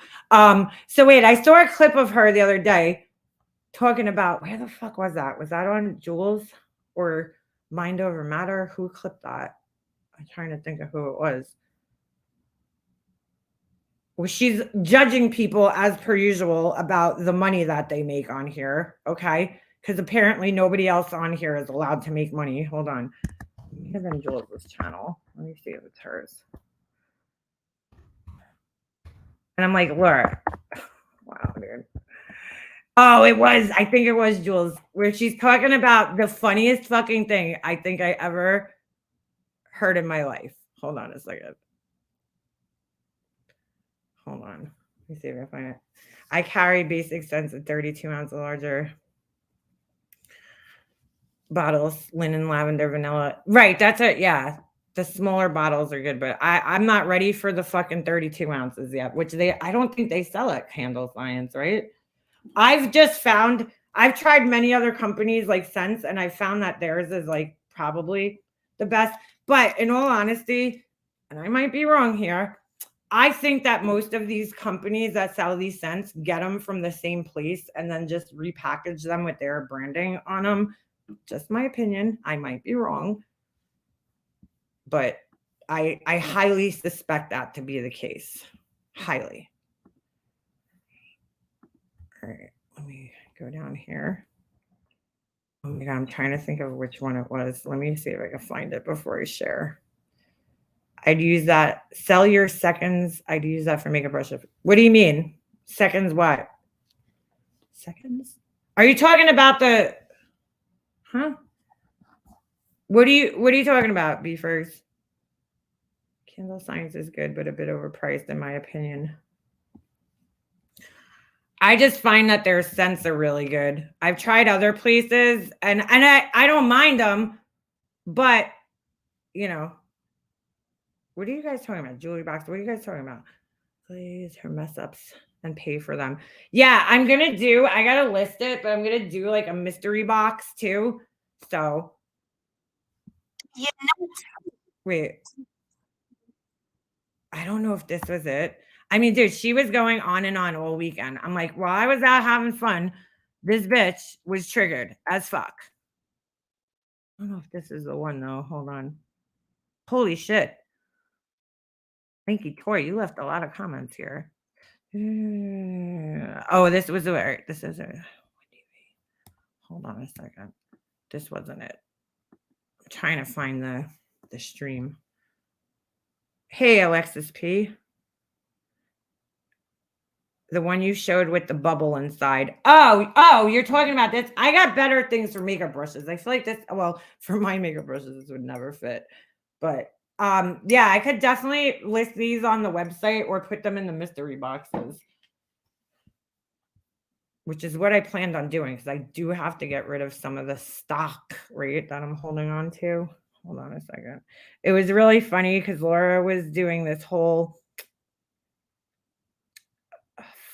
Speaker 6: So wait, I saw a clip of her the other day talking about, where the fuck was that? Was that on Jules or Mind Over Matter? Who clipped that? I'm trying to think of who it was. Well, she's judging people as per usual about the money that they make on here. Okay. Because apparently nobody else on here is allowed to make money. Hold on. Here's on Jules' channel. Let me see if it's hers. And I'm like, Laura. Wow, dude. Oh, I think it was Jules, where she's talking about the funniest fucking thing I think I ever heard in my life. Hold on a second. Hold on. Let me see if I find it. I carry basic scents of 32 ounce or larger bottles, linen, lavender, vanilla. Right, that's it. Yeah. The smaller bottles are good, but I'm not ready for the fucking 32 ounces yet, which I don't think they sell at Candle Science, right? I've tried many other companies like scents, and I found that theirs is probably the best. But in all honesty, and I might be wrong here, I think that most of these companies that sell these scents get them from the same place and then just repackage them with their branding on them. Just my opinion. I might be wrong. But I highly suspect that to be the case. Highly. All right. Let me go down here. Oh my God, I'm trying to think of which one it was. Let me see if I can find it before I share. I'd use that. Sell your seconds. I'd use that for makeup brush. What do you mean? Seconds what? Seconds? Are you talking about the... Huh? What are you talking about, Beefers? Candle Science is good, but a bit overpriced in my opinion. I just find that their scents are really good. I've tried other places and I don't mind them, but you know, what are you guys talking about? Jewelry box. What are you guys talking about? Please, her mess ups and pay for them. Yeah, I gotta list it, but I'm gonna do like a mystery box too. So
Speaker 3: Yeah.
Speaker 6: wait, I don't know if this was it. I mean, dude, she was going on and on all weekend. I'm like, while I was out having fun, this bitch was triggered as fuck. I don't know if this is the one though. Hold on. Holy shit. Thank you, Tori. You left a lot of comments here. Oh, this was it. This is it. Hold on a second. This wasn't it. I'm trying to find the stream. Hey, Alexis P. The one you showed with the bubble inside. Oh, you're talking about this. I got better things for makeup brushes. I feel like this, well, for my makeup brushes, this would never fit. But yeah, I could definitely list these on the website or put them in the mystery boxes, which is what I planned on doing because I do have to get rid of some of the stock, right, that I'm holding on to. Hold on a second. It was really funny because Laura was doing this whole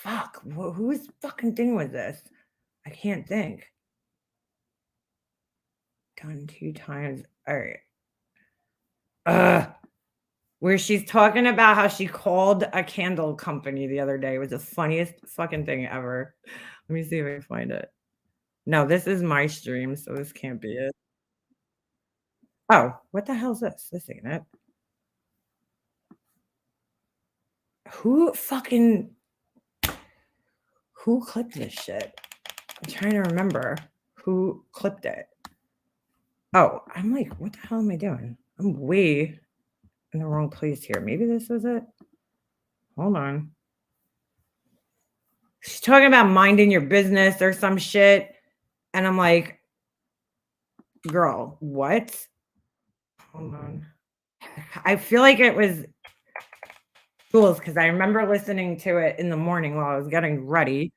Speaker 6: fuck. Whose fucking thing was this? I can't think. Done 2 times. All right. Where she's talking about how she called a candle company the other day. It was the funniest fucking thing ever. Let me see if I can find it. No, this is my stream, so this can't be it. Oh, what the hell is this? This ain't it. Who clipped this shit? I'm trying to remember who clipped it. Oh, I'm like, what the hell am I doing? I'm way in the wrong place here. Maybe this was it. Hold on. She's talking about minding your business or some shit. And I'm like, girl, what? Hold on. I feel like it was Jules because I remember listening to it in the morning while I was getting ready.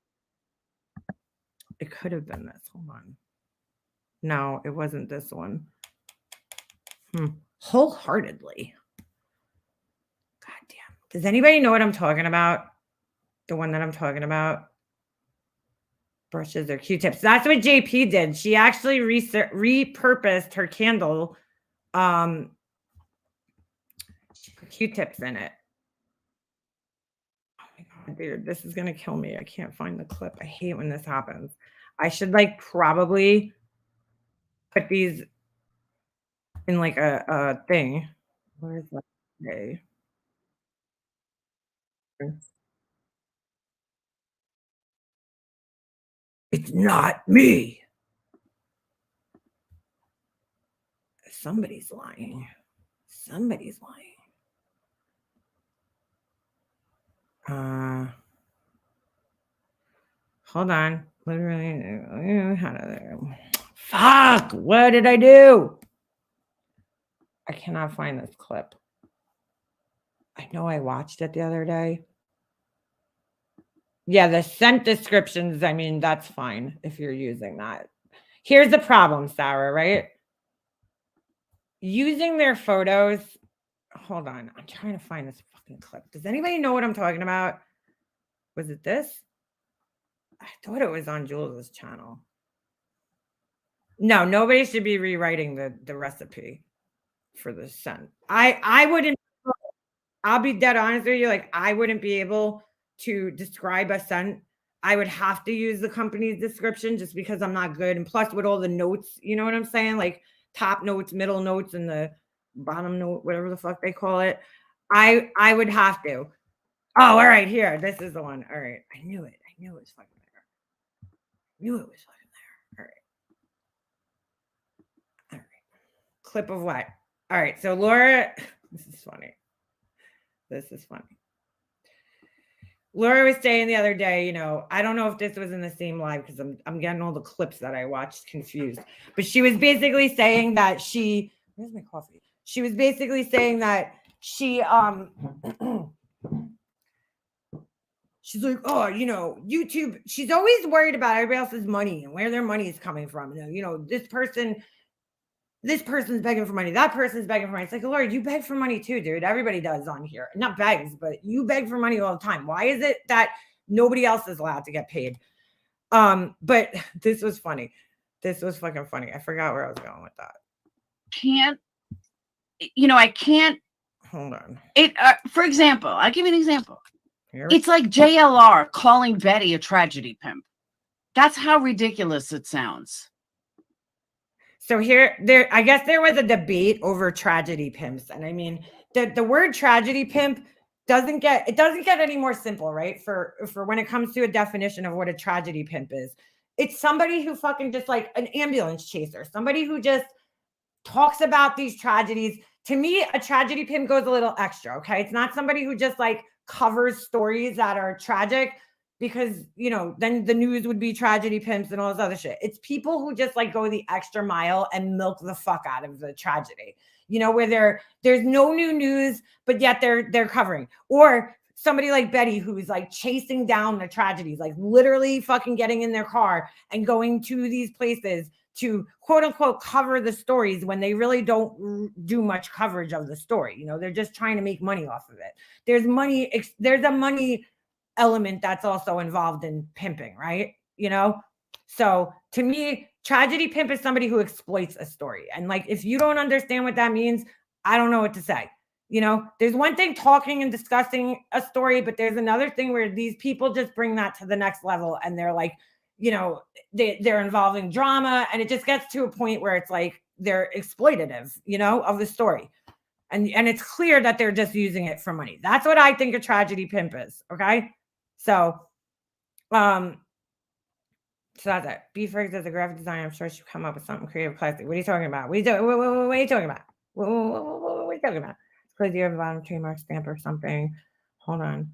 Speaker 6: It could have been this. Hold on. No, it wasn't this one. Wholeheartedly. God damn. Does anybody know what I'm talking about? The one that I'm talking about? Brushes or Q-tips. That's what JP did. She actually repurposed her candle. She put Q-tips in it. Oh my God, dude, this is gonna kill me. I can't find the clip. I hate when this happens. I should like probably put these in like a thing. Where's that? Okay. It's not me. Somebody's lying. Somebody's lying. Hold on. Literally, how do fuck? What did I do? I cannot find this clip. I know I watched it the other day. Yeah, the scent descriptions, I mean, that's fine if you're using that. Here's the problem, Sarah, right? Using their photos. Hold on. I'm trying to find this fucking clip. Does anybody know what I'm talking about? Was it this? I thought it was on Jules' channel. No, nobody should be rewriting the recipe for the scent. I wouldn't. I'll be dead honest with you. Like, I wouldn't be able to describe a scent. I would have to use the company's description just because I'm not good. And plus, with all the notes, you know what I'm saying? Like top notes, middle notes, and the bottom note, whatever the fuck they call it. I would have to. Oh, all right, here. This is the one. All right. I knew it. I knew it was fucking there. I knew it was fucking there. All right. All right. Clip of what? All right. So Laura, this is funny. This is funny. Laura was saying the other day, you know, I don't know if this was in the same live because I'm getting all the clips that I watched confused. But she was basically saying that where's my coffee? She was basically saying that she she's like, oh, you know, YouTube. She's always worried about everybody else's money and where their money is coming from. You know, this person's begging for money. That person's begging for money. It's like, Lord, you beg for money too, dude. Everybody does on here. Not begs, but you beg for money all the time. Why is it that nobody else is allowed to get paid? But this was funny. This was fucking funny. I forgot where I was going with that.
Speaker 3: I can't.
Speaker 6: Hold on.
Speaker 3: For example, I'll give you an example.
Speaker 6: Here.
Speaker 3: It's like JLR calling Betty a tragedy pimp. That's how ridiculous it sounds.
Speaker 6: So I guess there was a debate over tragedy pimps. And I mean, the word tragedy pimp doesn't get any more simple, right? For when it comes to a definition of what a tragedy pimp is. It's somebody who fucking just like an ambulance chaser, somebody who just talks about these tragedies. To me, a tragedy pimp goes a little extra, okay? It's not somebody who just like covers stories that are tragic because, you know, then the news would be tragedy pimps and all this other shit. It's people who just like go the extra mile and milk the fuck out of the tragedy, you know, where there's no new news, but yet they're covering. Or somebody like Betty, who's like chasing down the tragedies, like literally fucking getting in their car and going to these places to quote unquote cover the stories when they really don't do much coverage of the story. You know, they're just trying to make money off of it. There's a money element that's also involved in pimping, right? You know, so to me, tragedy pimp is somebody who exploits a story. And like, if you don't understand what that means, I don't know what to say. You know, there's one thing talking and discussing a story, but there's another thing where these people just bring that to the next level. And they're like, you know, they're involving drama, and it just gets to a point where it's like they're exploitative, you know, of the story. And it's clear that they're just using it for money. That's what I think a tragedy pimp is. Okay. So that's it. B Fergs as a graphic designer, I'm sure she'll come up with something creative, classic. What are you talking about? What are you talking about? What are you talking about? Because you have a bottom trademark stamp or something. Hold on.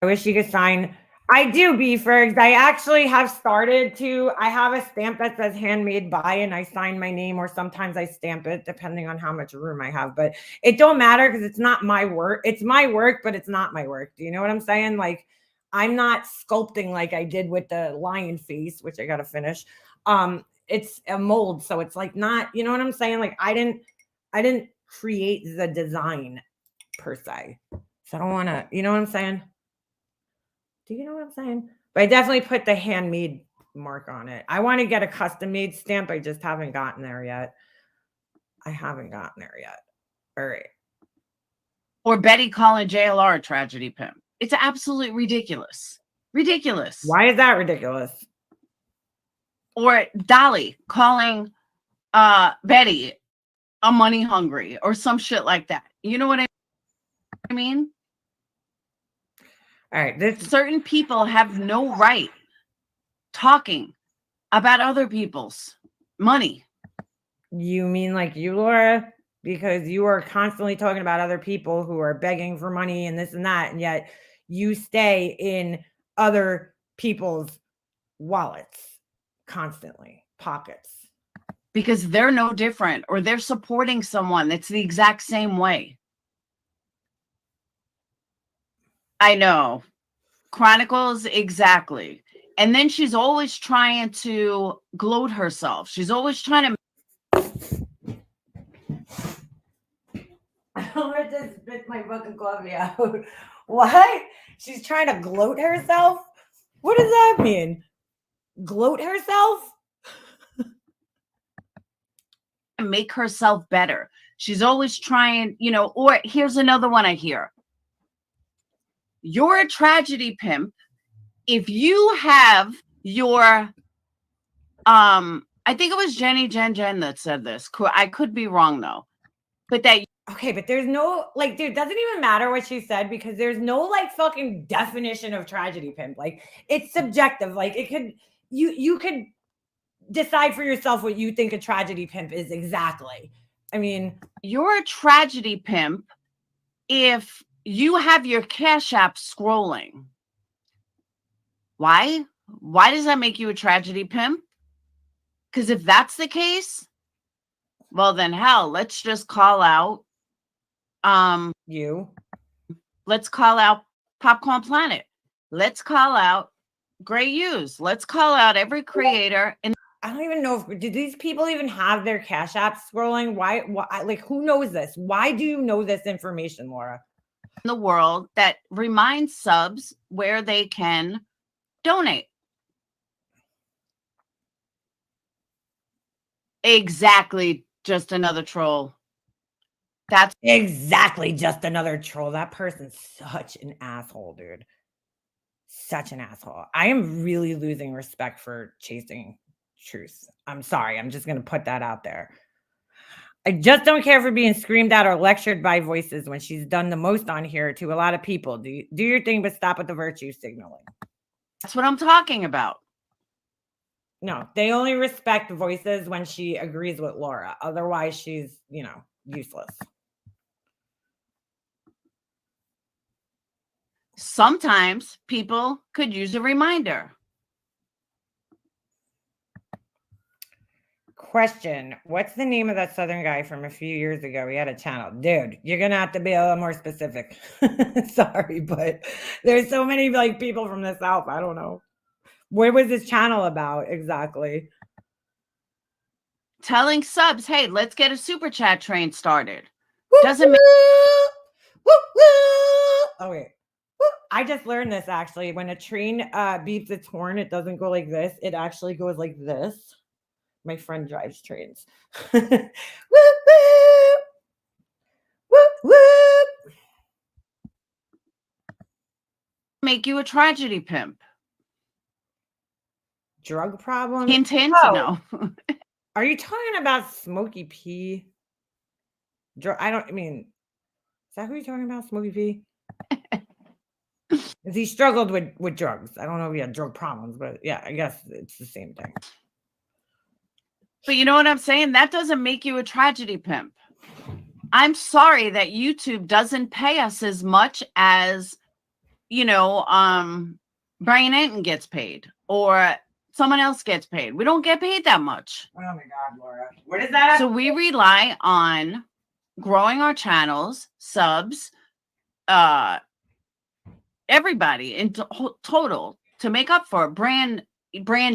Speaker 6: I wish you could sign. I do, B Fergs. I actually have started to. I have a stamp that says handmade by, and I sign my name, or sometimes I stamp it depending on how much room I have. But it don't matter because it's not my work. It's my work, but it's not my work. Do you know what I'm saying? Like, I'm not sculpting like I did with the lion face, which I got to finish. It's a mold, so it's like not, you know what I'm saying? Like I didn't create the design per se. So I don't want to, you know what I'm saying? Do you know what I'm saying? But I definitely put the handmade mark on it. I want to get a custom made stamp. I just haven't gotten there yet. All right.
Speaker 3: Or Betty calling JLR a tragedy pimp. It's absolutely ridiculous. Ridiculous.
Speaker 6: Why is that ridiculous?
Speaker 3: Or Dolly calling Betty a money hungry or some shit like that. You know what I mean?
Speaker 6: All right.
Speaker 3: Certain people have no right talking about other people's money.
Speaker 6: You mean like you, Laura? Because you are constantly talking about other people who are begging for money and this and that, and yet you stay in other people's wallets constantly, pockets.
Speaker 3: Because they're no different, or they're supporting someone that's the exact same way. I know. Chronicles, exactly. And then she's always trying to gloat herself. She's always trying to.
Speaker 6: I don't want to spit my fucking coffee out. What? She's trying to gloat herself? What does that mean? Gloat herself?
Speaker 3: Make herself better. She's always trying, you know, or here's another one I hear. You're a tragedy pimp if you have your I think it was Jen that said this. I could be wrong though. But that
Speaker 6: okay, but there's no like, dude, doesn't even matter what she said because there's no like fucking definition of tragedy pimp. Like it's subjective. Like it could you could decide for yourself what you think a tragedy pimp is exactly. I mean,
Speaker 3: you're a tragedy pimp if you have your Cash App scrolling. Why? Why does that make you a tragedy pimp? Because if that's the case, well then hell, let's just call out let's call out Popcorn Planet.
Speaker 4: let's call out Gray Use. Let's call out every creator in
Speaker 6: I don't even know do these people even have their Cash App scrolling? Why, like, who knows this? Why do you know this information, Laura?
Speaker 4: the world that reminds subs where they can donate. Exactly. Just another troll. That's
Speaker 6: exactly just another troll. That person's such an asshole, dude. Such an asshole. I am really losing respect for chasing truth. I'm sorry. I'm just going to put that out there. I just don't care for being screamed at or lectured by voices when she's done the most on here to a lot of people. Do your thing, but stop with the virtue signaling.
Speaker 4: That's what I'm talking about.
Speaker 6: No, they only respect voices when she agrees with Laura. Otherwise, she's, useless.
Speaker 4: Sometimes people could use a reminder.
Speaker 6: Question. What's the name of that Southern guy from a few years ago? He had a channel. Dude, you're going to have to be a little more specific. Sorry, but there's so many people from the South. I don't know. What was his channel about exactly?
Speaker 4: Telling subs, hey, let's get a super chat train started.
Speaker 6: Woo,
Speaker 4: Doesn't make
Speaker 6: woo, woo. Oh, wait. I just learned this actually. When a train beeps its horn, it doesn't go like this. It actually goes like this. My friend drives trains. Woo, woo. Woo, woo.
Speaker 4: make you a tragedy pimp.
Speaker 6: Drug problem?
Speaker 4: Hint, hint.
Speaker 6: Oh.
Speaker 4: No.
Speaker 6: Are you talking about Smokey P? Is that who you're talking about? Smokey P? He struggled with drugs. I don't know if he had drug problems, but yeah, I guess it's the same thing.
Speaker 4: But you know what I'm saying? That doesn't make you a tragedy pimp. I'm sorry that YouTube doesn't pay us as much as, Brian Anton gets paid or someone else gets paid. We don't get paid that much.
Speaker 6: Oh my God, Laura. What is that?
Speaker 4: So we rely on growing our channels, subs, everybody in total to make up for brand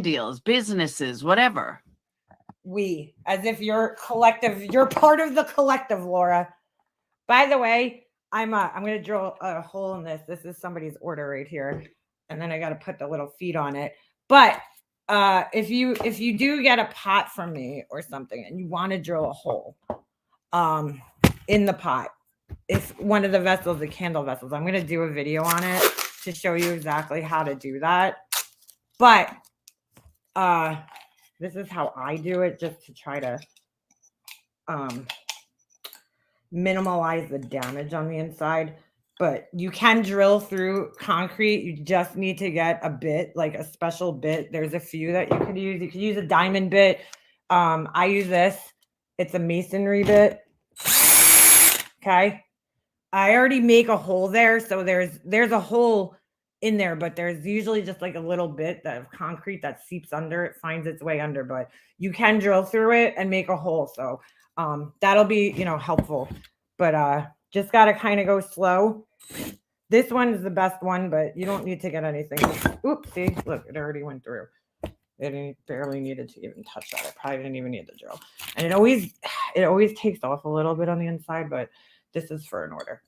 Speaker 4: deals, businesses, whatever.
Speaker 6: We, as if you're part of the collective, Laura. By the way, I'm gonna drill a hole in this. This is somebody's order right here, and then I got to put the little feet on it. But if you do get a pot from me or something, and you want to drill a hole, in the pot, if one of the vessels, the candle vessels, I'm gonna do a video on it to show you exactly how to do that. But this is how I do it, just to try to minimize the damage on the inside. But you can drill through concrete. You just need to get a bit, like a special bit. There's a few that you could use. You could use a diamond bit. I use this. It's a masonry bit. Okay. I already make a hole there. So there's a hole in there, but there's usually just like a little bit of concrete that seeps under. It finds its way under, but you can drill through it and make a hole. So that'll be, helpful. But just got to kind of go slow. This one is the best one, but you don't need to get anything. Oops, see, look, it already went through. It barely needed to even touch that. I probably didn't even need the drill. And it always takes off a little bit on the inside, but this is for an order.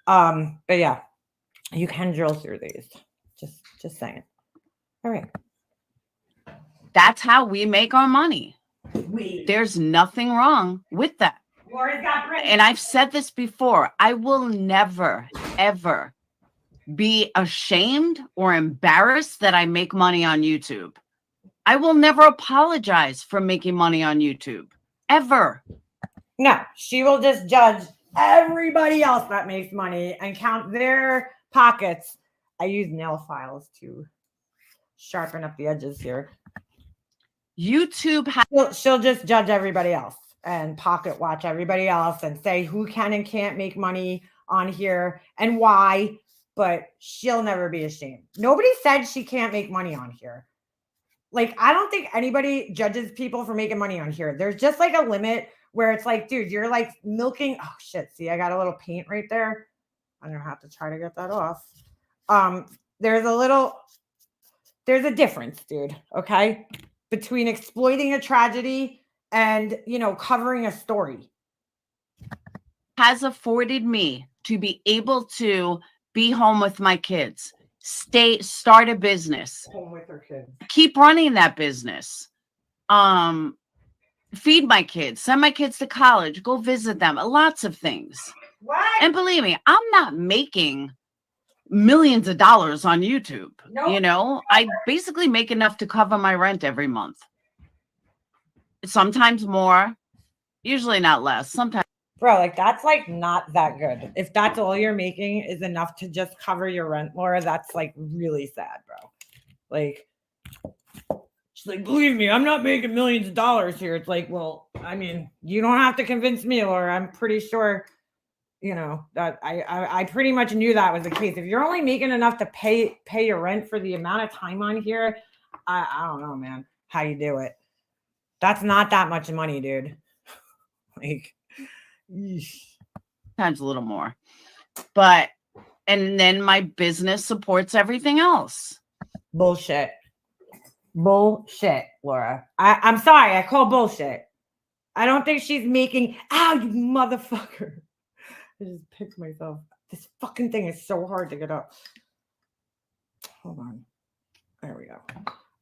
Speaker 6: But yeah, you can drill through these. Just saying. All right.
Speaker 4: That's how we make our money. There's nothing wrong with that. And I've said this before. I will never, ever be ashamed or embarrassed that I make money on YouTube. I will never apologize for making money on YouTube. Ever.
Speaker 6: No, she will just judge everybody else that makes money and count their pockets. I use nail files to sharpen up the edges here.
Speaker 4: YouTube
Speaker 6: she'll just judge everybody else and pocket watch everybody else and say who can and can't make money on here and why, but she'll never be ashamed. Nobody said she can't make money on here. Like, I don't think anybody judges people for making money on here. There's just like a limit where it's like, dude, you're like milking. Oh shit. See, I got a little paint right there. I'm going to have to try to get that off. there's a difference, dude. Okay, between exploiting a tragedy and covering a story.
Speaker 4: Has afforded me to be able to be home with my kids, start a business,
Speaker 6: Home with her kids.
Speaker 4: keep running that business, feed my kids, send my kids to college, go visit them, lots of things.
Speaker 6: What?
Speaker 4: And believe me, I'm not making millions of dollars on YouTube.
Speaker 6: Nope.
Speaker 4: I basically make enough to cover my rent every month. Sometimes more, usually not less. Sometimes.
Speaker 6: Bro, like that's like not that good. If that's all you're making is enough to just cover your rent, Laura, that's like really sad, bro. Like, she's like, believe me, I'm not making millions of dollars here. It's like, well, I mean, you don't have to convince me, Laura. I'm pretty sure, that I pretty much knew that was the case. If you're only making enough to pay your rent for the amount of time on here, I don't know, man, how you do it. That's not that much money, dude. Like,
Speaker 4: Times a little more, and then my business supports everything else.
Speaker 6: Bullshit, Laura. I'm sorry, I call bullshit. I don't think she's making. Ow, you motherfucker! I just picked myself. This fucking thing is so hard to get up. Hold on. There we go.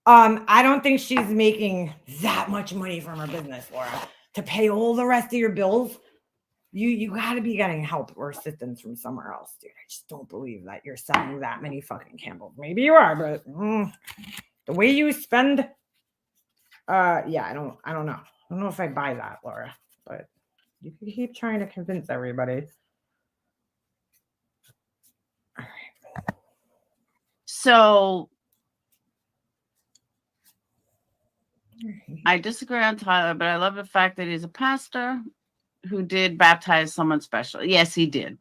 Speaker 6: I don't think she's making that much money from her business, Laura, to pay all the rest of your bills. You got to be getting help or assistance from somewhere else, dude. I just don't believe that you're selling that many fucking candles. Maybe you are, but the way you spend, yeah, I don't know. I don't know if I buy that, Laura. But you can keep trying to convince everybody. All right.
Speaker 4: So I disagree on Tyler, but I love the fact that he's a pastor who did baptize someone special. Yes, he did.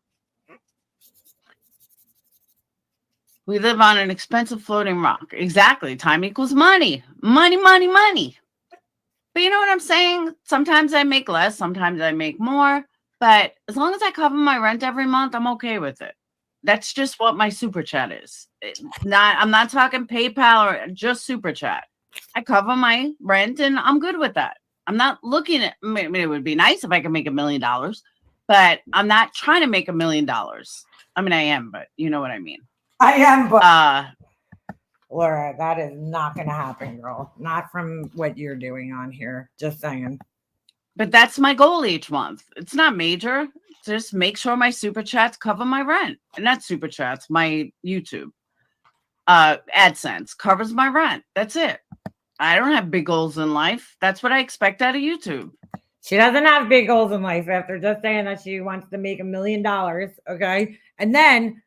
Speaker 4: We live on an expensive floating rock. Exactly. Time equals money. Money, money, money. But you know what I'm saying? Sometimes I make less. Sometimes I make more. But as long as I cover my rent every month, I'm okay with it. That's just what my super chat is. I'm not talking PayPal or just super chat. I cover my rent and I'm good with that. I'm not looking at, I mean, it would be nice if I could make $1 million, but I'm not trying to make $1 million. I mean, I am, but you know what I mean.
Speaker 6: I am, but Laura, that is not going to happen, girl. Not from what you're doing on here. Just saying.
Speaker 4: But that's my goal each month. It's not major. Just make sure my super chats cover my rent. And not super chats, my YouTube. AdSense covers my rent. That's it. I don't have big goals in life. That's what I expect out of YouTube.
Speaker 6: She doesn't have big goals in life after just saying that she wants to make $1 million. Okay. And then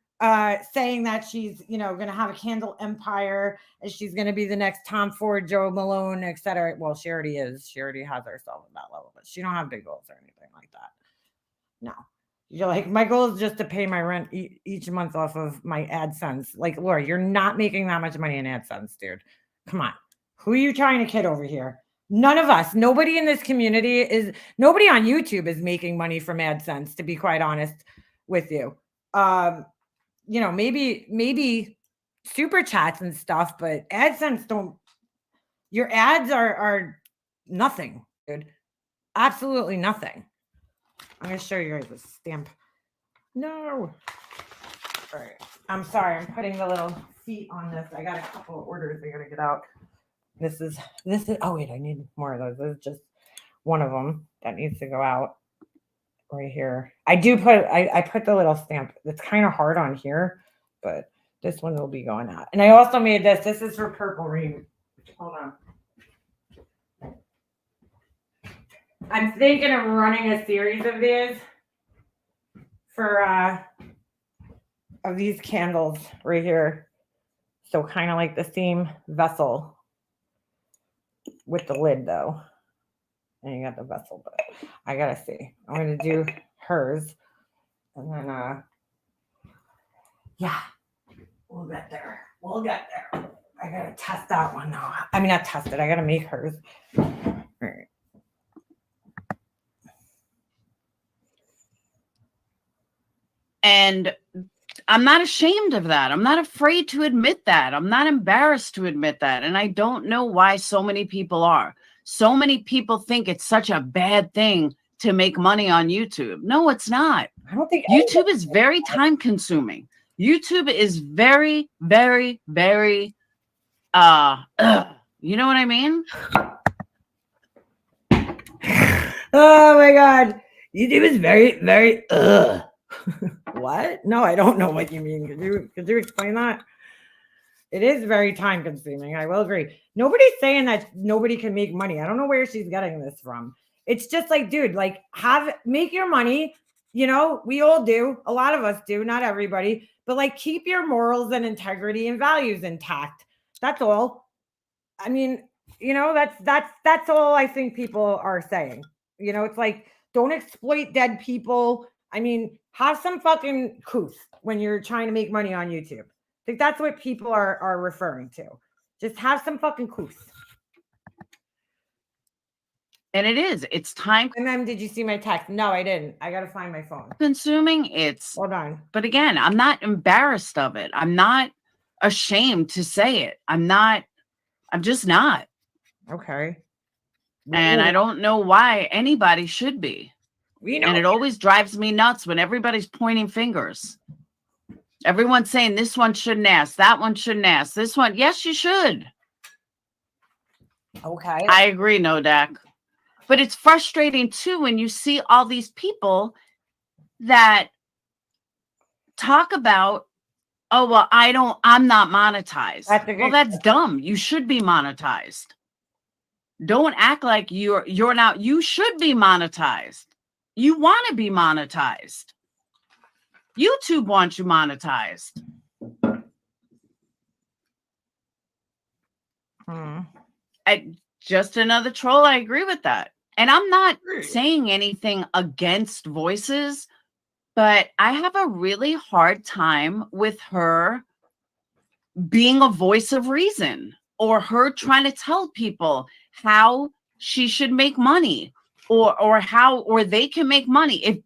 Speaker 6: saying that she's, going to have a candle empire and she's going to be the next Tom Ford, Joe Malone, etc. Well, she already is. She already has herself at that level, but she don't have big goals or anything like that. No. You're like, my goal is just to pay my rent each month off of my AdSense. Like, Laura, you're not making that much money in AdSense, dude. Come on. Who are you trying to kid over here? None of us. Nobody in this community nobody on YouTube is making money from AdSense, to be quite honest with you. Maybe super chats and stuff, but AdSense your ads are nothing, dude. Absolutely nothing. I'm going to show you guys the stamp. No. All right. I'm sorry. I'm putting the little feet on this. I got a couple of orders I got to get out. This is, oh wait, I need more of those. This is just one of them that needs to go out right here. I put the little stamp. It's kind of hard on here, but this one will be going out. And I also made this. This is for Purple Ream. Hold on. I'm thinking of running a series of these of these candles right here. So kind of like the same vessel with the lid though. And you got the vessel, but I gotta see. I'm gonna do hers. And then yeah, we'll get there. I gotta test that one now. I mean, not test it, I gotta make hers. All right.
Speaker 4: And
Speaker 3: I'm not ashamed of that. I'm not afraid to admit that. I'm not embarrassed to admit that. And I don't know why so many people are. So many people think it's such a bad thing to make money on YouTube. No, it's not.
Speaker 6: I don't think
Speaker 3: YouTube is very time consuming. YouTube is very, very, very, you know what I mean?
Speaker 6: Oh my God. YouTube is very, very, What? No, I don't know what you mean. Could you explain that? It is very time consuming. I will agree. Nobody's saying that nobody can make money. I don't know where she's getting this from. It's just like, dude, like make your money. You know, we all do. A lot of us do, not everybody, but like keep your morals and integrity and values intact. That's all. I mean, you know, that's all I think people are saying. You know, it's like, don't exploit dead people. I mean, have some fucking couth when you're trying to make money on YouTube. I think that's what people are referring to. Just have some fucking couth.
Speaker 3: And it's time.
Speaker 6: And then did you see my text? No, I didn't. I got to find my phone.
Speaker 3: Consuming.
Speaker 6: Hold on.
Speaker 3: But again, I'm not embarrassed of it. I'm not ashamed to say it. I'm just not.
Speaker 6: Okay.
Speaker 3: And I don't know why anybody should be. And it always drives me nuts when everybody's pointing fingers. Everyone's saying this one shouldn't ask, that one shouldn't ask, this one. Yes, you should.
Speaker 6: Okay.
Speaker 3: I agree, Nodak. But it's frustrating too when you see all these people that talk about, oh, well, I'm not monetized. Well, that's dumb. You should be monetized. Don't act like you're not. You should be monetized. You want to be monetized. YouTube wants you monetized. Just another troll. I agree with that. And I'm not saying anything against voices, but I have a really hard time with her being a voice of reason, or her trying to tell people how she should make money, or they can make money. If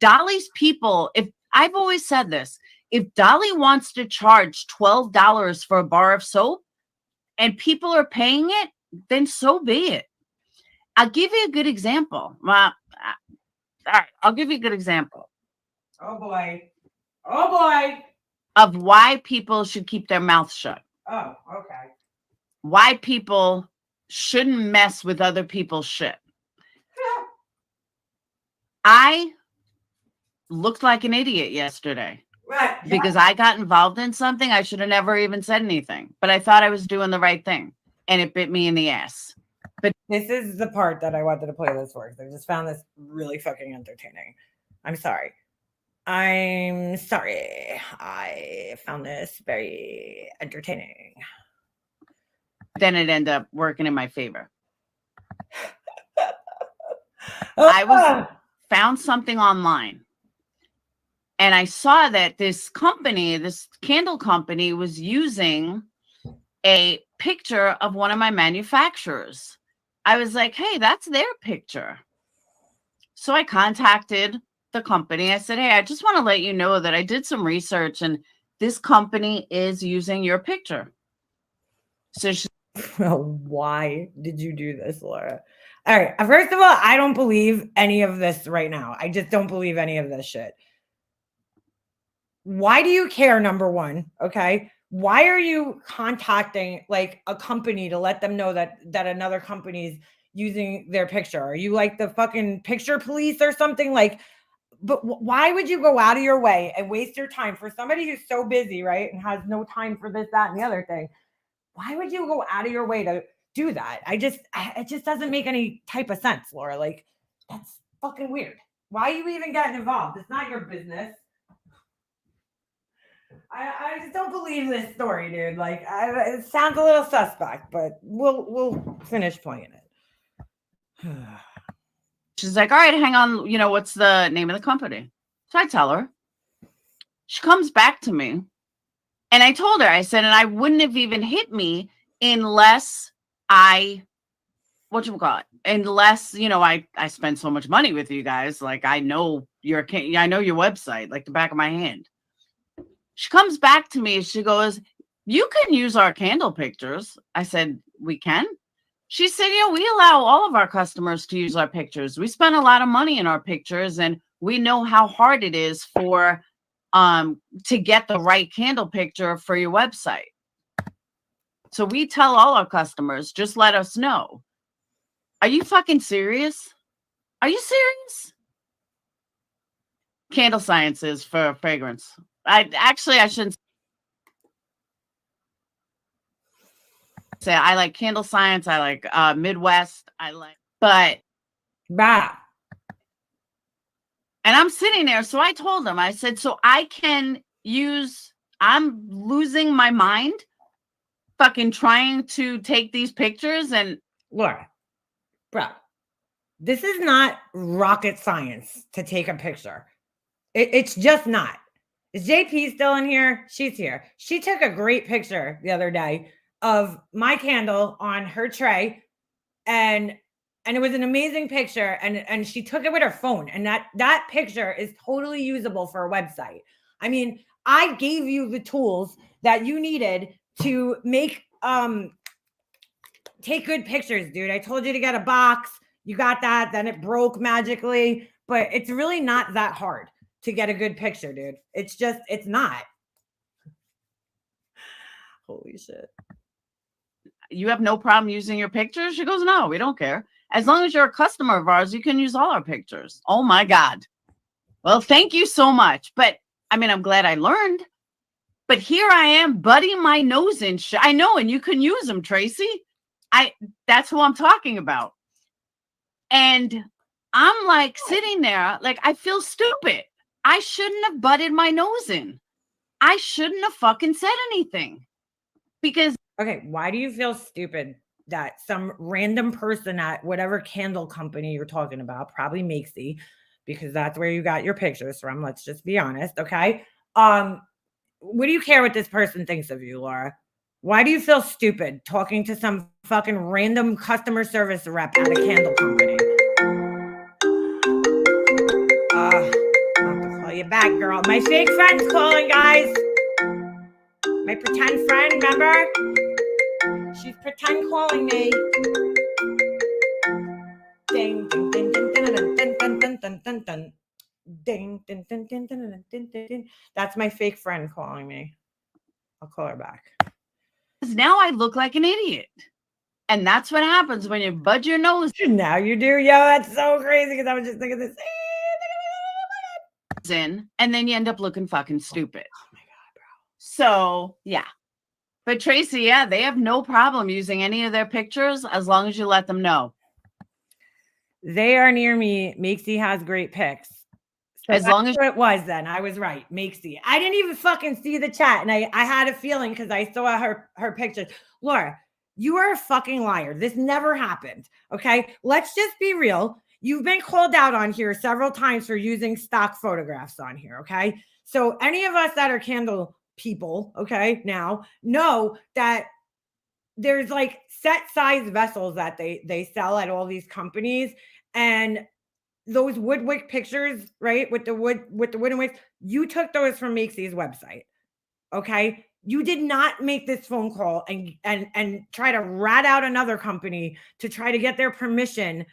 Speaker 3: I've always said this, if Dolly wants to charge $12 for a bar of soap and people are paying it, then so be it. I'll give you a good example. Well, all right, I'll give you a good example.
Speaker 6: Oh boy. Oh boy.
Speaker 3: Of why people should keep their mouth shut.
Speaker 6: Oh, okay.
Speaker 3: Why people shouldn't mess with other people's shit. I looked like an idiot yesterday.
Speaker 6: Right.
Speaker 3: Because I got involved in something. I should have never even said anything, but I thought I was doing the right thing, and it bit me in the ass. But
Speaker 6: this is the part that I wanted to play this for, because I just found this really fucking entertaining. I'm sorry. I found this very entertaining.
Speaker 3: Then it ended up working in my favor. I found something online, and I saw that this candle company, was using a picture of one of my manufacturers. I was like, hey, that's their picture. So I contacted the company. I said, hey, I just want to let you know that I did some research and this company is using your picture. So
Speaker 6: well, why did you do this, Laura? All right. First of all, I don't believe any of this right now. I just don't believe any of this shit. Why do you care? Number one. Okay. Why are you contacting like a company to let them know that another company's using their picture? Are you like the fucking picture police or something? Like, but why would you go out of your way and waste your time for somebody who's so busy, right? And has no time for this, that, and the other thing. Why would you go out of your way to do that? It just doesn't make any type of sense, Laura. Like, that's fucking weird. Why are you even getting involved? It's not your business. I just don't believe this story, dude. Like, it sounds a little suspect, but we'll finish playing it.
Speaker 3: She's like, all right, hang on. You know, what's the name of the company? So I tell her. She comes back to me. And I told her, I said, and I wouldn't have even hit me unless unless, you know, I spend so much money with you guys. Like, I know your website like the back of my hand.
Speaker 4: She comes back to me. She goes, "You can use our candle pictures." I said, "We can?" She said, "Yeah, we allow all of our customers to use our pictures. We spend a lot of money in our pictures, and we know how hard it is for to get the right candle picture for your website. So we tell all our customers, just let us know." Are you fucking serious? Are you serious? Candle Sciences for fragrance. I shouldn't say I like Candle Science. I like Midwest. But
Speaker 6: Bah.
Speaker 4: and I'm sitting there. So I told him, I said, so I'm losing my mind fucking trying to take these pictures. And
Speaker 6: Laura, bro, this is not rocket science to take a picture. It's just not. Is JP still in here? She's here. She took a great picture the other day of my candle on her tray, and it was an amazing picture. And she took it with her phone, and that picture is totally usable for a website. I mean, I gave you the tools that you needed to make take good pictures, dude. I told you to get a box. You got that. Then it broke magically. But it's really not that hard to get a good picture, dude. It's not. Holy shit.
Speaker 4: you have no problem using your pictures? She goes, "No, we don't care. As long as you're a customer of ours, you can use all our pictures." Oh my God. Well, thank you so much. But I mean, I'm glad I learned. But here I am butting my nose in shit. I know, and you can use them, Tracy. That's who I'm talking about. And I'm like sitting there, like, I feel stupid. I shouldn't have butted my nose in. I shouldn't have fucking said anything. Because
Speaker 6: Okay, why do you feel stupid that some random person at whatever candle company you're talking about, probably Makesy, because that's where you got your pictures from, let's just be honest, okay? What do you care what this person thinks of you, Laura? Why do you feel stupid talking to some fucking random customer service rep at a candle company? I'll have to call you back, girl. My fake friend's calling, guys. My pretend friend, remember? She's pretend calling me. Ding, ding, ding, ding, ding, ding, ding, ding, ding, ding, ding. Ding, ding, ding, ding, ding, ding, ding, ding. That's my fake friend calling me. I'll call her back.
Speaker 4: now I look like an idiot. And that's what happens when you bud your nose
Speaker 6: Now you do. Yo, that's so crazy because I was just thinking this.
Speaker 4: in, and then you end up looking fucking stupid.
Speaker 6: Oh my God, bro.
Speaker 4: So, yeah. But Tracy, yeah, they have no problem using any of their pictures as long as you let them know.
Speaker 6: They are near me. Makesy has great pics. So
Speaker 4: As long as
Speaker 6: it was then. I was right. Makesy. I didn't even fucking see the chat. And I had a feeling because I saw her pictures. Laura, you are a fucking liar. This never happened. Okay. Let's just be real. You've been called out on here several times for using stock photographs on here. Okay. So any of us that are candle people, okay, now know that there's like set size vessels that they sell at all these companies, and those wood wick pictures, right, with the wooden wicks, you took those from Makesy's website. Okay, you did not make this phone call and try to rat out another company to try to get their permission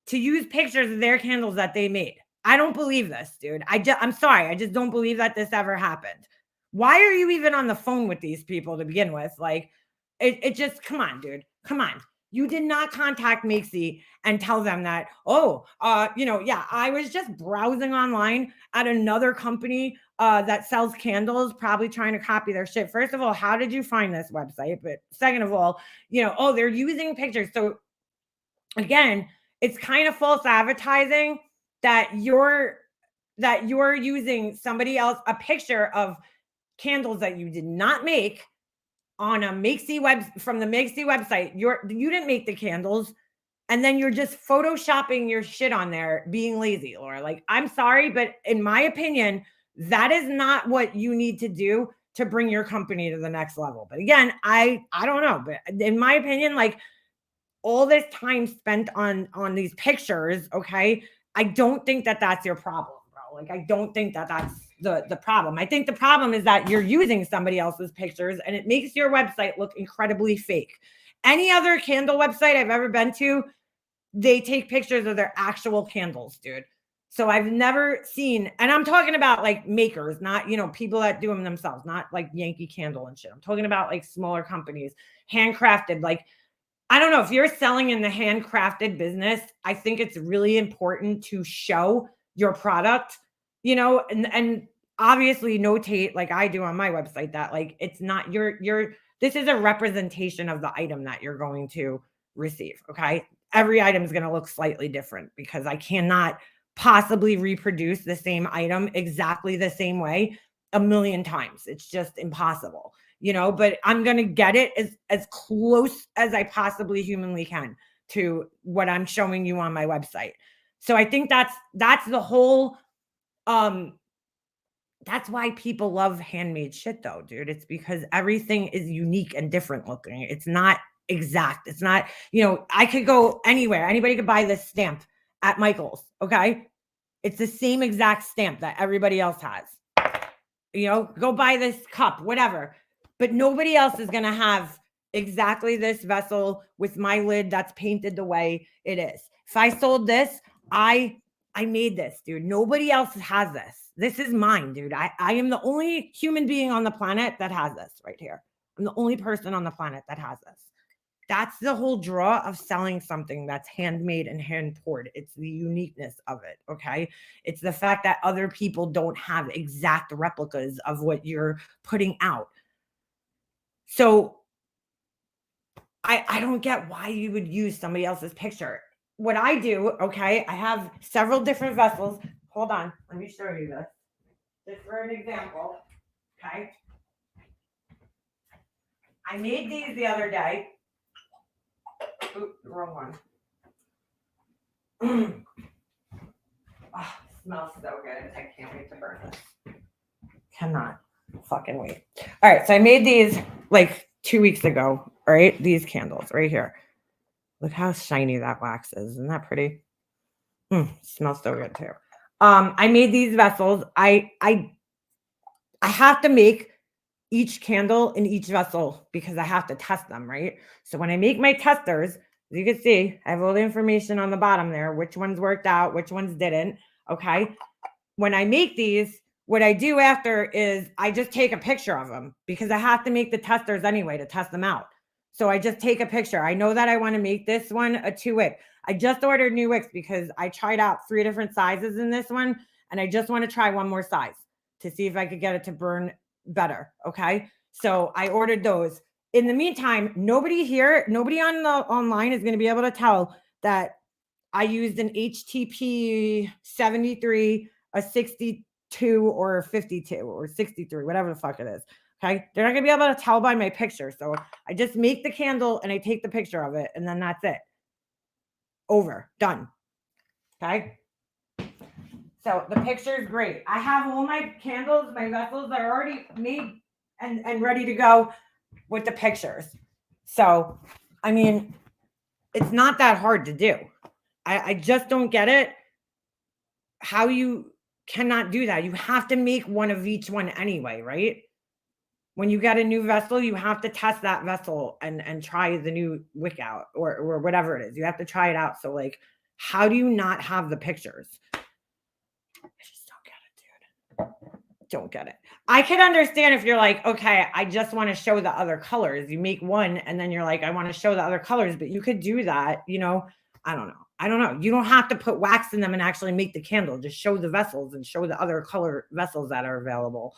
Speaker 6: to use pictures of their candles that they made. I don't believe this, dude. I'm sorry, I just don't believe that this ever happened. Why are you even on the phone with these people to begin with? Like, it just, come on, dude. Come on. You did not contact Makesy and tell them that, yeah, I was just browsing online at another company that sells candles, probably trying to copy their shit. First of all, how did you find this website? But second of all, they're using pictures. So again, it's kind of false advertising that you're using somebody else, a picture of candles that you did not make on a Makesy from the Makesy website. You didn't make the candles, and then you're just photoshopping your shit on there, being lazy, Laura. Like, I'm sorry, but in my opinion, that is not what you need to do to bring your company to the next level. But again, I don't know, but in my opinion, like, all this time spent on these pictures, okay, I don't think that that's your problem, bro. Like, I don't think that that's the problem. I think the problem is that you're using somebody else's pictures and it makes your website look incredibly fake. Any other candle website I've ever been to, they take pictures of their actual candles, dude. So I've never seen, and I'm talking about like makers, not, people that do them themselves, not like Yankee Candle and shit. I'm talking about like smaller companies, handcrafted. Like, I don't know, if you're selling in the handcrafted business, I think it's really important to show your product, and obviously notate, like I do on my website, that like, it's not this is a representation of the item that you're going to receive. Okay. Every item is going to look slightly different because I cannot possibly reproduce the same item exactly the same way a million times. It's just impossible, but I'm going to get it as close as I possibly humanly can to what I'm showing you on my website. So I think that's the whole, that's why people love handmade shit though, dude. It's because everything is unique and different looking. It's not exact. It's not, I could go anywhere. Anybody could buy this stamp at Michael's. Okay. It's the same exact stamp that everybody else has. Go buy this cup, whatever. But nobody else is going to have exactly this vessel with my lid that's painted the way it is. If I sold this, I made this, dude. Nobody else has this. This is mine, dude. I am the only human being on the planet that has this right here. I'm the only person on the planet that has this. That's the whole draw of selling something that's handmade and hand poured. It's the uniqueness of it. Okay. It's the fact that other people don't have exact replicas of what you're putting out. So I don't get why you would use somebody else's picture. What I do, okay, I have several different vessels. Hold on. Let me show you this. Just for an example. Okay. I made these the other day. Oops, wrong one. Oh, smells so good. I can't wait to burn this. Cannot fucking wait. All right, so I made these like 2 weeks ago. All right, these candles right here. Look how shiny that wax is. Isn't that pretty? Smells so good too. I made these vessels. I have to make each candle in each vessel because I have to test them, right? So when I make my testers, as you can see, I have all the information on the bottom there, which ones worked out, which ones didn't. Okay. When I make these, what I do after is I just take a picture of them because I have to make the testers anyway to test them out. So I just take a picture. I know that I want to make this one a 2-wick. I just ordered new wicks because I tried out 3 different sizes in this one. And I just want to try one more size to see if I could get it to burn better. Okay. So I ordered those. In the meantime, nobody on the online is going to be able to tell that I used an HTP 73, a 62 or 52 or 63, whatever the fuck it is. Okay. They're not going to be able to tell by my picture. So I just make the candle and I take the picture of it and then that's it. Over. Done. Okay. So the picture is great. I have all my candles, my vessels that are already made and ready to go with the pictures. So, I mean, it's not that hard to do. I just don't get it. How you cannot do that. You have to make one of each one anyway, right? When you get a new vessel, you have to test that vessel and try the new wick out or whatever it is. You have to try it out. So like, how do you not have the pictures? I just don't get it, dude. Don't get it. I can understand if you're like, okay, I just want to show the other colors. You make one and then you're like, I want to show the other colors, but you could do that, I don't know. You don't have to put wax in them and actually make the candle. Just show the vessels and show the other color vessels that are available.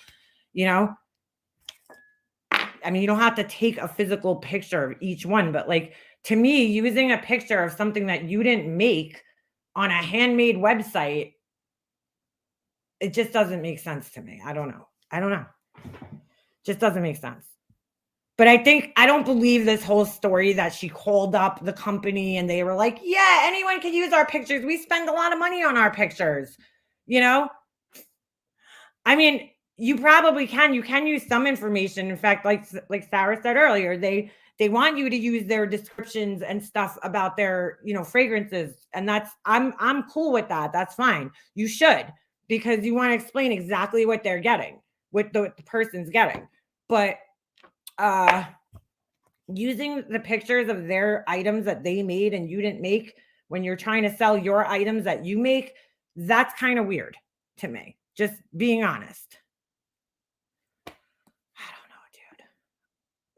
Speaker 6: I mean, you don't have to take a physical picture of each one, but like to me, using a picture of something that you didn't make on a handmade website, it just doesn't make sense to me. I don't know. Just doesn't make sense. But I don't believe this whole story that she called up the company and they were like, yeah, anyone can use our pictures. We spend a lot of money on our pictures. I mean, you probably can. You can use some information. In fact, like Sarah said earlier, they want you to use their descriptions and stuff about their, fragrances. And I'm cool with that. That's fine. You should. because you want to explain exactly what they're getting, what the person's getting. But using the pictures of their items that they made and you didn't make when you're trying to sell your items that you make, that's kind of weird to me. Just being honest. I don't know, dude.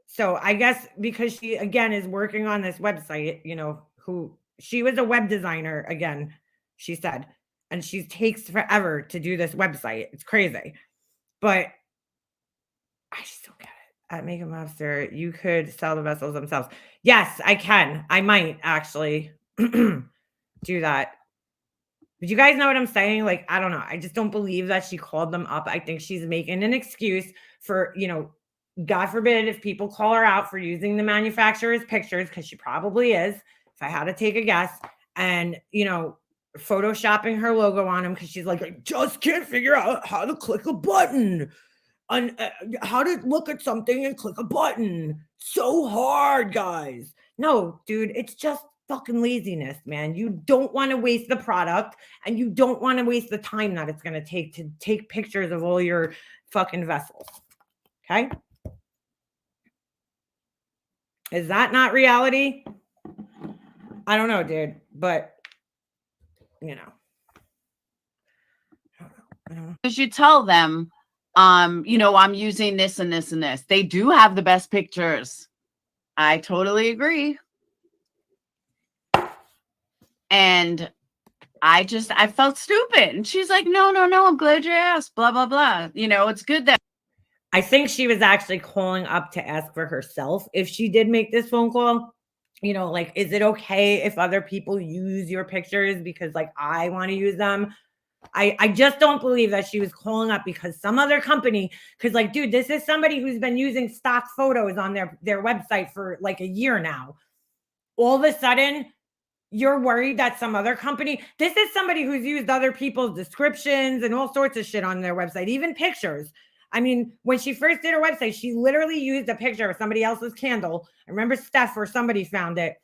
Speaker 6: So I guess because she, again, is working on this website, you know, who she was a web designer, again, she said, and she takes forever to do this website. It's crazy. But I just don't get it. At Makeup Monster, you could sell the vessels themselves. Yes, I can. I might actually do that. But you guys know what I'm saying? Like, I don't know. I just don't believe that she called them up. I think she's making an excuse for, you know, God forbid if people call her out for using the manufacturer's pictures, because she probably is, if I had to take a guess, and, you know, photoshopping her logo on them because she's like, I just can't figure out how to click a button. On how to look at something and click a button. So hard, guys. No, dude, it's just fucking laziness, man. You don't want to waste the product and you don't want to waste the time that it's going to take pictures of all your fucking vessels. Okay? Is that not reality? I don't know, dude, but you know. I don't know.
Speaker 4: Because you tell them, you know, I'm using this and this and this. They do have the best pictures. I totally agree. And I felt stupid. And she's like, no, I'm glad you asked, blah, blah, blah. You know, it's good that.
Speaker 6: I think she was actually calling up to ask for herself if she did make this phone call. You know, like, is it okay if other people use your pictures because, like, I want to use them? I just don't believe that she was calling up because some other company, because, like, dude, this is somebody who's been using stock photos on their website for like a year now. All of a sudden, you're worried that some other company, this is somebody who's used other people's descriptions and all sorts of shit on their website, even pictures. I mean, when she first did her website, she literally used a picture of somebody else's candle. I remember Steph or somebody found it,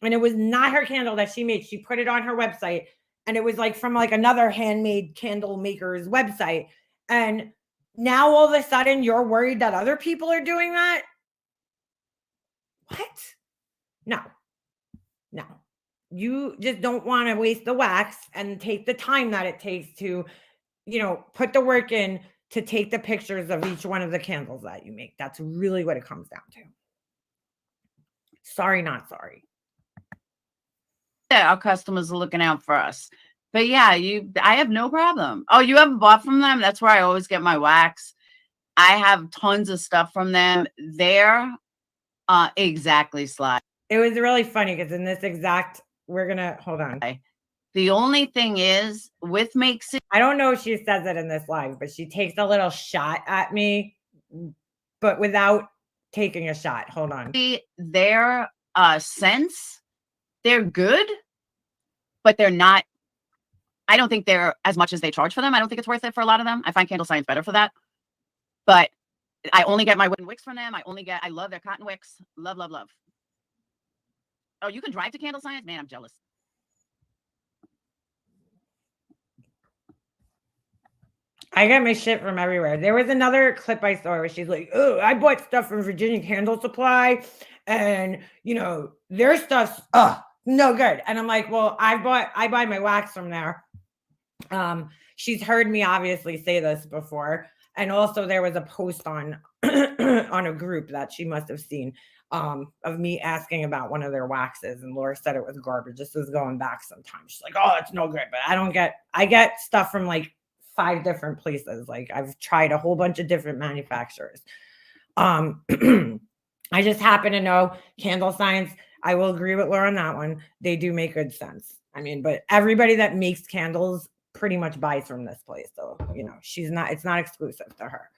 Speaker 6: and it was not her candle that she made. She put it on her website, and it was like from like another handmade candle maker's website. And now all of a sudden you're worried that other people are doing that? What? No. You just don't want to waste the wax and take the time that it takes to, you know, put the work in to take the pictures of each one of the candles that you make. That's really what it comes down to. Sorry, not sorry.
Speaker 4: Yeah, our customers are looking out for us. But yeah, I have no problem. Oh, you haven't bought from them? That's where I always get my wax. I have tons of stuff from them. They're exactly Sly.
Speaker 6: It was really funny because in this exact, we're gonna hold on.
Speaker 4: The only thing is with Makes It.
Speaker 6: I don't know if she says it in this live, but she takes a little shot at me, but without taking a shot. Hold on.
Speaker 4: Their scents, they're good, but they're not. I don't think they're as much as they charge for them. I don't think it's worth it for a lot of them. I find Candle Science better for that. But I only get my wooden wicks from them. I love their cotton wicks. Love, love, love. Oh, you can drive to Candle Science? Man, I'm jealous.
Speaker 6: I get my shit from everywhere. There was another clip I saw where she's like, oh, I bought stuff from Virginia Candle Supply and, you know, their stuff's no good. And I'm like, well, I buy my wax from there. She's heard me obviously say this before. And also there was a post on on a group that she must have seen of me asking about one of their waxes, and Laura said it was garbage. This was going back sometimes. She's like, oh, it's no good. But I get stuff from like 5 different places. Like I've tried a whole bunch of different manufacturers. I just happen to know Candle Science. I will agree with Laura on that one. They do make good sense. I mean, but everybody that makes candles pretty much buys from this place. So, you know, it's not exclusive to her.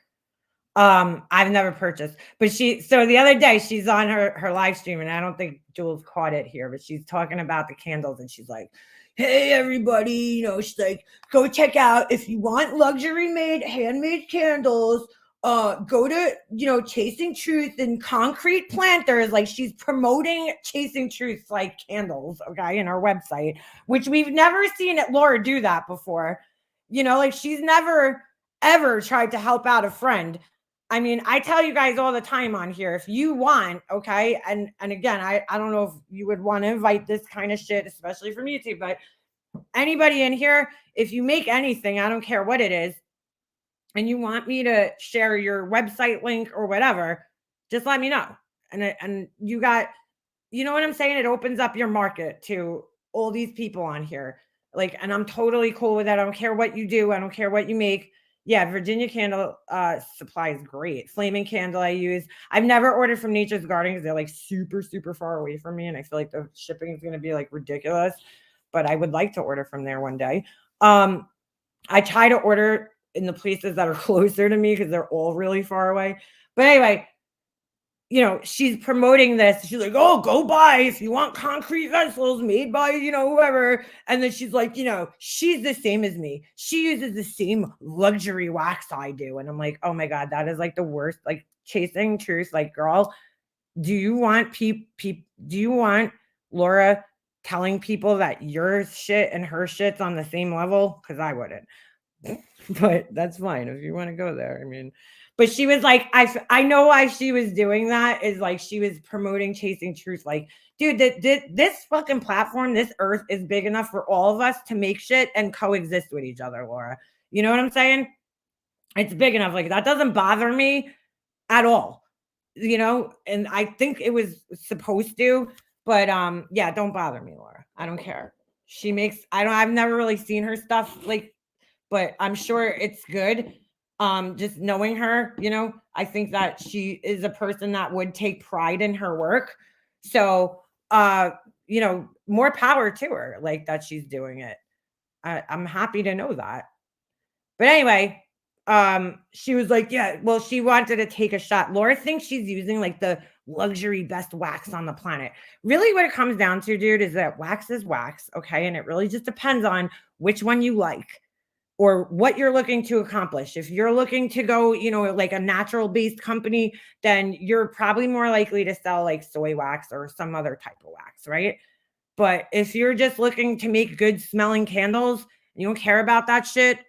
Speaker 6: I've never purchased, but so the other day she's on her live stream, and I don't think Jules caught it here, but she's talking about the candles, and she's like, hey, everybody, you know, she's like, go check out, if you want luxury made, handmade candles, go to, you know, Chasing Truth and Concrete Planters. Like she's promoting Chasing Truth like candles, okay, in our website, which we've never seen Laura do that before. You know, like she's never, ever tried to help out a friend. I mean, I tell you guys all the time on here, if you want, okay, and again, I don't know if you would want to invite this kind of shit, especially from YouTube, but anybody in here, if you make anything, I don't care what it is, and you want me to share your website link or whatever, just let me know. And you got, you know what I'm saying? It opens up your market to all these people on here. Like, and I'm totally cool with that. I don't care what you do. I don't care what you make. Yeah, Virginia Candle Supply is great. Flaming Candle I use. I've never ordered from Nature's Garden because they're like super, super far away from me. And I feel like the shipping is going to be like ridiculous. But I would like to order from there one day. I try to order in the places that are closer to me because they're all really far away. But anyway, you know, she's promoting this. She's like, oh, go buy if you want concrete vessels made by, you know, whoever. And then she's like, you know, she's the same as me. She uses the same luxury wax I do. And I'm like, oh my God, that is like the worst, like chasing truth. Like, girl, do you want do you want Laura telling people that your shit and her shit's on the same level? Because I wouldn't. But that's fine if you want to go there. I mean, but she was like, I know why she was doing that is like she was promoting chasing truth. Like, dude, this fucking platform, this earth is big enough for all of us to make shit and coexist with each other, Laura. You know what I'm saying? It's big enough. Like, that doesn't bother me at all. You know, and I think it was supposed to, but yeah, don't bother me, Laura. I don't care. She makes, I've never really seen her stuff, like, but I'm sure it's good. Just knowing her, you know, I think that she is a person that would take pride in her work. So, you know, more power to her, like that she's doing it. I'm happy to know that. But anyway, she was like, yeah, well, she wanted to take a shot. Laura thinks she's using like the luxury best wax on the planet. Really, what it comes down to, dude, is that wax is wax, okay? And it really just depends on which one you like or what you're looking to accomplish. If you're looking to go, you know, like a natural based company, then you're probably more likely to sell like soy wax or some other type of wax, right? But if you're just looking to make good smelling candles, and you don't care about that shit,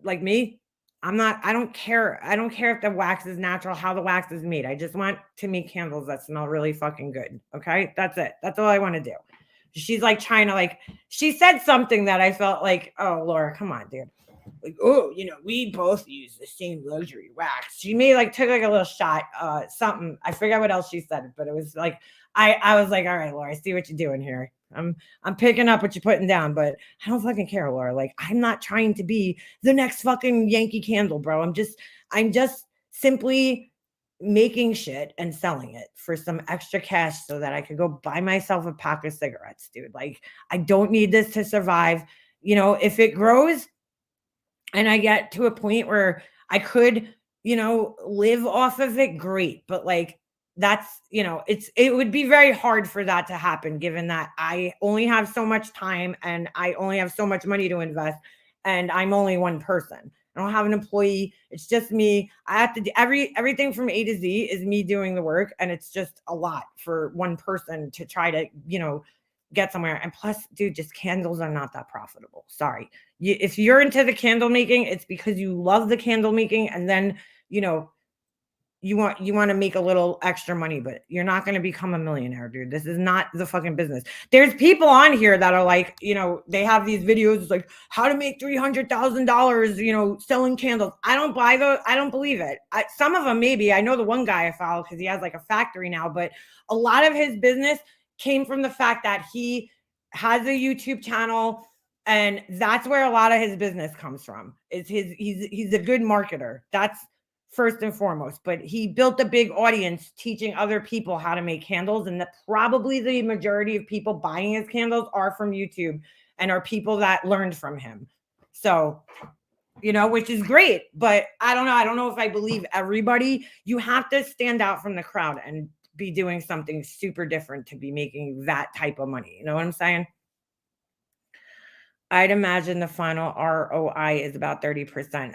Speaker 6: like me, I don't care. I don't care if the wax is natural, how the wax is made. I just want to make candles that smell really fucking good. Okay. That's it. That's all I want to do. She's like trying to like, she said something that I felt like, oh, Laura, come on, dude. Like, oh, you know, we both use the same luxury wax. She may like took like a little shot, something. I forget what else she said, but it was like, I was like, all right, Laura, I see what you're doing here. I'm picking up what you're putting down, but I don't fucking care, Laura. Like, I'm not trying to be the next fucking Yankee Candle, bro. I'm just simply making shit and selling it for some extra cash so that I could go buy myself a pack of cigarettes, dude. Like, I don't need this to survive. You know, if it grows and I get to a point where I could, you know, live off of it, great. But like, that's, you know, it would be very hard for that to happen given that I only have so much time and I only have so much money to invest and I'm only one person. I don't have an employee. It's just me. I have to do everything from A to Z is me doing the work. And it's just a lot for one person to try to, you know, get somewhere. And plus, dude, just candles are not that profitable. Sorry. If you're into the candle making, it's because you love the candle making. And then, you know, you want to make a little extra money, but you're not going to become a millionaire, dude. This is not the fucking business. There's people on here that are like, you know, they have these videos like how to make $300,000, you know, selling candles. I don't buy those. I don't believe it. Some of them, maybe. I know the one guy I follow because he has like a factory now, but a lot of his business came from the fact that he has a YouTube channel. And that's where a lot of his business comes from. He's a good marketer. That's first and foremost, but he built a big audience teaching other people how to make candles. And that probably the majority of people buying his candles are from YouTube and are people that learned from him. So, you know, which is great, but I don't know. I don't know if I believe everybody. You have to stand out from the crowd and be doing something super different to be making that type of money. You know what I'm saying? I'd imagine the final ROI is about 30%.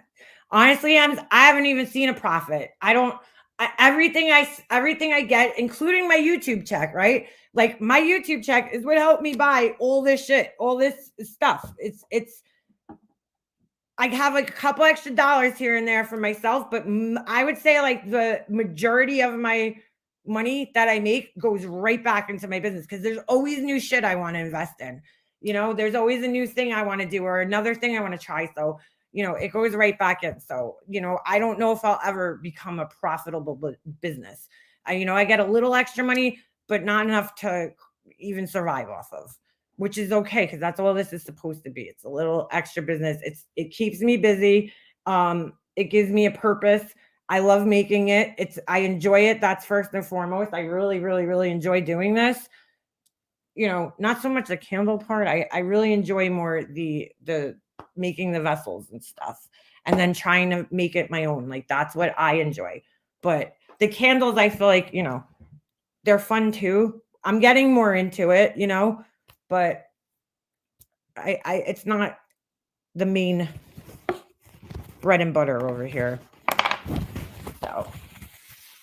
Speaker 6: Honestly, I haven't even seen a profit. Everything I get, including my YouTube check, right? Like my YouTube check is what helped me buy all this shit, all this stuff. It's I have like a couple extra dollars here and there for myself, but I would say like the majority of my money that I make goes right back into my business because there's always new shit I want to invest in. You know, there's always a new thing I want to do or another thing I want to try. So, you know, it goes right back in. So, you know, I don't know if I'll ever become a profitable business. You know, I get a little extra money, but not enough to even survive off of, which is okay because that's all this is supposed to be. It's a little extra business. It keeps me busy. It gives me a purpose. I love making it. I enjoy it. That's first and foremost. I really, really, really enjoy doing this. You know, not so much the candle part. I really enjoy more the making the vessels and stuff, and then trying to make it my own. Like that's what I enjoy. But the candles, I feel like, you know, they're fun too. I'm getting more into it, you know, but I it's not the main bread and butter over here. So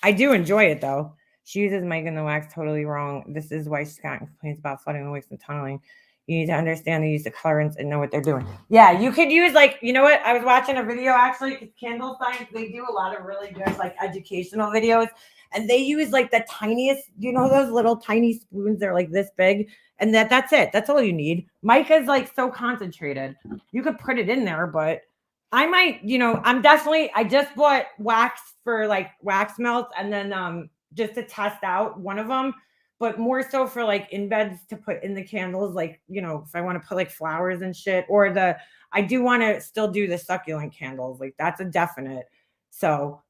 Speaker 6: I do enjoy it though. She uses mic and the wax totally wrong. This is why Scott complains about flooding the wigs and tunneling. You need to understand the use of colorants and know what they're doing. Yeah, you could use like, you know what? I was watching a video actually, Candle Science, they do a lot of really good like educational videos. And they use like the tiniest, you know, those little tiny spoons, they're like this big. And that's it. That's all you need. Mica is like so concentrated. You could put it in there, but I might, you know, I just bought wax for like wax melts and then just to test out one of them, but more so for like in beds to put in the candles, like, you know, if I want to put like flowers and shit, or I do want to still do the succulent candles. Like that's a definite. So,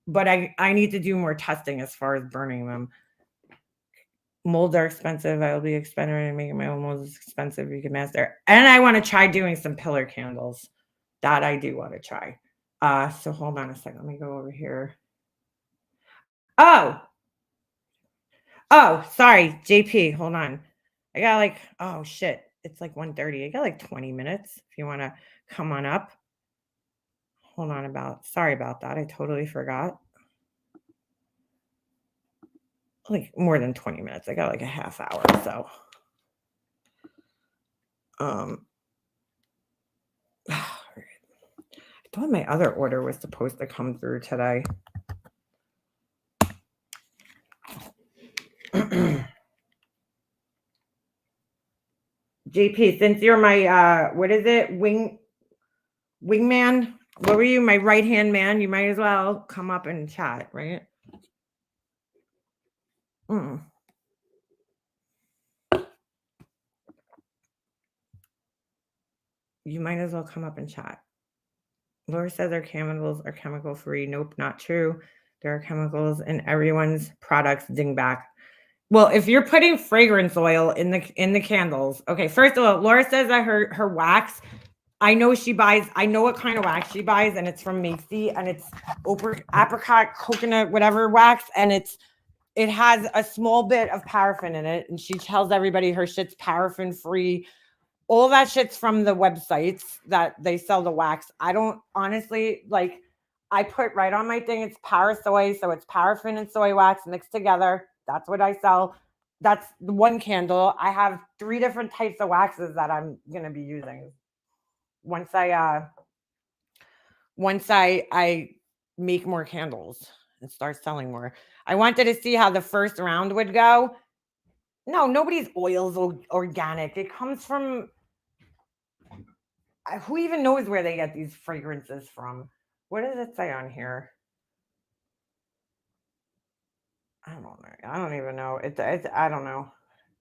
Speaker 6: but I need to do more testing as far as burning them. Molds are expensive. I will be experimenting and making my own molds is expensive. You can master. And I want to try doing some pillar candles. That I do want to try. So hold on a second. Let me go over here. Oh, sorry, JP. Hold on. I got like, oh shit. It's like 1:30. I got like 20 minutes if you want to come on up. Hold on sorry about that. I totally forgot. Like more than 20 minutes. I got like a half hour. So, I thought my other order was supposed to come through today. JP, since you're my what is it? Wingman? What were you? My right-hand man? You might as well come up and chat, right? You might as well come up and chat. Laura says our candles are chemical free. Nope, not true. There are chemicals in everyone's products. Dingback. Well, if you're putting fragrance oil in the candles, okay. First of all, Laura says that her wax. I know what kind of wax she buys, and it's from Macy, and it's apricot, coconut, whatever wax, and it has a small bit of paraffin in it, and she tells everybody her shit's paraffin free. All that shit's from the websites that they sell the wax. I don't honestly like. I put right on my thing. It's Parasoy, so it's paraffin and soy wax mixed together. That's what I sell. That's the one candle. I have 3 different types of waxes that I'm gonna be using. Once I make more candles and start selling more. I wanted to see how the first round would go. No, nobody's oil's organic. It comes from who even knows where they get these fragrances from? What does it say on here? I don't know. I don't even know. I don't know.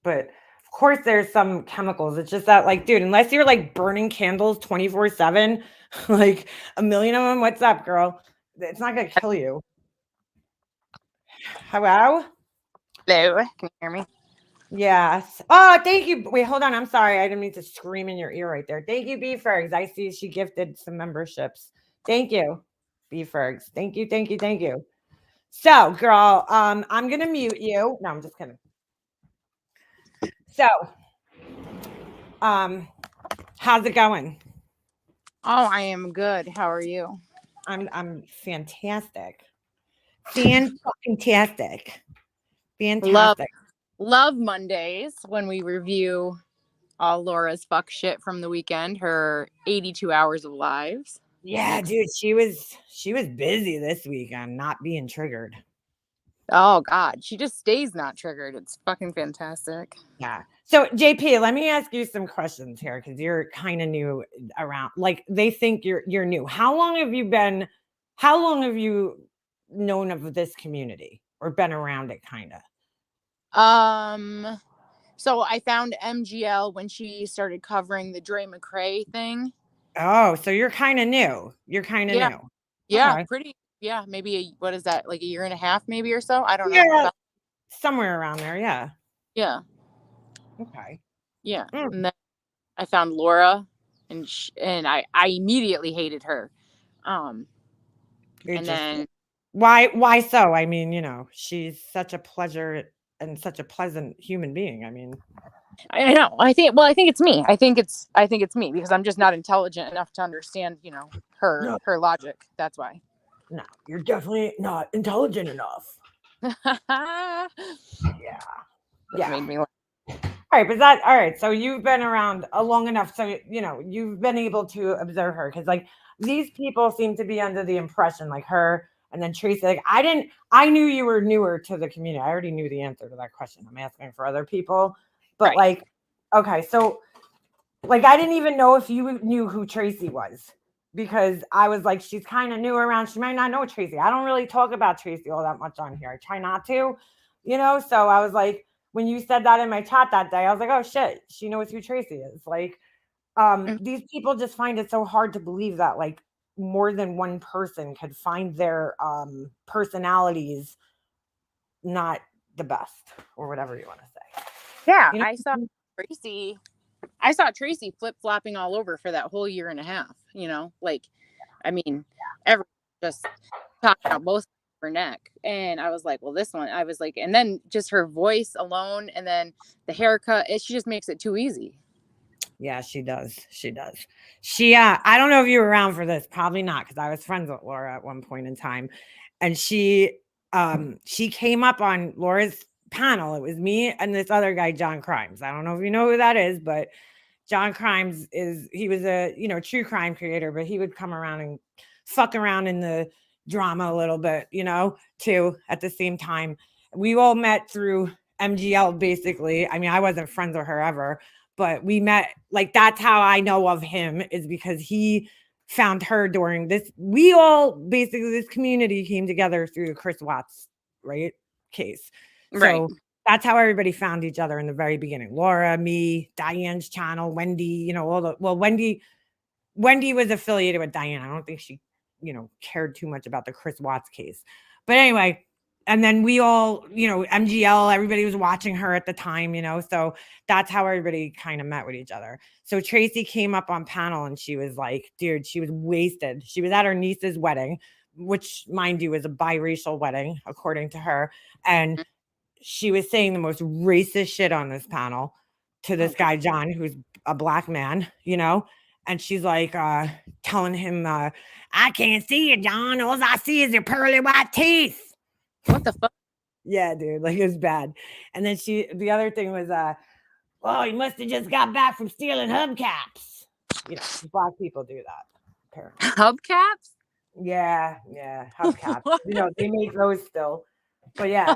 Speaker 6: But of course there's some chemicals. It's just that like, dude, unless you're like burning candles 24/7, like a million of them, what's up, girl? It's not gonna kill you. Hello?
Speaker 5: Hello, can you hear me?
Speaker 6: Yes. Oh, thank you. Wait, hold on. I'm sorry. I didn't mean to scream in your ear right there. Thank you, B Fergs. I see she gifted some memberships. Thank you, B Fergs. Thank you, thank you, thank you. So, girl, I'm gonna mute you. No, I'm just kidding. So, how's it going?
Speaker 5: Oh, I am good. How are you?
Speaker 6: I'm fantastic. Fantastic.
Speaker 5: Love Mondays when we review all Laura's fuck shit from the weekend, her 82 hours of lives.
Speaker 6: Yeah, dude, she was busy this weekend, not being triggered.
Speaker 5: Oh God, she just stays not triggered. It's fucking fantastic.
Speaker 6: Yeah. So JP, let me ask you some questions here because you're kind of new around. Like they think you're new. How long have you known of this community or been around it kind of?
Speaker 5: So I found MGL when she started covering the Dre McRae thing.
Speaker 6: Oh, so you're kind of new. You're kind of new.
Speaker 5: Yeah,
Speaker 6: Okay.
Speaker 5: pretty. Yeah, maybe what is that? Like a year and a half, maybe or so. I don't know.
Speaker 6: Yeah, somewhere around there. Yeah.
Speaker 5: Yeah.
Speaker 6: Okay.
Speaker 5: Yeah. And then I found Laura, and I immediately hated her. And then
Speaker 6: why so? I mean, she's such a pleasure and such a pleasant human being. I mean,
Speaker 5: I know. I think it's me. I think it's me because I'm just not intelligent enough to understand, her logic. That's why.
Speaker 6: No, you're definitely not intelligent enough.
Speaker 5: Yeah. That made me laugh.
Speaker 6: All right. So you've been around long enough. So, you've been able to observe her because like these people seem to be under the impression like her and then Tracy, like I knew you were newer to the community. I already knew the answer to that question. I'm asking for other people, but like, okay. So like, I didn't even know if you knew who Tracy was because I was like, she's kind of new around. She might not know Tracy. I don't really talk about Tracy all that much on here. I try not to, so I was like, when you said that in my chat that day, I was like, oh shit, she knows who Tracy is. Like, these people just find it so hard to believe that like more than one person could find their personalities not the best or whatever you want to say.
Speaker 5: Yeah, I saw Tracy flip-flopping all over for that whole year and a half, like, I mean, everyone just talking about both her neck. And I was like, well, this one, I was like, and then just her voice alone and then the haircut, she just makes it too easy.
Speaker 6: Yeah, she does. I don't know if you were around for this, probably not, because I was friends with Laura at one point in time. And she came up on Laura's panel. It was me and this other guy, John Crimes. I don't know if you know who that is, but John Crimes he was a, true crime creator, but he would come around and fuck around in the drama a little bit, too, at the same time. We all met through MGL, basically. I mean, I wasn't friends with her ever, but we met, like, that's how I know of him, is because he found her during this. We all, basically, this community came together through the Chris Watts, case. So that's how everybody found each other in the very beginning. Laura, me, Diane's channel, Wendy, Wendy was affiliated with Diane. I don't think she, cared too much about the Chris Watts case. But anyway, and then we all, MGL, everybody was watching her at the time, so that's how everybody kind of met with each other. So Tracy came up on panel and she was like, dude, she was wasted. She was at her niece's wedding, which, mind you, is a biracial wedding, according to her. And she was saying the most racist shit on this panel to this guy, John, who's a black man, and she's like telling him, I can't see you, John. All I see is your pearly white teeth.
Speaker 5: What the fuck?
Speaker 6: Yeah, dude, like it was bad. And then the other thing was, well, you must have just got back from stealing hubcaps. Black people do that, apparently.
Speaker 5: Hubcaps?
Speaker 6: Yeah, hubcaps. They make those still. But yeah.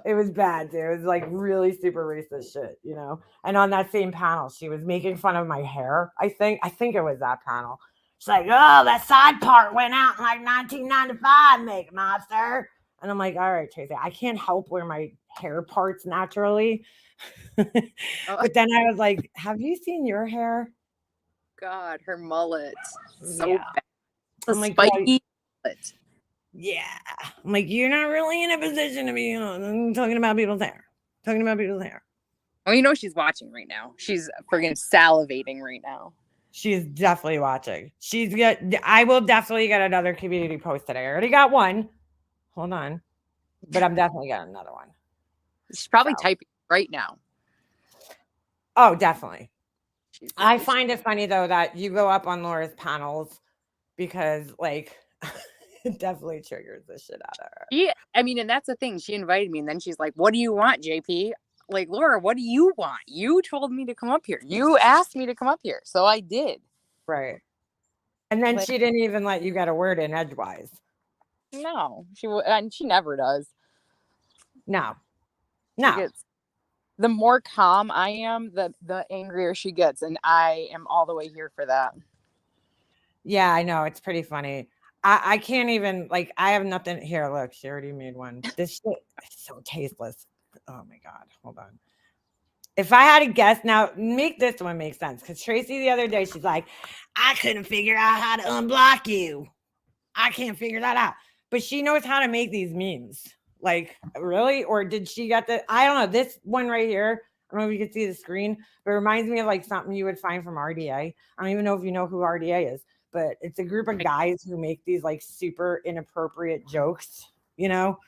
Speaker 6: It was bad, dude. It was like really super racist shit, And on that same panel, she was making fun of my hair. I think it was that panel. She's like, oh, that side part went out in like 1995, make monster. And I'm like, all right, Tracy, I can't help wear my hair parts naturally. But then I was like, have you seen your hair?
Speaker 5: God, her mullet. So
Speaker 6: Yeah.
Speaker 5: bad. The
Speaker 6: I'm like,
Speaker 5: spiky mullet.
Speaker 6: Yeah. I'm like, you're not really in a position to be talking about people's hair.
Speaker 5: Well, she's watching right now. She's friggin' salivating right now.
Speaker 6: She's definitely watching. I will definitely get another community post today. I already got one. Hold on. But I'm definitely getting another one.
Speaker 5: She's probably typing right now.
Speaker 6: Oh, definitely. I find it funny, though, that you go up on Laura's panels because, like, it definitely triggers the shit out of her.
Speaker 5: And that's the thing. She invited me, and then she's like, what do you want, JP? Like, Laura, what do you want? You told me to come up here. You asked me to come up here. So I did.
Speaker 6: Right. And then
Speaker 5: Like,
Speaker 6: she didn't even let you get a word in edgewise.
Speaker 5: no, and she never does.
Speaker 6: No.
Speaker 5: She
Speaker 6: No.
Speaker 5: gets, the more calm I am, the angrier she gets. And I am all the way here for that.
Speaker 6: Yeah, I know. It's pretty funny. I can't even, like, I have nothing here. Look, she already made one. This shit is so tasteless. Oh my God. Hold on. If I had to guess, now make this one make sense. Because Tracy the other day, she's like, I couldn't figure out how to unblock you. I can't figure that out. But she knows how to make these memes. Like, really? Or did she get the, I don't know. This one right here, I don't know if you can see the screen, but it reminds me of like something you would find from RDA. I don't even know if you know who RDA is, but it's a group of guys who make these like super inappropriate jokes, you know?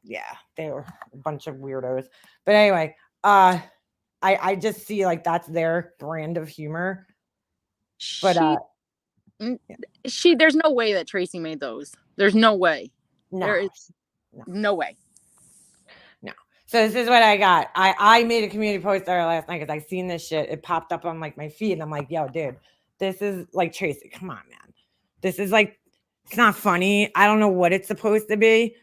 Speaker 6: Yeah, they were a bunch of weirdos. But anyway, I just see like that's their brand of humor. But
Speaker 5: there's no way that Tracy made those. There's no way.
Speaker 6: no,
Speaker 5: There is no way.
Speaker 6: No. So this is what I got. I made a community post there last night because I seen this shit. It popped up on like my feed, and I'm like, yo, dude, this is like Tracy. Come on, man. This is like, it's not funny. I don't know what it's supposed to be,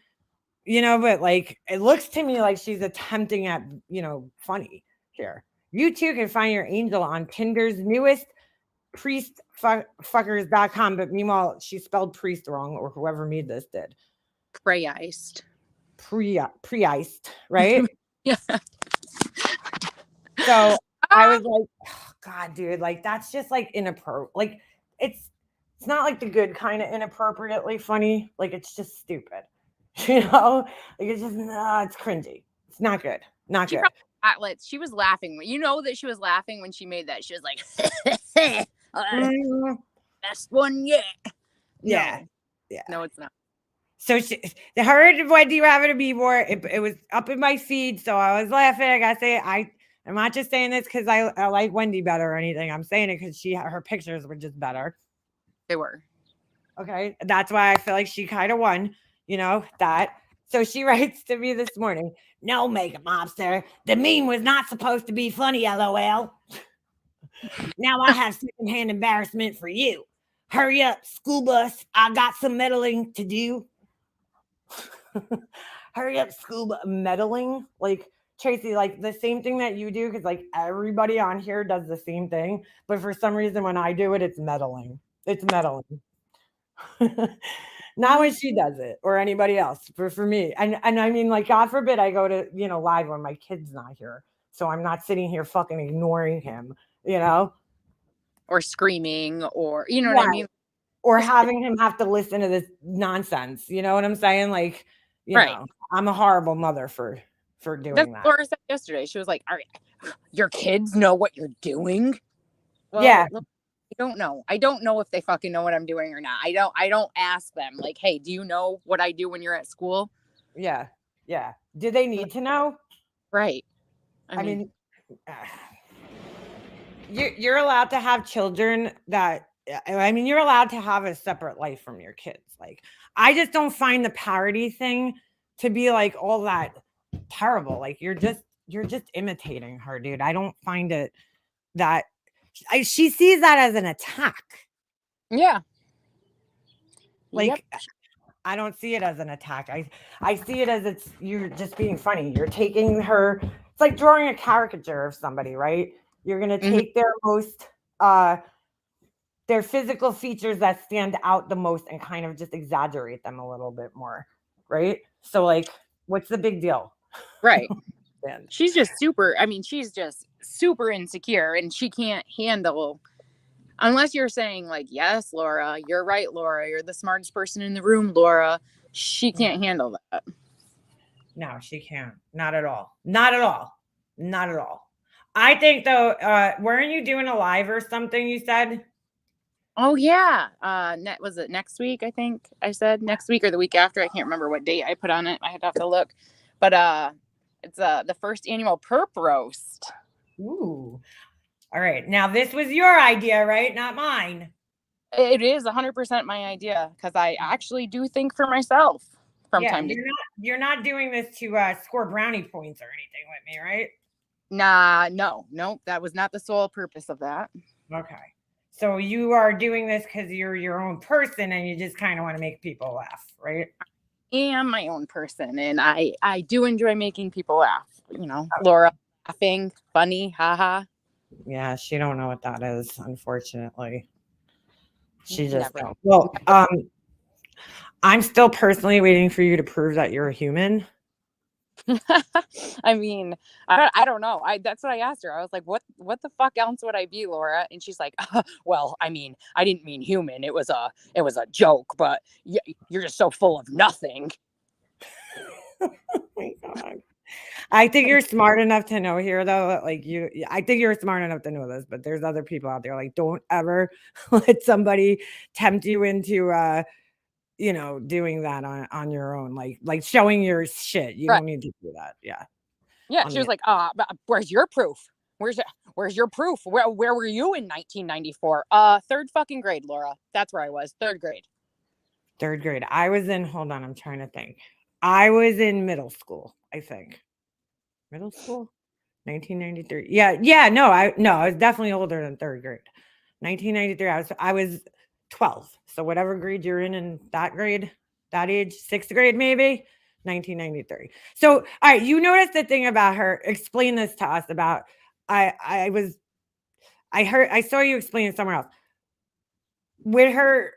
Speaker 6: you know, but like it looks to me like she's attempting at, you know, funny here. You too can find your angel on Tinder's newest priestfuckers.com, but meanwhile she spelled priest wrong, or whoever made this did.
Speaker 5: Pre-iced,
Speaker 6: right?
Speaker 5: Yeah.
Speaker 6: So I was like, oh, God, dude, like that's just like inappropriate. Like it's not like the good kind of inappropriately funny. Like it's just stupid, you know. Like it's just it's cringy. It's not good. Not good.
Speaker 5: She was laughing. You know that she was laughing when she made that. She was like, best one yet.
Speaker 6: Yeah.
Speaker 5: No.
Speaker 6: Yeah.
Speaker 5: No, it's not.
Speaker 6: So the heard Wendy having a B-more. It was up in my feed, so I was laughing. I gotta say, I'm not just saying this because I like Wendy better or anything. I'm saying it because her pictures were just better.
Speaker 5: They were.
Speaker 6: Okay, that's why I feel like she kind of won. You know that. So she writes to me this morning. No, makeup mobster. The meme was not supposed to be funny. LOL. Now I have secondhand embarrassment for you. Hurry up, school bus. I got some meddling to do. Hurry up, school meddling. Like Tracy, like the same thing that you do, because like everybody on here does the same thing, but for some reason when I do it, it's meddling. It's meddling. Not when she does it or anybody else, but for me. And I mean, like, God forbid I go to, you know, live when my kid's not here. So I'm not sitting here fucking ignoring him, you know?
Speaker 5: Or screaming, or you know what I mean?
Speaker 6: Or having him have to listen to this nonsense. You know what I'm saying? Like, you know, I'm a horrible mother for doing that.
Speaker 5: Laura said yesterday. She was like, "All right, your kids know what you're doing." Well,
Speaker 6: yeah.
Speaker 5: Look, I don't know. I don't know if they fucking know what I'm doing or not. I don't ask them like, "Hey, do you know what I do when you're at school?"
Speaker 6: Yeah. Yeah. Do they need to know?
Speaker 5: Right.
Speaker 6: I mean you're allowed to have children that, I mean, you're allowed to have a separate life from your kids. Like, I just don't find the parody thing to be like all that terrible. Like you're just imitating her, dude. I don't find it that she sees that as an attack.
Speaker 5: Yeah.
Speaker 6: Like, I don't see it as an attack. I see it as you're just being funny. You're taking her, it's like drawing a caricature of somebody, right? You're going to take their most, their physical features that stand out the most and kind of just exaggerate them a little bit more, right? So like, what's the big deal?
Speaker 5: Right. She's just super insecure, and she can't handle, unless you're saying like, yes, Laura, you're right, Laura, you're the smartest person in the room, Laura. She can't handle that.
Speaker 6: No, she can't. Not at all. Not at all. Not at all. I think though, weren't you doing a live or something you said?
Speaker 5: Oh yeah. Was it next week? I think I said next week or the week after. I can't remember what date I put on it. I have to look. But it's the first annual perp roast.
Speaker 6: Ooh. All right. Now this was your idea, right? Not mine.
Speaker 5: It is 100% my idea, because I actually do think for myself from time to time.
Speaker 6: you're not doing this to score brownie points or anything with me, right?
Speaker 5: Nah, no, that was not the sole purpose of that.
Speaker 6: Okay. So you are doing this because you're your own person and you just kind of want to make people laugh, right?
Speaker 5: I am my own person, and I do enjoy making people laugh. You know, Laura laughing, funny, haha.
Speaker 6: Yeah, she don't know what that is, unfortunately. She just
Speaker 5: Never.
Speaker 6: don't. Well, I'm still personally waiting for you to prove that you're a human.
Speaker 5: I mean, I don't know. That's what I asked her. I was like, what the fuck else would I be, Laura? And she's like, well, I mean, I didn't mean human. It was a joke, but you're just so full of nothing.
Speaker 6: Oh my God. I think you're smart enough to know here, though. That, like I think you're smart enough to know this, but there's other people out there. Like, don't ever let somebody tempt you into, doing that on your own. Like showing your shit. You
Speaker 5: Right.
Speaker 6: don't need to do that. Yeah.
Speaker 5: Yeah. She was like, but where's your proof? Where's your proof? Where were you in 1994? Third fucking grade, Laura. That's where I was. Third grade.
Speaker 6: Third grade. I was in. Hold on. I'm trying to think. I was in middle school. I think. Middle school. 1993. Yeah. No, I was definitely older than third grade. 1993. I was 12. So whatever grade you're in that grade, that age, sixth grade maybe, 1993. So all right, you noticed the thing about her. Explain this to us about. I saw you explain it somewhere else with her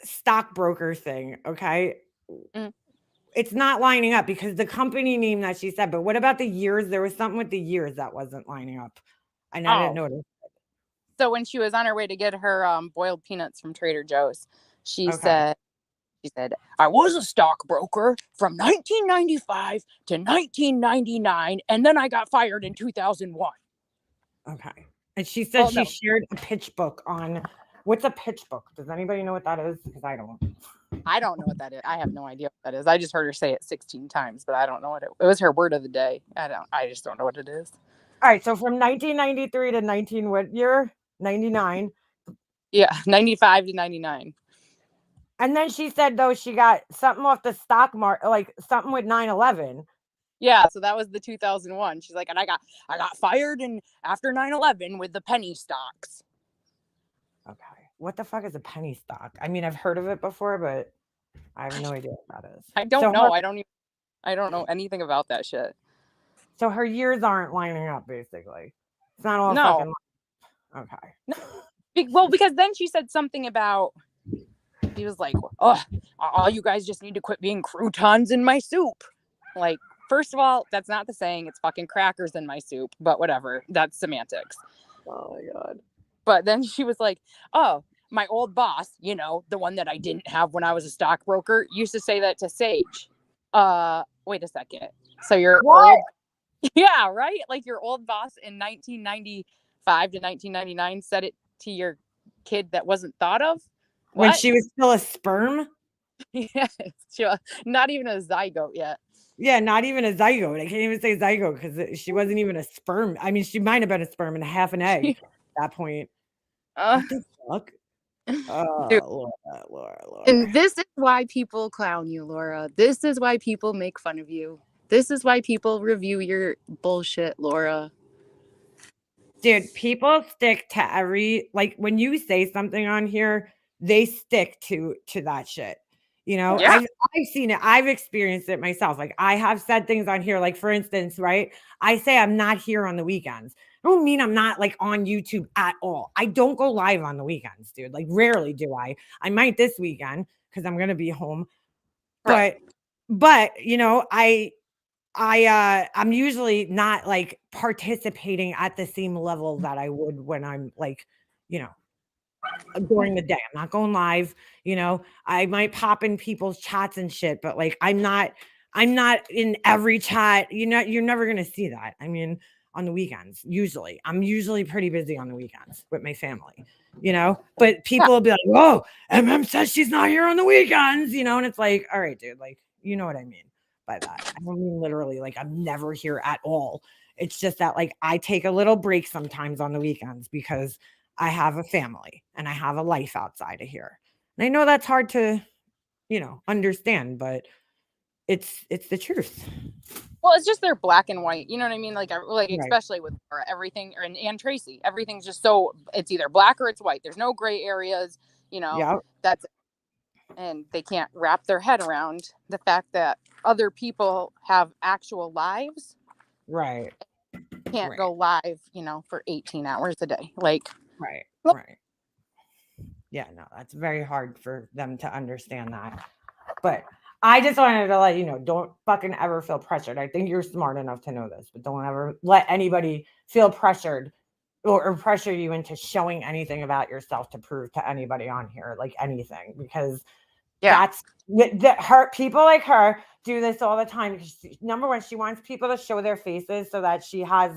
Speaker 6: stockbroker thing. Okay.
Speaker 5: Mm.
Speaker 6: It's not lining up because the company name that she said, but what about the years? There was something with the years that wasn't lining up. And I didn't notice.
Speaker 5: So when she was on her way to get her boiled peanuts from Trader Joe's, she
Speaker 6: Okay.
Speaker 5: said, I was a stockbroker from 1995 to 1999, and then I got fired in 2001.
Speaker 6: Okay. And she said she shared a pitch book on what's a pitch book? Does anybody know what that is? Because I don't.
Speaker 5: I don't know what that is. I have no idea what that is. I just heard her say it 16 times, but I don't know what it was. Her word of the day. I just don't know what it is.
Speaker 6: All right. So from 1993 to what year? 99.
Speaker 5: Yeah, 95 to 99.
Speaker 6: And then she said, though, she got something off the stock market, like something with 9/11.
Speaker 5: Yeah, so that was the 2001. She's like, and I got fired after 9/11 with the penny stocks.
Speaker 6: Okay. What the fuck is a penny stock? I mean, I've heard of it before, but I have no idea what that is.
Speaker 5: I don't know. I don't know anything about that shit.
Speaker 6: So her years aren't lining up, basically. It's not all fucking. Okay.
Speaker 5: No. Well, because then she said something about. He was like, "Oh, all you guys just need to quit being croutons in my soup." Like, first of all, that's not the saying. It's fucking crackers in my soup. But whatever. That's semantics.
Speaker 6: Oh my God.
Speaker 5: But then she was like, "Oh, my old boss, you know, the one that I didn't have when I was a stockbroker, used to say that to Sage." Wait a second. So your old, yeah, right? Like your old boss in 1995 to 1999 said it to your kid that wasn't thought of? What?
Speaker 6: When she was still a sperm?
Speaker 5: Yes, not even a zygote yet.
Speaker 6: Yeah, not even a zygote. I can't even say zygote because she wasn't even a sperm. I mean, she might have been a sperm and half an egg at that point. What the fuck? Oh, Laura.
Speaker 5: And this is why people clown you, Laura. This is why people make fun of you. This is why people review your bullshit, Laura.
Speaker 6: Dude, people stick to like when you say something on here, they stick to that shit. You know,
Speaker 5: yeah.
Speaker 6: I've seen it. I've experienced it myself. Like I have said things on here, like for instance, right? I say I'm not here on the weekends. I don't mean I'm not like on YouTube at all. I don't go live on the weekends, dude. Like rarely do I. I might this weekend because I'm gonna be home.
Speaker 5: Right.
Speaker 6: But you know, I'm usually not like participating at the same level that I would when I'm like, you know, during the day. I'm not going live, you know. I might pop in people's chats and shit, but like I'm not in every chat. You're never gonna see that. I mean, on the weekends, usually. I'm usually pretty busy on the weekends with my family, you know. But people will be like, "Whoa, MM says she's not here on the weekends," you know, and it's like, all right, dude, like, you know what I mean by that. I don't mean literally like I'm never here at all. It's just that like I take a little break sometimes on the weekends because I have a family and I have a life outside of here. And I know that's hard to, you know, understand, but it's the truth.
Speaker 5: Well, it's just they're black and white. You know what I mean? Like
Speaker 6: Right.
Speaker 5: especially with Laura, everything, and Tracy, everything's just so, it's either black or it's white. There's no gray areas, you know,
Speaker 6: Yeah.
Speaker 5: that's, and they can't wrap their head around the fact that other people have actual lives.
Speaker 6: Right.
Speaker 5: Can't
Speaker 6: Right.
Speaker 5: go live, you know, for 18 hours a day. Like,
Speaker 6: Right.
Speaker 5: well,
Speaker 6: Right. Yeah, no, that's very hard for them to understand that. But I just wanted to let you know, don't fucking ever feel pressured. I think you're smart enough to know this, but don't ever let anybody feel pressured or pressure you into showing anything about yourself to prove to anybody on here, like anything, because
Speaker 5: yeah,
Speaker 6: that's her. People like her do this all the time. Number one, she wants people to show their faces so that she has,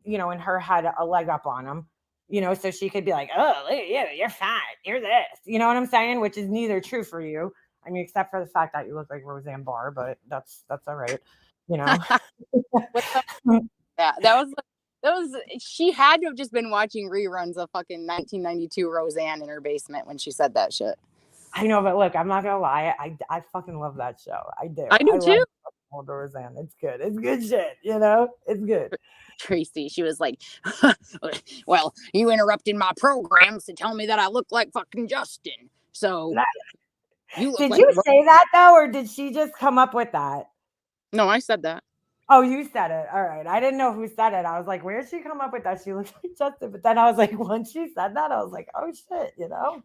Speaker 6: you know, in her head a leg up on them, you know, so she could be like, oh, look at you, you're fat, you're this, you know what I'm saying? Which is neither true for you. I mean, except for the fact that you look like Roseanne Barr, but that's all right, you know.
Speaker 5: that was she had to have just been watching reruns of fucking 1992 Roseanne in her basement when she said that shit.
Speaker 6: I know, but look, I'm not gonna lie, I fucking love that show. I do.
Speaker 5: I do too.
Speaker 6: Love old Roseanne. It's good. It's good shit, you know. It's good.
Speaker 5: Tracy, she was like, well, you interrupted my programs to tell me that I look like fucking Justin. So you look
Speaker 6: Did
Speaker 5: like
Speaker 6: you say that though, or did she just come up with that?
Speaker 5: No, I said that.
Speaker 6: Oh, you said it. All right. I didn't know who said it. I was like, where did she come up with that? She looks like Justin. But then I was like, once she said that, I was like, oh shit, you know?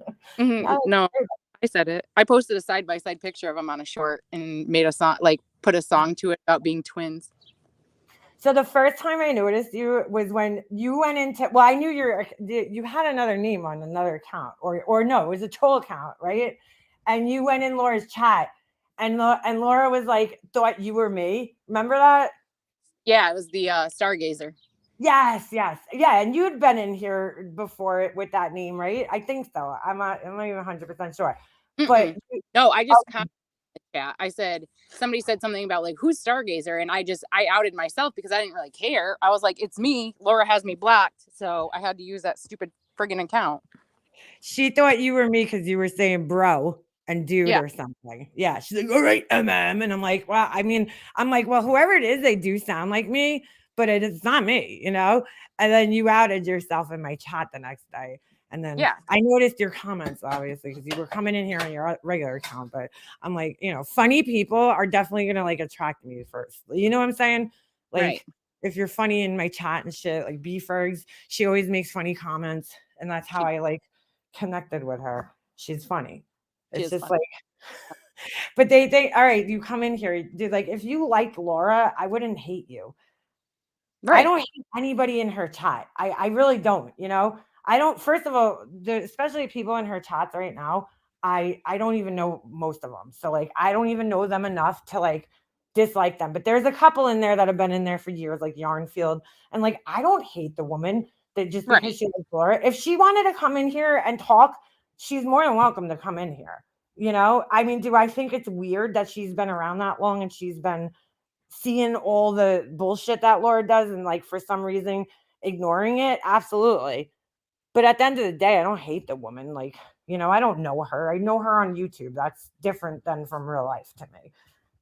Speaker 5: No, I said it. I posted a side-by-side picture of them on a short and made a song, like put a song to it about being twins.
Speaker 6: So the first time I noticed you was when you went into, well, I knew you had another name on another account, or no, it was a troll account, right? And you went in Laura's chat, and Laura was like, thought you were me. Remember that?
Speaker 5: Yeah, it was the Stargazer.
Speaker 6: Yes. Yeah, and you'd been in here before with that name, right? I think so. I'm not even 100% sure. But
Speaker 5: no, I just yeah, I said, somebody said something about like, who's Stargazer? And I outed myself because I didn't really care. I was like, it's me. Laura has me blocked. So I had to use that stupid friggin' account.
Speaker 6: She thought you were me because you were saying bro and dude or something. Yeah. She's like, all right, MM. And I'm like, well, I mean, well, whoever it is, they do sound like me, but it's not me, you know? And then you outed yourself in my chat the next day. And then I noticed your comments, obviously, because you were coming in here on your regular account. But I'm like, you know, funny people are definitely going to like attract me first. You know what I'm saying? Like, if you're funny in my chat and shit, like B Fergs, she always makes funny comments. And that's how I like connected with her. She's funny. It's just funny. Like, but they all right, you come in here, dude. Like, if you like Laura, I wouldn't hate you. I don't hate anybody in her chat. I really don't, you know. I don't, first of all, especially people in her chats right now, I don't even know most of them. So like I don't even know them enough to like dislike them. But there's a couple in there that have been in there for years, like Yarnfield. And like I don't hate the woman that just because she likes Laura. If she wanted to come in here and talk, she's more than welcome to come in here. You know, I mean, do I think it's weird that she's been around that long and she's been seeing all the bullshit that Laura does and like for some reason ignoring it? Absolutely. But at the end of the day, I don't hate the woman. Like, you know, I don't know her. I know her on YouTube. That's different than from real life to me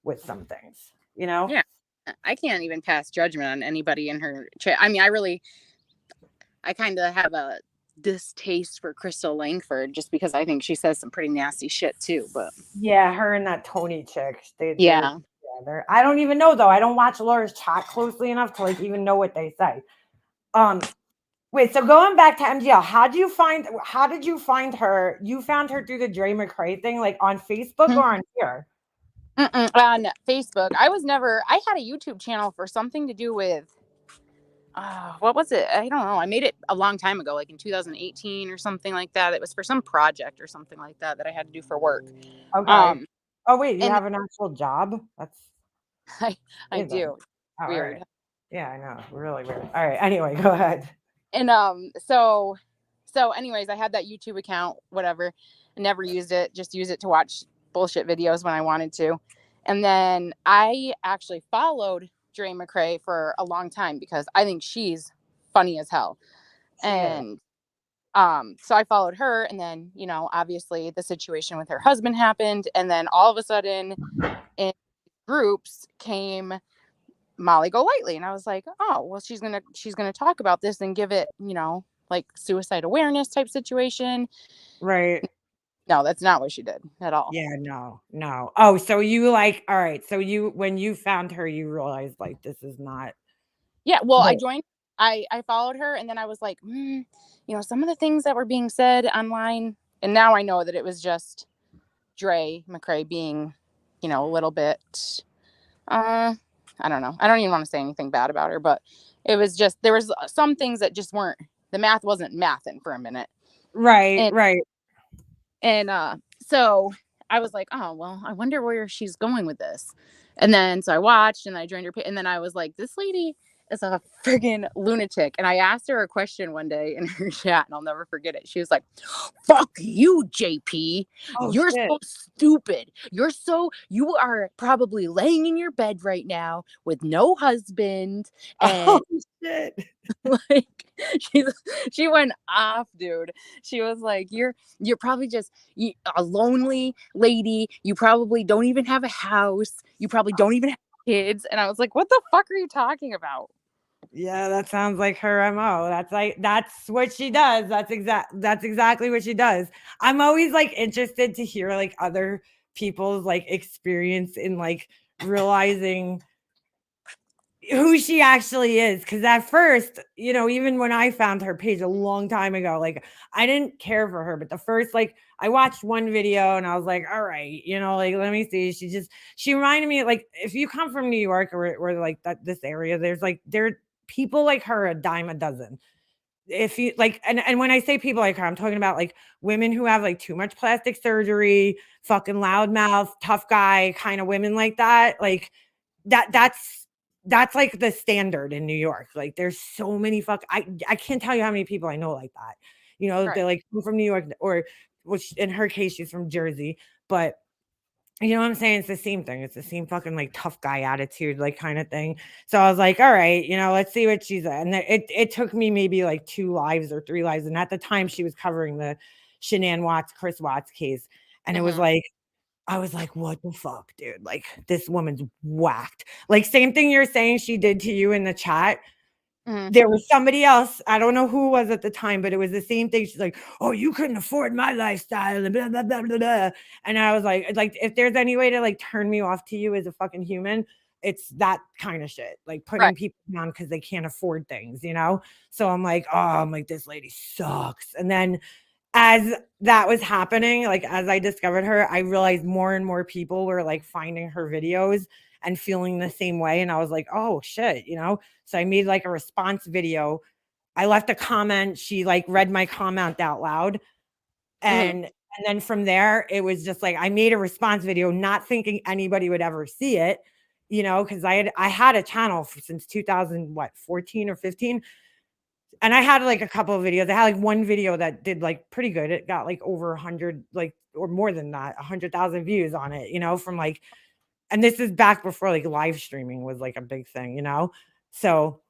Speaker 6: with some things, you know?
Speaker 5: Yeah. I can't even pass judgment on anybody in her chat. I mean, I kind of have a distaste for Crystal Langford just because I think she says some pretty nasty shit too. But
Speaker 6: yeah, her and that Tony chick. I don't even know though. I don't watch Laura's chat closely enough to like even know what they say. Wait, so going back to MGL, how did you find her? You found her through the Dre McCray thing, like on Facebook or on here?
Speaker 5: On Facebook. I had a YouTube channel for something to do with, what was it? I don't know. I made it a long time ago, like in 2018 or something like that. It was for some project or something like that I had to do for work.
Speaker 6: Okay. Oh wait, you have an actual job? That's
Speaker 5: I do. Weird.
Speaker 6: Right. Yeah, I know. Really weird. All right. Anyway, go ahead.
Speaker 5: And so anyways, I had that YouTube account, whatever. I never used it, just use it to watch bullshit videos when I wanted to. And then I actually followed Dre McCray for a long time because I think she's funny as hell. So I followed her, and then, you know, obviously the situation with her husband happened, and then all of a sudden in groups came Molly Golightly, and I was like, oh, well, she's gonna talk about this and give it, like suicide awareness type situation.
Speaker 6: Right.
Speaker 5: No, that's not what she did at all.
Speaker 6: Yeah, no. Oh, so you like, all right. So when you found her, you realized like this is not.
Speaker 5: Yeah, well, I
Speaker 6: Right.
Speaker 5: joined. I followed her, and then I was like, some of the things that were being said online, and now I know that it was just Dre McCray being, a little bit. I don't know. I don't even want to say anything bad about her, but it was just there was some things that just weren't. The math wasn't mathing for a minute,
Speaker 6: Right.
Speaker 5: and
Speaker 6: Right.
Speaker 5: so I was like, oh well, I wonder where she's going with this. And then so I watched and I joined her, and then I was like, this lady is a friggin' lunatic. And I asked her a question one day in her chat, and I'll never forget it. She was like, "Fuck you, JP.
Speaker 6: Oh
Speaker 5: You're
Speaker 6: shit.
Speaker 5: so stupid. You are probably laying in your bed right now with no husband."
Speaker 6: Oh
Speaker 5: And
Speaker 6: shit.
Speaker 5: like she went off, dude. She was like, you're probably just a lonely lady. You probably don't even have a house. You probably don't even have kids. And I was like, what the fuck are you talking about?
Speaker 6: Yeah, that sounds like her MO. That's what she does. That's exactly what she does. I'm always like interested to hear like other people's like experience in like realizing who she actually is. Cause at first, even when I found her page a long time ago, like I didn't care for her. But the first, like, I watched one video and I was like, all right, like, let me see. She reminded me, like, if you come from New York or like this area, there are people like her a dime a dozen. If you like, and when I say people like her, I'm talking about like women who have like too much plastic surgery, fucking loudmouth, tough guy kind of women like that. Like, that's like the standard in New York. Like there's so many I can't tell you how many people I know like that. They
Speaker 5: Right.
Speaker 6: like come from New York, or which in her case she's from Jersey, but you know what I'm saying? It's the same thing. It's the same fucking like tough guy attitude, like kind of thing. So I was like, all right, let's see what she's at. And it took me maybe like 2 lives or 3 lives. And at the time she was covering the Shanann Watts, Chris Watts case. And it was like, I was like, what the fuck, dude? Like, this woman's whacked. Like, same thing you're saying she did to you in the chat. There was somebody else. I don't know who it was at the time, but it was the same thing. She's like, oh, you couldn't afford my lifestyle. And blah, blah, blah, blah, blah. And I was like, if there's any way to like turn me off to you as a fucking human, it's that kind of shit. Like putting
Speaker 5: Right.
Speaker 6: people down because they can't afford things, So I'm like, oh, I'm like, this lady sucks. And then as that was happening, like as I discovered her, I realized more and more people were like finding her videos and feeling the same way. And I was like, oh shit, So I made like a response video. I left a comment. She like read my comment out loud. And then from there, it was just like I made a response video, not thinking anybody would ever see it, because I had a channel since 2014 or 15. And I had like a couple of videos. I had like one video that did like pretty good. It got like over 100, like, or more than that, 100,000 views on it, from like, and this is back before like live streaming was like a big thing, So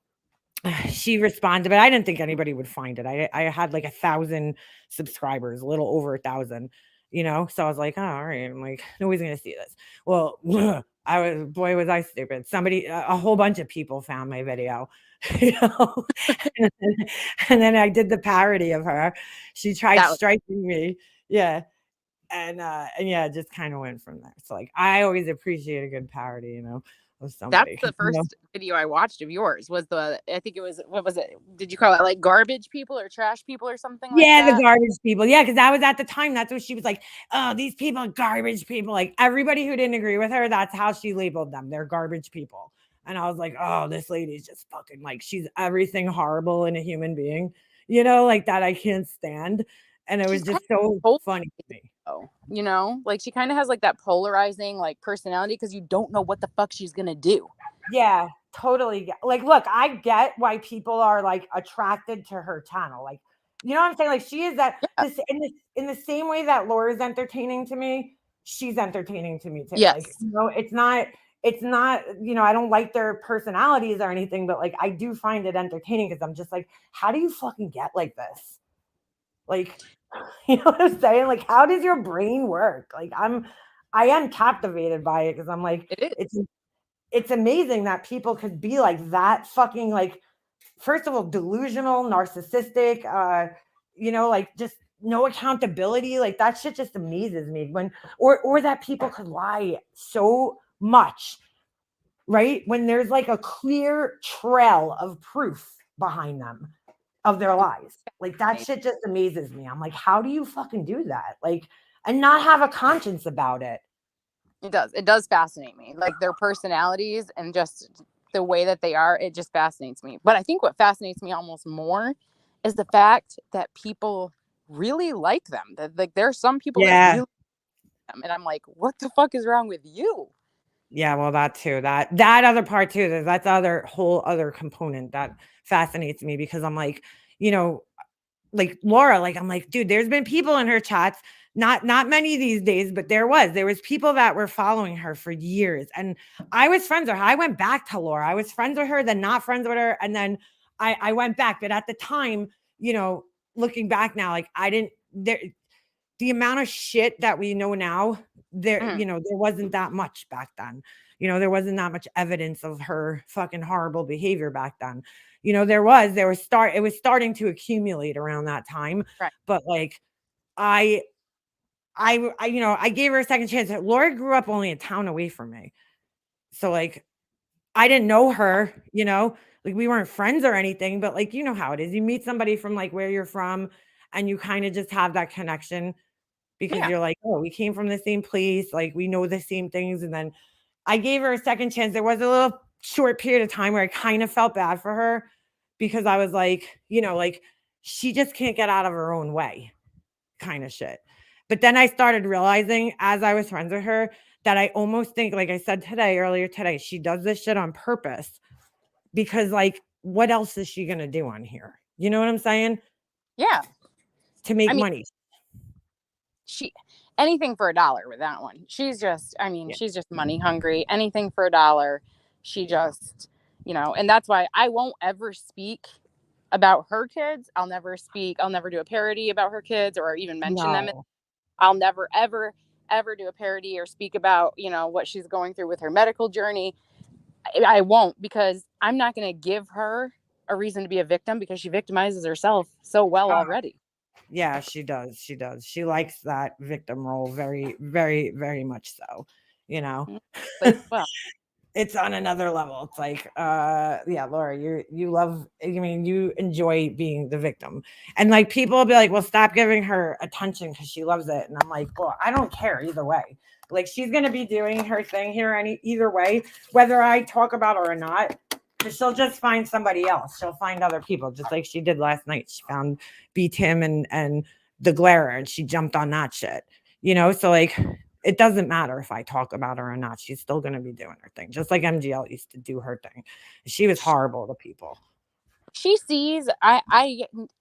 Speaker 6: she responded, but I didn't think anybody would find it. I had like 1,000 subscribers, a little over 1,000, So I was like, oh, all right. I'm like, nobody's gonna see this. Well, was I stupid. A whole bunch of people found my video, and then I did the parody of her. She tried striking me. Yeah. And yeah, it just kind of went from there. So like I always appreciate a good parody, of somebody.
Speaker 5: That's the first video I watched of yours was I think it was, what was it? Did you call it like garbage people or trash people or something like that?
Speaker 6: Yeah, the garbage people. Yeah, because that was at the time. That's what she was like. Oh, these people are garbage people. Like everybody who didn't agree with her, that's how she labeled them. They're garbage people. And I was like, oh, this lady's just fucking like she's everything horrible in a human being, like that I can't stand. And it was just so funny to me.
Speaker 5: Like she kind of has like that polarizing like personality because you don't know what the fuck she's gonna do.
Speaker 6: Yeah, totally. Like, look, I get why people are like attracted to her channel. Like, you know what I'm saying? Like, she is that in the same way that Laura's entertaining to me, she's entertaining to me too.
Speaker 5: Yes.
Speaker 6: Like, it's not, I don't like their personalities or anything, but like, I do find it entertaining because I'm just like, how do you fucking get like this? Like, you know what I'm saying? Like, how does your brain work? Like, I am captivated by it because I'm like,
Speaker 5: It is.
Speaker 6: it's amazing that people could be like that fucking like, first of all, delusional, narcissistic, like just no accountability. Like that shit just amazes me when, or that people could lie so much, right? When there's like a clear trail of proof behind them of their lies. Like that shit just amazes me. I'm like, how do you fucking do that? Like, and not have a conscience about it.
Speaker 5: It does fascinate me, like their personalities and just the way that they are. It just fascinates me. But I think what fascinates me almost more is the fact that people really like them, that like there are some people that really like them, and I'm like, what the fuck is wrong with you?
Speaker 6: Yeah, well, that too. That other part too. That's other whole other component that fascinates me because I'm like, like Laura, like I'm like, dude, there's been people in her chats, not many these days, but there was people that were following her for years, and I was friends with her. I went back to Laura. I was friends with her, then not friends with her, and then I went back. But at the time, looking back now, like I didn't there. The amount of shit that we know now, there wasn't that much back then. There wasn't that much evidence of her fucking horrible behavior back then. It was starting to accumulate around that time.
Speaker 5: Right.
Speaker 6: But like I gave her a second chance. Laura grew up only a town away from me. So like I didn't know her, like we weren't friends or anything, but like how it is. You meet somebody from like where you're from and you kind of just have that connection because you're like, oh, we came from the same place, like we know the same things. And then I gave her a second chance. There was a little short period of time where I kind of felt bad for her because I was like, like she just can't get out of her own way kind of shit. But then I started realizing as I was friends with her that I almost think, like I said earlier today, she does this shit on purpose because like, what else is she going to do on here? You know what I'm saying?
Speaker 5: Yeah.
Speaker 6: To make money.
Speaker 5: Anything for $1 with that one. She's just, she's just money hungry. Anything for $1. She just, and that's why I won't ever speak about her kids. I'll never do a parody about her kids or even mention them. I'll never, ever, ever do a parody or speak about, what she's going through with her medical journey. I won't, because I'm not going to give her a reason to be a victim because she victimizes herself so well already.
Speaker 6: Yeah, she does. She likes that victim role very, very, very much so,
Speaker 5: Well,
Speaker 6: it's on another level. It's like, Laura, you enjoy being the victim. And like people will be like, well, stop giving her attention because she loves it. And I'm like, well, I don't care either way. Like she's going to be doing her thing here either way, whether I talk about her or not. She'll just find somebody else. She'll find other people, just like she did last night. She found B. Tim and the Glare, and she jumped on that shit. So like it doesn't matter if I talk about her or not. She's still going to be doing her thing, just like MGL used to do her thing. She was horrible to people.
Speaker 5: She sees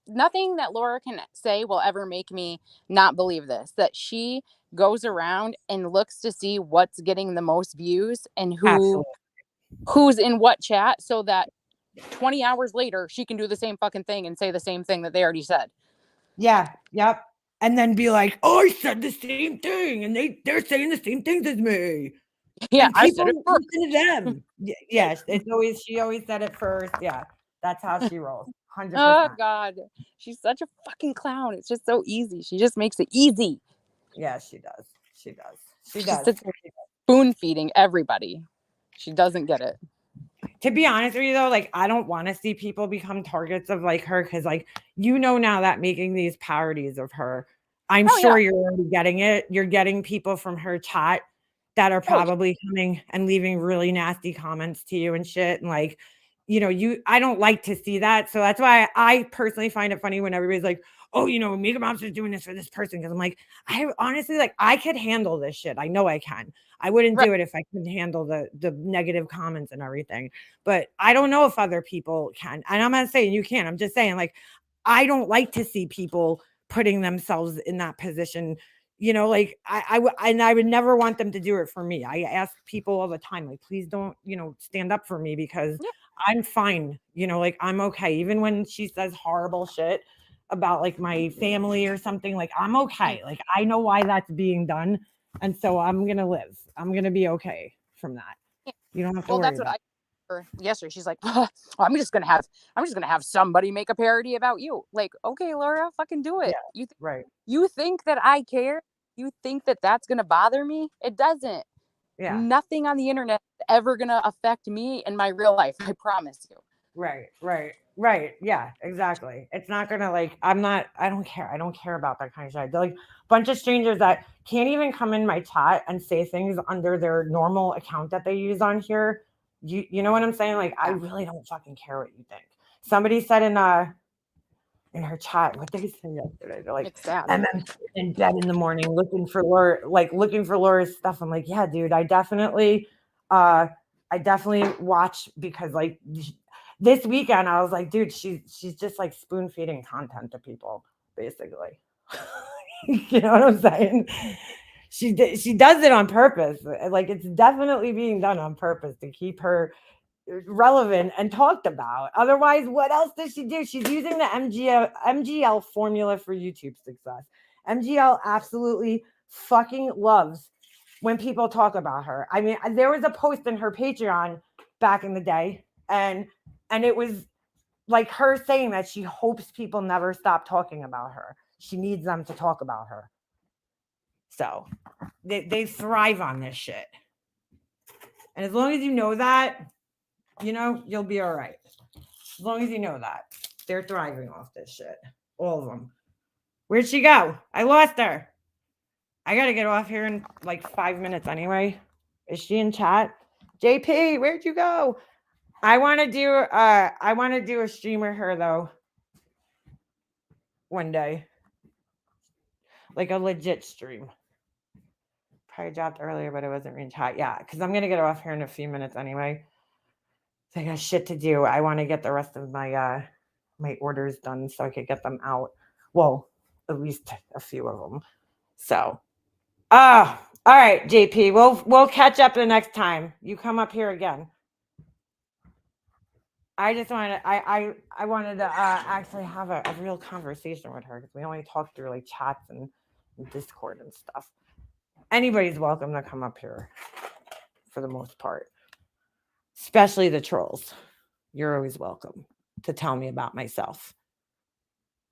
Speaker 5: nothing that Laura can say will ever make me not believe this, that she goes around and looks to see what's getting the most views and who's in what chat, so that 20 hours later she can do the same fucking thing and say the same thing that they already said.
Speaker 6: Yeah. Yep. And then be like, oh, I said the same thing and they're saying the same things as me.
Speaker 5: Yeah,
Speaker 6: and
Speaker 5: I said it first.
Speaker 6: Listen to them. Yes, she always said it first. Yeah, that's how she rolls. 100%.
Speaker 5: Oh God, she's such a fucking clown. It's just so easy. She just makes it easy.
Speaker 6: Yeah, she does. She
Speaker 5: sits spoon feeding everybody. She doesn't get it.
Speaker 6: To be honest with you though, like I don't want to see people become targets of like her because like now that making these parodies of her, I'm sure you're already getting it. You're getting people from her chat that are probably coming and leaving really nasty comments to you and shit. And like, I don't like to see that. So that's why I personally find it funny when everybody's like, oh, Mega Monster's doing this for this person. Cause I'm like, I honestly, like, I could handle this shit. I know I can. I wouldn't do it if I couldn't handle the negative comments and everything. But I don't know if other people can. And I'm not saying you can't. I'm just saying, like, I don't like to see people putting themselves in that position. Like I would never want them to do it for me. I ask people all the time, like, please don't, stand up for me because I'm fine. Like I'm okay. Even when she says horrible shit about like my family or something, like I'm okay. Like I know why that's being done. And so I'm going to live. I'm going to be okay from that. You don't have to
Speaker 5: Well,
Speaker 6: worry
Speaker 5: that's what
Speaker 6: about
Speaker 5: I heard yesterday. She's like, oh, I'm just gonna have somebody make a parody about you. Like, okay, Laura, fucking do it.
Speaker 6: Yeah. Right.
Speaker 5: You think that I care? You think that that's gonna bother me? It doesn't.
Speaker 6: Yeah.
Speaker 5: Nothing on the internet is ever gonna affect me in my real life. I promise you.
Speaker 6: Right. Yeah, exactly. It's not gonna like I don't care. I don't care about that kind of shit. They're like a bunch of strangers that can't even come in my chat and say things under their normal account that they use on here. You know what I'm saying? Like I really don't fucking care what you think. Somebody said in her chat what they said yesterday. They're like,
Speaker 5: It's sad.
Speaker 6: and then in bed in the morning looking for Laura's stuff. I'm like, yeah, dude, I definitely watch because like this weekend I was like, dude, she's just like spoon feeding content to people, basically. You know what I'm saying? She does it on purpose. Like it's definitely being done on purpose to keep her relevant and talked about. Otherwise, what else does she do? She's using the MGL formula for YouTube success. MGL absolutely fucking loves when people talk about her. I mean, there was a post in her Patreon back in the day, and it was like her saying that she hopes people never stop talking about her. She needs them to talk about her. So they thrive on this shit. And as long as you know that, you know, you'll be all right. As long as you know that. They're thriving off this shit. All of them. Where'd she go? I lost her. I got to get off here in like 5 minutes anyway. Is she in chat? JP, where'd you go? I want to do a stream with her though. One day. Like a legit stream. Probably dropped earlier, but it wasn't in chat. Yeah, because I'm going to get off here in a few minutes anyway. I got shit to do. I want to get the rest of my my orders done so I could get them out. Well, at least a few of them. So, all right, JP. We'll catch up the next time. You come up here again. I just wanted I wanted to actually have a real conversation with her because we only talk through like chats and Discord and stuff. Anybody's welcome to come up here for the most part. Especially the trolls. You're always welcome to tell me about myself.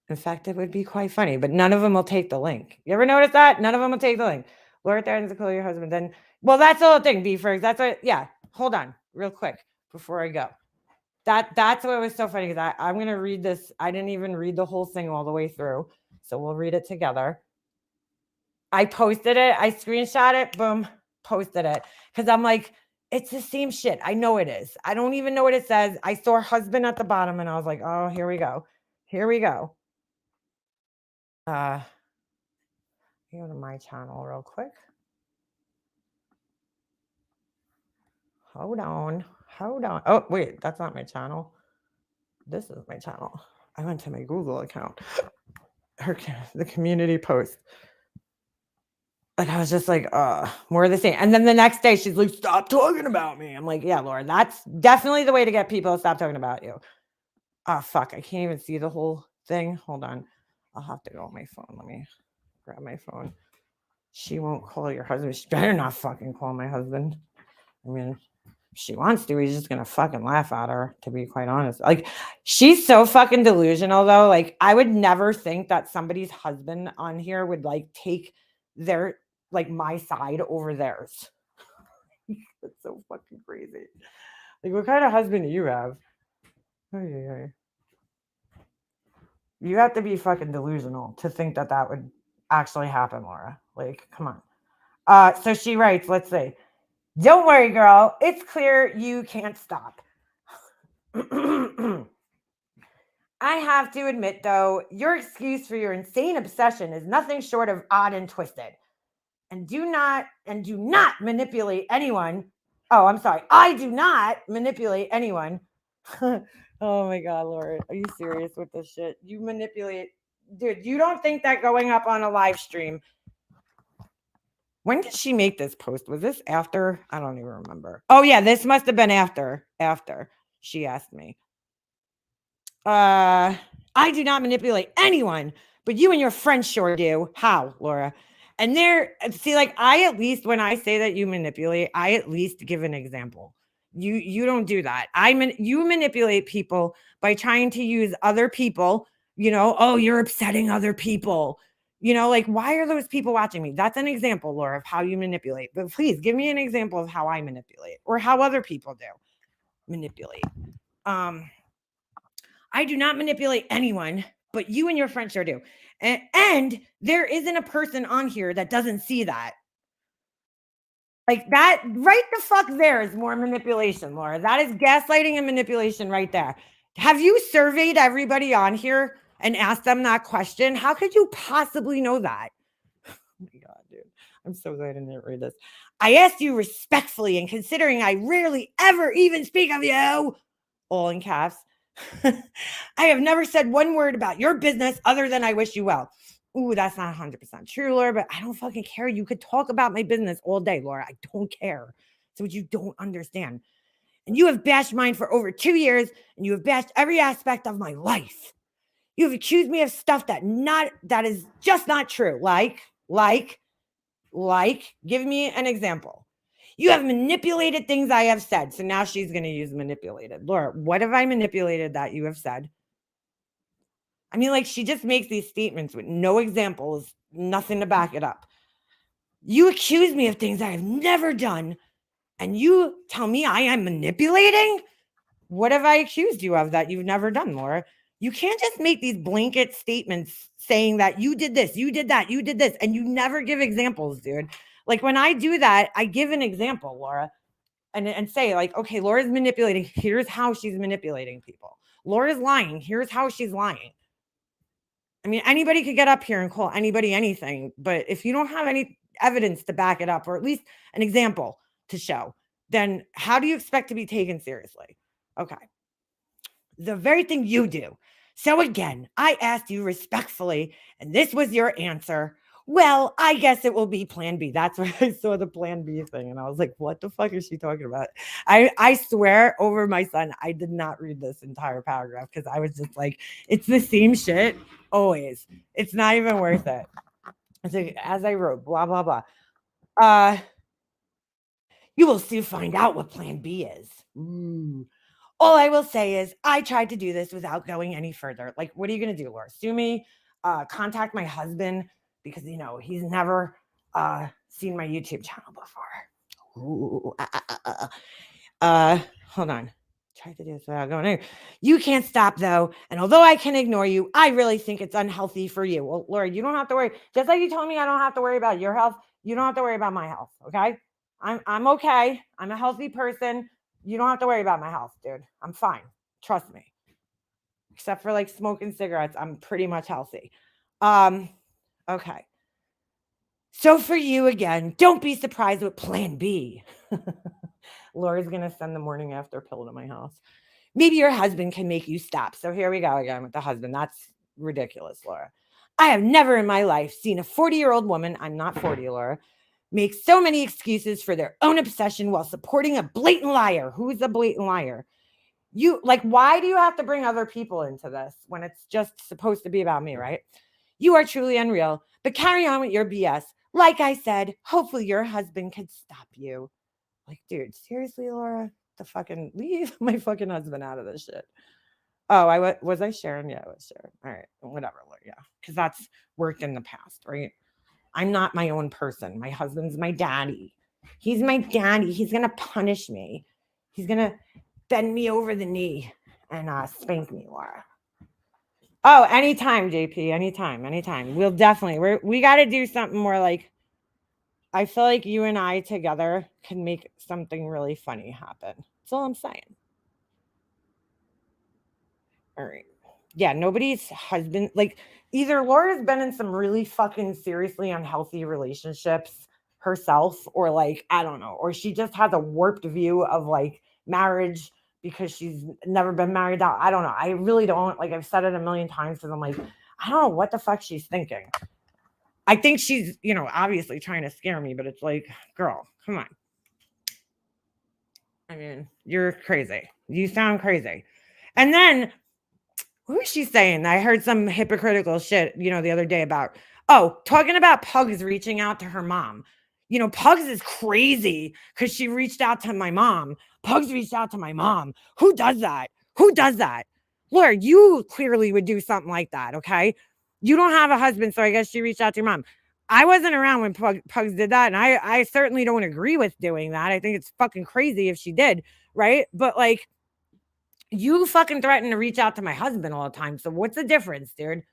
Speaker 6: In fact, it would be quite funny, but none of them will take the link. You ever notice that? None of them will take the link. Laura threatens to kill your husband. Then, well, that's the whole thing, B-Fergs. That's what, yeah. Hold on real quick before I go. That's what was so funny because I'm going to read this. I didn't even read the whole thing all the way through. So we'll read it together. I posted it. I screenshot it. Boom. Posted it. Because I'm like, it's the same shit. I know it is. I don't even know what it says. I saw husband at the bottom and I was like, oh, here we go. Here we go. Go to my channel real quick. Hold on. Oh, wait, that's not my channel. This is my channel. I went to my Google account. The community post. Like I was just like, more of the same. And then the next day she's like, stop talking about me. I'm like, yeah, Laura, that's definitely the way to get people to stop talking about you. Oh, fuck. I can't even see the whole thing. Hold on. I'll have to go on my phone. Let me grab my phone. She won't call your husband. She better not fucking call my husband. I mean, if she wants to, he's just going to fucking laugh at her, to be quite honest. Like, she's so fucking delusional, though. Like, I would never think that somebody's husband on here would, like, take their, like, my side over theirs. That's so fucking crazy. Like, what kind of husband do you have? You have to be fucking delusional to think that that would actually happen, Laura. Like, come on. So she writes, let's see. Don't worry, girl. It's clear you can't stop. I have to admit, though, your excuse for your insane obsession is nothing short of odd and twisted. And do not manipulate anyone. Oh, I'm sorry. I do not manipulate anyone. Oh my God, Laura. Are you serious with this shit? You manipulate. Dude, you don't think that going up on a live stream. When did she make this post? Was this after? I don't even remember. Oh yeah, this must have been after she asked me. I do not manipulate anyone, but you and your friends sure do. How, Laura? And see, like I at least when I say that you manipulate, I at least give an example. You don't do that. You manipulate people by trying to use other people, oh, you're upsetting other people. Like why are those people watching me? That's an example, Laura, of how you manipulate. But please give me an example of how I manipulate or how other people do manipulate. I do not manipulate anyone, but you and your friends sure do. And there isn't a person on here that doesn't see that. Like that right the fuck there is more manipulation, Laura. That is gaslighting and manipulation right there. Have you surveyed everybody on here and asked them that question? How could you possibly know that? Oh my God, dude. I'm so glad I didn't read this. I asked you respectfully, and considering I rarely ever even speak of you, all in caps, I have never said one word about your business other than I wish you well. Ooh, that's not 100% true, Laura, but I don't fucking care. You could talk about my business all day, Laura. I don't care. So what you don't understand. And you have bashed mine for over 2 years, and you have bashed every aspect of my life. You have accused me of stuff that is just not true. Like, give me an example. You have manipulated things I have said. So now she's going to use manipulated. Laura, what have I manipulated that you have said? I mean, like, she just makes these statements with no examples, nothing to back it up. You accuse me of things I have never done, and you tell me I am manipulating? What have I accused you of that you've never done, Laura? You can't just make these blanket statements saying that you did this, you did that, you did this, and you never give examples, dude. Like, when I do that, I give an example, Laura, and say, like, okay, Laura's manipulating. Here's how she's manipulating people. Laura's lying. Here's how she's lying. I mean, anybody could get up here and call anybody anything, but if you don't have any evidence to back it up, or at least an example to show, then how do you expect to be taken seriously? Okay. The very thing you do. So again, I asked you respectfully, and this was your answer. Well, I guess it will be plan B. That's where I saw the plan B thing. And I was like, what the fuck is she talking about? I swear over my son, I did not read this entire paragraph because I was just like, it's the same shit always. It's not even worth it. It's like, as I wrote, blah, blah, blah. You will soon find out what plan B is. Ooh. All I will say is I tried to do this without going any further. Like, what are you going to do, Laura? Sue me? Contact my husband? Because, he's never seen my YouTube channel before. Ooh, hold on. Try to do this without going anywhere. You can't stop, though. And although I can ignore you, I really think it's unhealthy for you. Well, Laura, you don't have to worry. Just like you told me I don't have to worry about your health, you don't have to worry about my health, okay? I'm okay. I'm a healthy person. You don't have to worry about my health, dude. I'm fine. Trust me. Except for like smoking cigarettes, I'm pretty much healthy. Okay. So for you again, don't be surprised with plan B. Laura's going to send the morning after pill to my house. Maybe your husband can make you stop. So here we go again with the husband. That's ridiculous, Laura. I have never in my life seen a 40-year-old woman, I'm not 40, Laura, make so many excuses for their own obsession while supporting a blatant liar. Who's a blatant liar? Why do you have to bring other people into this when it's just supposed to be about me, right? You are truly unreal, but carry on with your BS. Like I said, hopefully your husband can stop you. Like, dude, seriously, Laura? Leave my fucking husband out of this shit. Oh, was I sharing? Yeah, I was sharing. All right, whatever, Laura, yeah. Because that's worked in the past, right? I'm not my own person. My husband's my daddy. He's my daddy. He's going to punish me. He's going to bend me over the knee and spank me, Laura. Oh, anytime, JP. Anytime. We'll definitely, we got to do something more like, I feel like you and I together can make something really funny happen. That's all I'm saying. All right. Yeah, nobody's husband, like either Laura's been in some really fucking seriously unhealthy relationships herself, or like, I don't know, or she just has a warped view of like marriage because she's never been married out. I don't know. I really don't. Like, I've said it a million times because I'm like, I don't know what the fuck she's thinking. I think she's, obviously trying to scare me, but it's like, girl, come on. I mean, you're crazy. You sound crazy. And then, who is she saying? I heard some hypocritical shit, the other day about Oh, talking about Pugs reaching out to her mom. You know, Pugs is crazy because she reached out to my mom. Pugs reached out to my mom. Who does that? Who does that? Laura, you clearly would do something like that, okay? You don't have a husband, so I guess she reached out to your mom. I wasn't around when Pugs did that, and I certainly don't agree with doing that. I think it's fucking crazy if she did, right? But like, you fucking threaten to reach out to my husband all the time. So what's the difference, dude?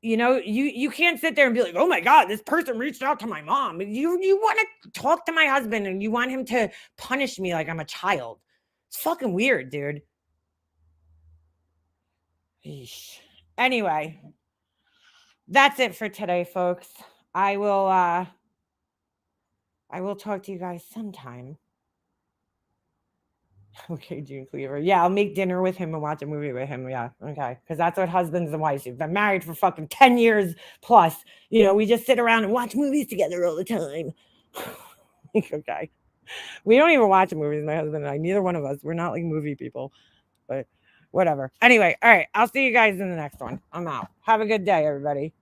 Speaker 6: You know, you can't sit there and be like, oh my God, this person reached out to my mom. You want to talk to my husband and you want him to punish me like I'm a child. It's fucking weird, dude. Eesh. Anyway, that's it for today, folks. I will talk to you guys sometime. Okay, June Cleaver. Yeah, I'll make dinner with him and watch a movie with him. Yeah, okay. Because that's what husbands and wives do. Been married for fucking 10 years plus. You know, we just sit around and watch movies together all the time. Okay. We don't even watch movies, my husband and I. Neither one of us. We're not like movie people. But whatever. Anyway, all right. I'll see you guys in the next one. I'm out. Have a good day, everybody.